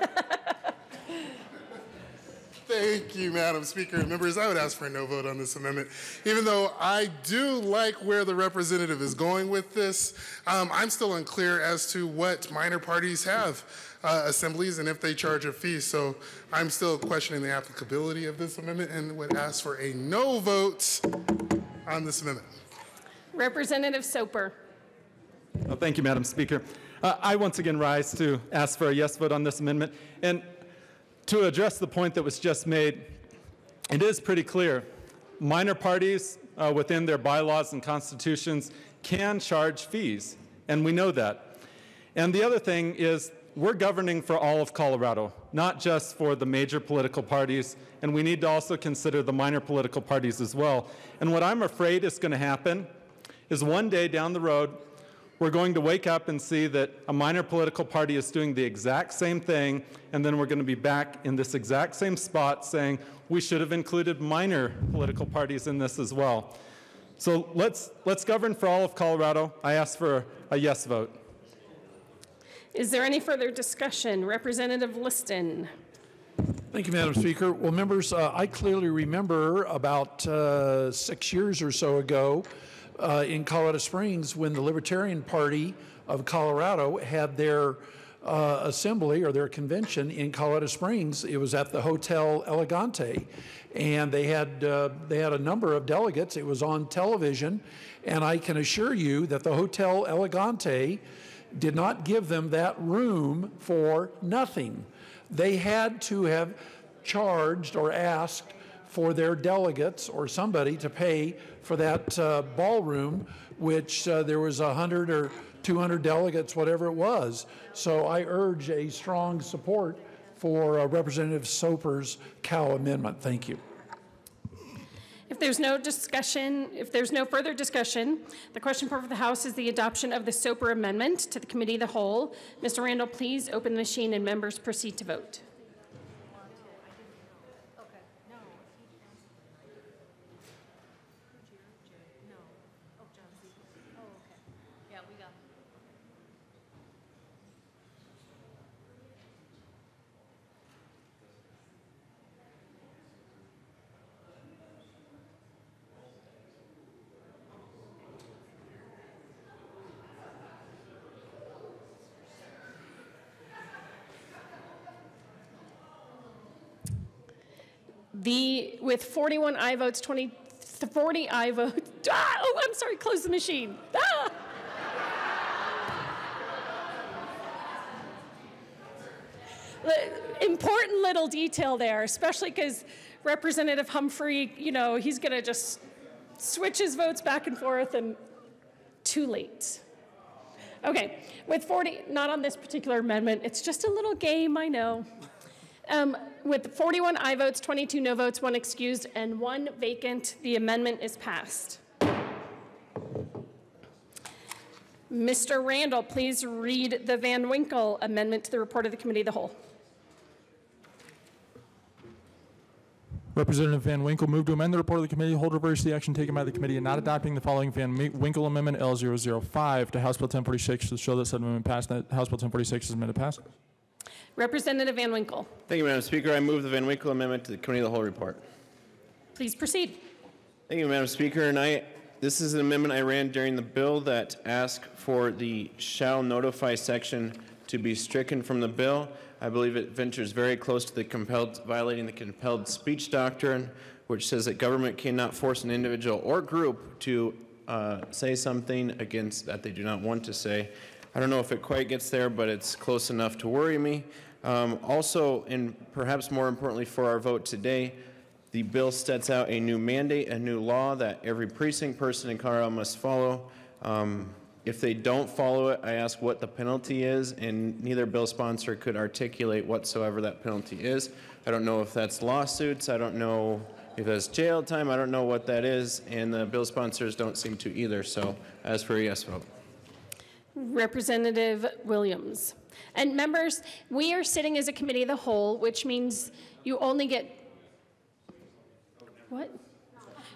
Thank you, Madam Speaker. Members, I would ask for a no vote on this amendment. Even though I do like where the representative is going with this, I'm still unclear as to what minor parties have assemblies and if they charge a fee. So I'm still questioning the applicability of this amendment and would ask for a no vote on this amendment. Representative Soper. Well, thank you, Madam Speaker. I once again rise to ask for a yes vote on this amendment. And to address the point that was just made, it is pretty clear. Minor parties within their bylaws and constitutions can charge fees, and we know that. And the other thing is we're governing for all of Colorado, not just for the major political parties, and we need to also consider the minor political parties as well. And what I'm afraid is going to happen is one day down the road, we're going to wake up and see that a minor political party is doing the exact same thing, and then we're going to be back in this exact same spot saying we should have included minor political parties in this as well. So let's govern for all of Colorado. I ask for a yes vote. Is there any further discussion? Representative Liston. Thank you, Madam Speaker. Well, members, I clearly remember about 6 years or so ago in Colorado Springs when the Libertarian Party of Colorado had their assembly or their convention in Colorado Springs. It was at the Hotel Elegante, and they had a number of delegates. It was on television, and I can assure you that the Hotel Elegante did not give them that room for nothing. They had to have charged or asked for their delegates or somebody to pay for that ballroom, which there was 100 or 200 delegates, whatever it was. So I urge a strong support for Representative Soper's Cow amendment. Thank you. If there's no discussion, if there's no further discussion, the question before the House is the adoption of the Soper amendment to the Committee of the Whole. Mr. Randall, please open the machine and members proceed to vote. With 41 aye votes, 40 aye votes. Oh, I'm sorry, close the machine. Important little detail there, especially because Representative Humphrey, he's going to just switch his votes back and forth, and too late. Okay, with 40, not on this particular amendment, it's just a little game, I know. With 41 aye votes, 22 no votes, 1 excused, and 1 vacant, the amendment is passed. Mr. Randall, please read the Van Winkle amendment to the report of the Committee of the Whole. Representative Van Winkle moved to amend the report of the committee, hold reverse the action taken by the committee, and not adopting the following Van Winkle Amendment L005 to House Bill 1046 to show that said amendment passed. That House Bill 1046 is amended passed. Representative Van Winkle. Thank you, Madam Speaker. I move the Van Winkle Amendment to the Committee of the Whole report. Please proceed. Thank you, Madam Speaker. And this is an amendment I ran during the bill that asked for the shall notify section to be stricken from the bill. I believe it ventures very close to the violating the compelled speech doctrine, which says that government cannot force an individual or group to say something against that they do not want to say. I don't know if it quite gets there, but it's close enough to worry me. Also, and perhaps more importantly for our vote today, the bill sets out a new mandate, a new law that every precinct person in Colorado must follow. If they don't follow it, I ask what the penalty is, and neither bill sponsor could articulate whatsoever that penalty is. I don't know if that's lawsuits. I don't know if that's jail time. I don't know what that is, and the bill sponsors don't seem to either. So I ask for a yes vote. Representative Williams. And members, we are sitting as a committee of the whole, which means you only get, what?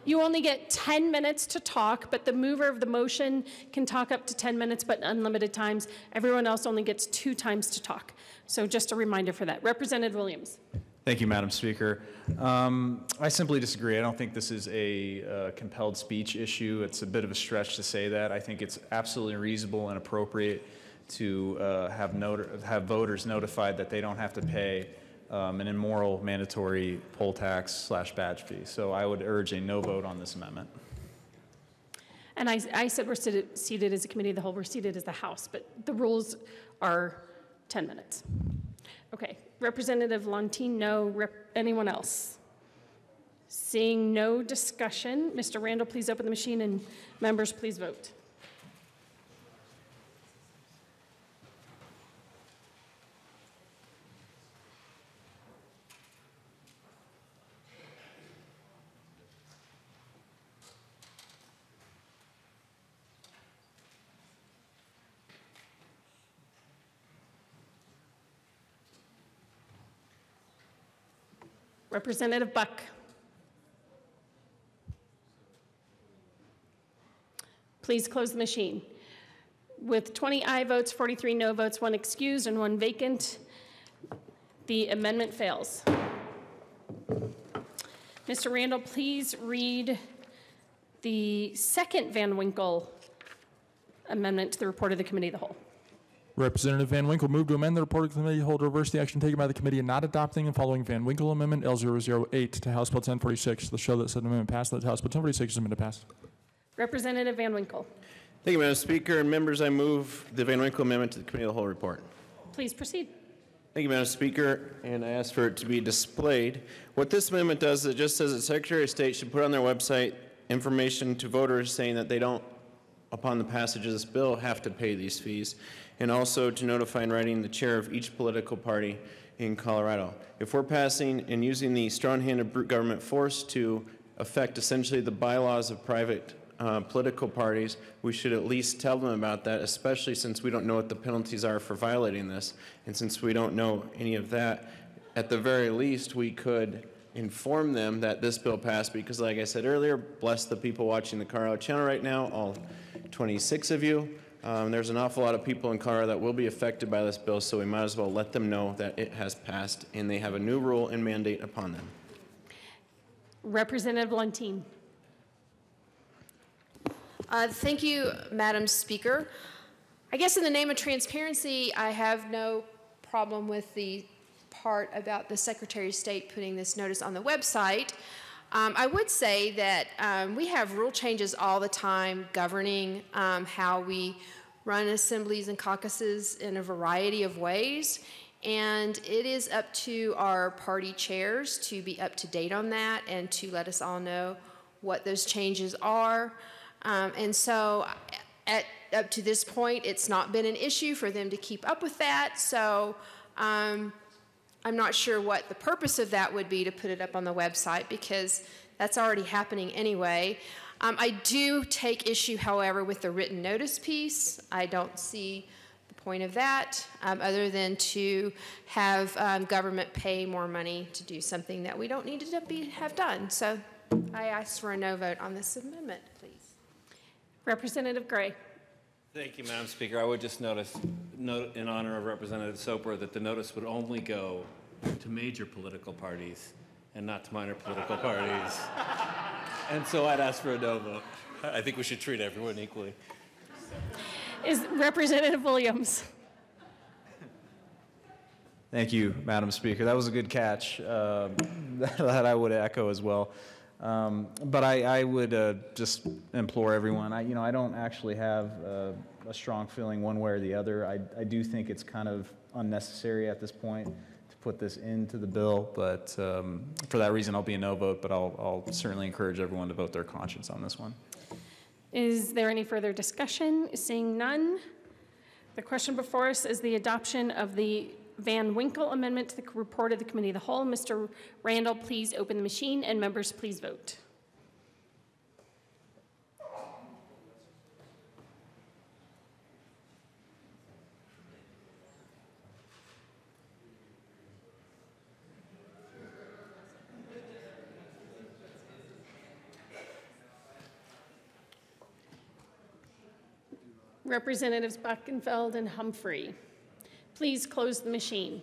You only get 10 minutes to talk, but the mover of the motion can talk up to 10 minutes, but unlimited times. Everyone else only gets 2 times to talk. So just a reminder for that. Representative Williams. Thank you, Madam Speaker. I simply disagree. I don't think this is a compelled speech issue. It's a bit of a stretch to say that. I think it's absolutely reasonable and appropriate to have voters notified that they don't have to pay an immoral mandatory poll tax / badge fee. So I would urge a no vote on this amendment. And I said we're seated as a committee of the whole. We're seated as the House, but the rules are 10 minutes. Okay. Representative Lontine, no. Anyone else? Seeing no discussion, Mr. Randall, please open the machine, and members, please vote. Representative Buck. Please close the machine. With 20 aye votes, 43 no votes, 1 excused, and 1 vacant, the amendment fails. Mr. Randall, please read the second Van Winkle amendment to the report of the Committee of the Whole. Representative Van Winkle moved to amend the report of the committee, hold reverse the action taken by the committee, and not adopting and following Van Winkle Amendment L008 to House Bill 1046 to show that said amendment passed. That House Bill 1046 is amended passed. Representative Van Winkle. Thank you, Madam Speaker. And members, I move the Van Winkle Amendment to the Committee of the Whole report. Please proceed. Thank you, Madam Speaker, and I ask for it to be displayed. What this amendment does is it just says that Secretary of State should put on their website information to voters saying that they don't, upon the passage of this bill, have to pay these fees, and also to notify in writing the chair of each political party in Colorado. If we're passing and using the strong-handed brute government force to affect essentially the bylaws of private political parties, we should at least tell them about that, especially since we don't know what the penalties are for violating this. And since we don't know any of that, at the very least, we could inform them that this bill passed because, like I said earlier, bless the people watching the Colorado channel right now, all 26 of you. There's an awful lot of people in Colorado that will be affected by this bill, so we might as well let them know that it has passed and they have a new rule and mandate upon them. Representative Lontine. Thank you, Madam Speaker. I guess in the name of transparency, I have no problem with the part about the Secretary of State putting this notice on the website. I would say that we have rule changes all the time governing how we run assemblies and caucuses in a variety of ways. And it is up to our party chairs to be up to date on that and to let us all know what those changes are. And so up to this point, it's not been an issue for them to keep up with that. So I'm not sure what the purpose of that would be to put it up on the website, because that's already happening anyway. I do take issue, however, with the written notice piece. I don't see the point of that other than to have government pay more money to do something that we don't need to have done. So I ask for a no vote on this amendment, please. Representative Gray. Thank you, Madam Speaker. I would just note in honor of Representative Soper that the notice would only go to major political parties and not to minor political parties. And so I'd ask for a no vote. I think we should treat everyone equally. Is Representative Williams. Thank you, Madam Speaker. That was a good catch that I would echo as well. But I would just implore everyone. I don't actually have a strong feeling one way or the other. I do think it's kind of unnecessary at this point to put this into the bill, but for that reason, I'll be a no vote, but I'll certainly encourage everyone to vote their conscience on this one. Is there any further discussion? Seeing none, the question before us is the adoption of the Van Winkle amendment to the report of the Committee of the Whole. Mr. Randall, please open the machine, and members, please vote. Representatives Buckenfeld and Humphrey, please close the machine.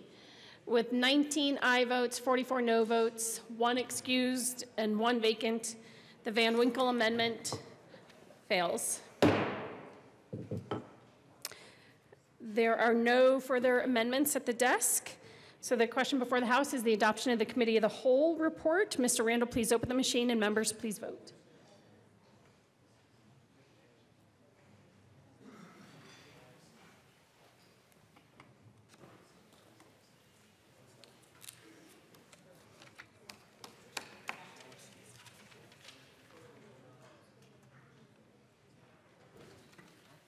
With 19 aye votes, 44 no votes, 1 excused, and 1 vacant, the Van Winkle amendment fails. There are no further amendments at the desk. So the question before the House is the adoption of the Committee of the Whole report. Mr. Randall, please open the machine, and members, please vote.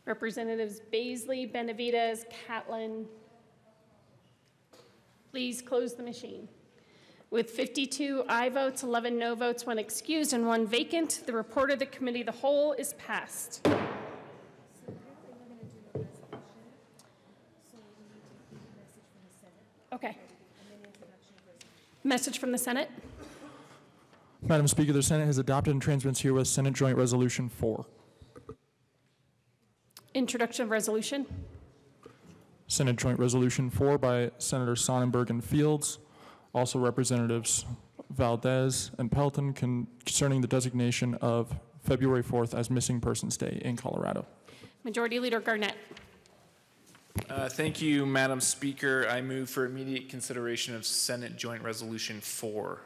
Representatives Baisley, Benavides, Catlin, please close the machine. With 52 aye votes, 11 no votes, 1 excused, and 1 vacant, the report of the Committee of the Whole is passed. Okay. Message from the Senate. Madam Speaker, the Senate has adopted and transmits herewith Senate Joint Resolution 4. Introduction of resolution. Senate Joint Resolution 4 by Senator Sonnenberg and Fields, also Representatives Valdez and Pelton, concerning the designation of February 4th as Missing Persons Day in Colorado. Majority Leader Garnett. Thank you, Madam Speaker. I move for immediate consideration of Senate Joint Resolution 4.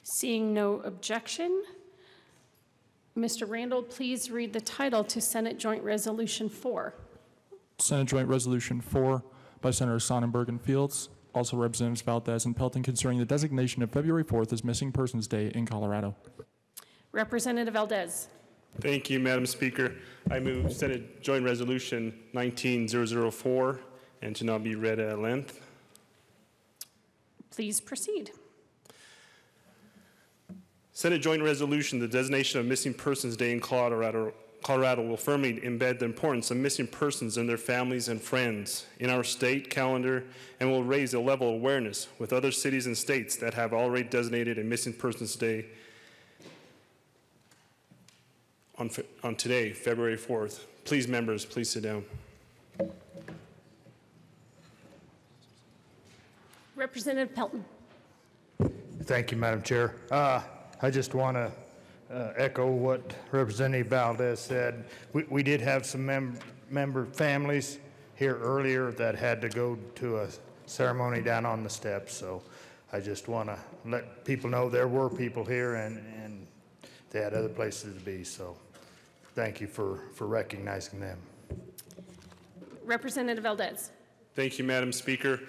Seeing no objection, Mr. Randall, please read the title to Senate Joint Resolution 4. Senate Joint Resolution 4 by Senator Sonnenberg and Fields, also Representatives Valdez and Pelton, concerning the designation of February 4th as Missing Persons Day in Colorado. Representative Valdez. Thank you, Madam Speaker. I move Senate Joint Resolution 19004 and to not be read at length. Please proceed. Senate Joint Resolution, the designation of Missing Persons Day in Colorado will firmly embed the importance of missing persons and their families and friends in our state calendar and will raise the level of awareness with other cities and states that have already designated a Missing Persons Day on today, February 4th. Please, members, please sit down. Representative Pelton. Thank you, Madam Chair. I just want to echo what Representative Valdez said. We did have some member families here earlier that had to go to a ceremony down on the steps. So I just want to let people know there were people here and they had other places to be. So thank you for recognizing them. Representative Valdez. Thank you, Madam Speaker.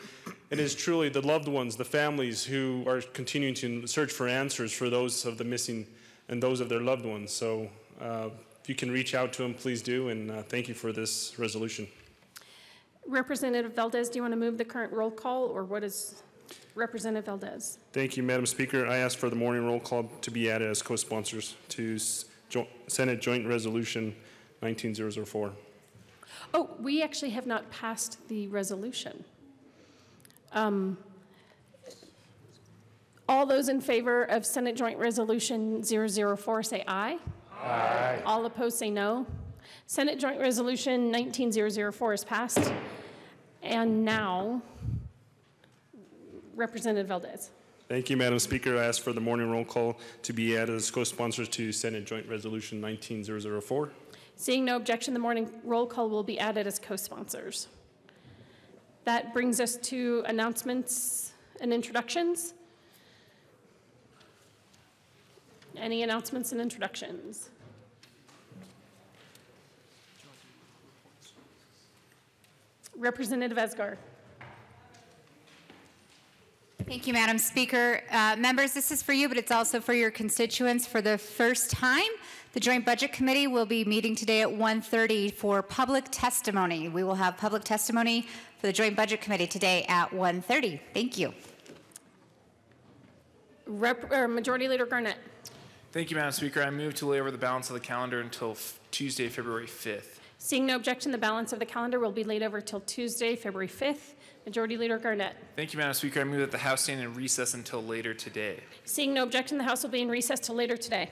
It is truly the loved ones, the families who are continuing to search for answers for those of the missing and those of their loved ones. So if you can reach out to them, please do, and thank you for this resolution. Representative Valdez, do you want to move the current roll call, or what is Representative Valdez? Thank you, Madam Speaker. I ask for the morning roll call to be added as co-sponsors to Senate Joint Resolution 19004. Oh, we actually have not passed the resolution. All those in favor of Senate Joint Resolution 004 say aye. Aye. All opposed say no. Senate Joint Resolution 19004 is passed. And now, Representative Valdez. Thank you, Madam Speaker. I ask for the morning roll call to be added as co-sponsors to Senate Joint Resolution 19004. Seeing no objection, the morning roll call will be added as co-sponsors. That brings us to announcements and introductions. Any announcements and introductions? Representative Esgar. Thank you, Madam Speaker. Members, this is for you, but it's also for your constituents. For the first time, the Joint Budget Committee will be meeting today at 1:30 for public testimony. We will have public testimony for the Joint Budget Committee today at 1:30. Thank you. Majority Leader Garnett. Thank you, Madam Speaker. I move to lay over the balance of the calendar until Tuesday, February 5th. Seeing no objection, the balance of the calendar will be laid over till Tuesday, February 5th. Majority Leader Garnett. Thank you, Madam Speaker. I move that the House stand in recess until later today. Seeing no objection, the House will be in recess till later today.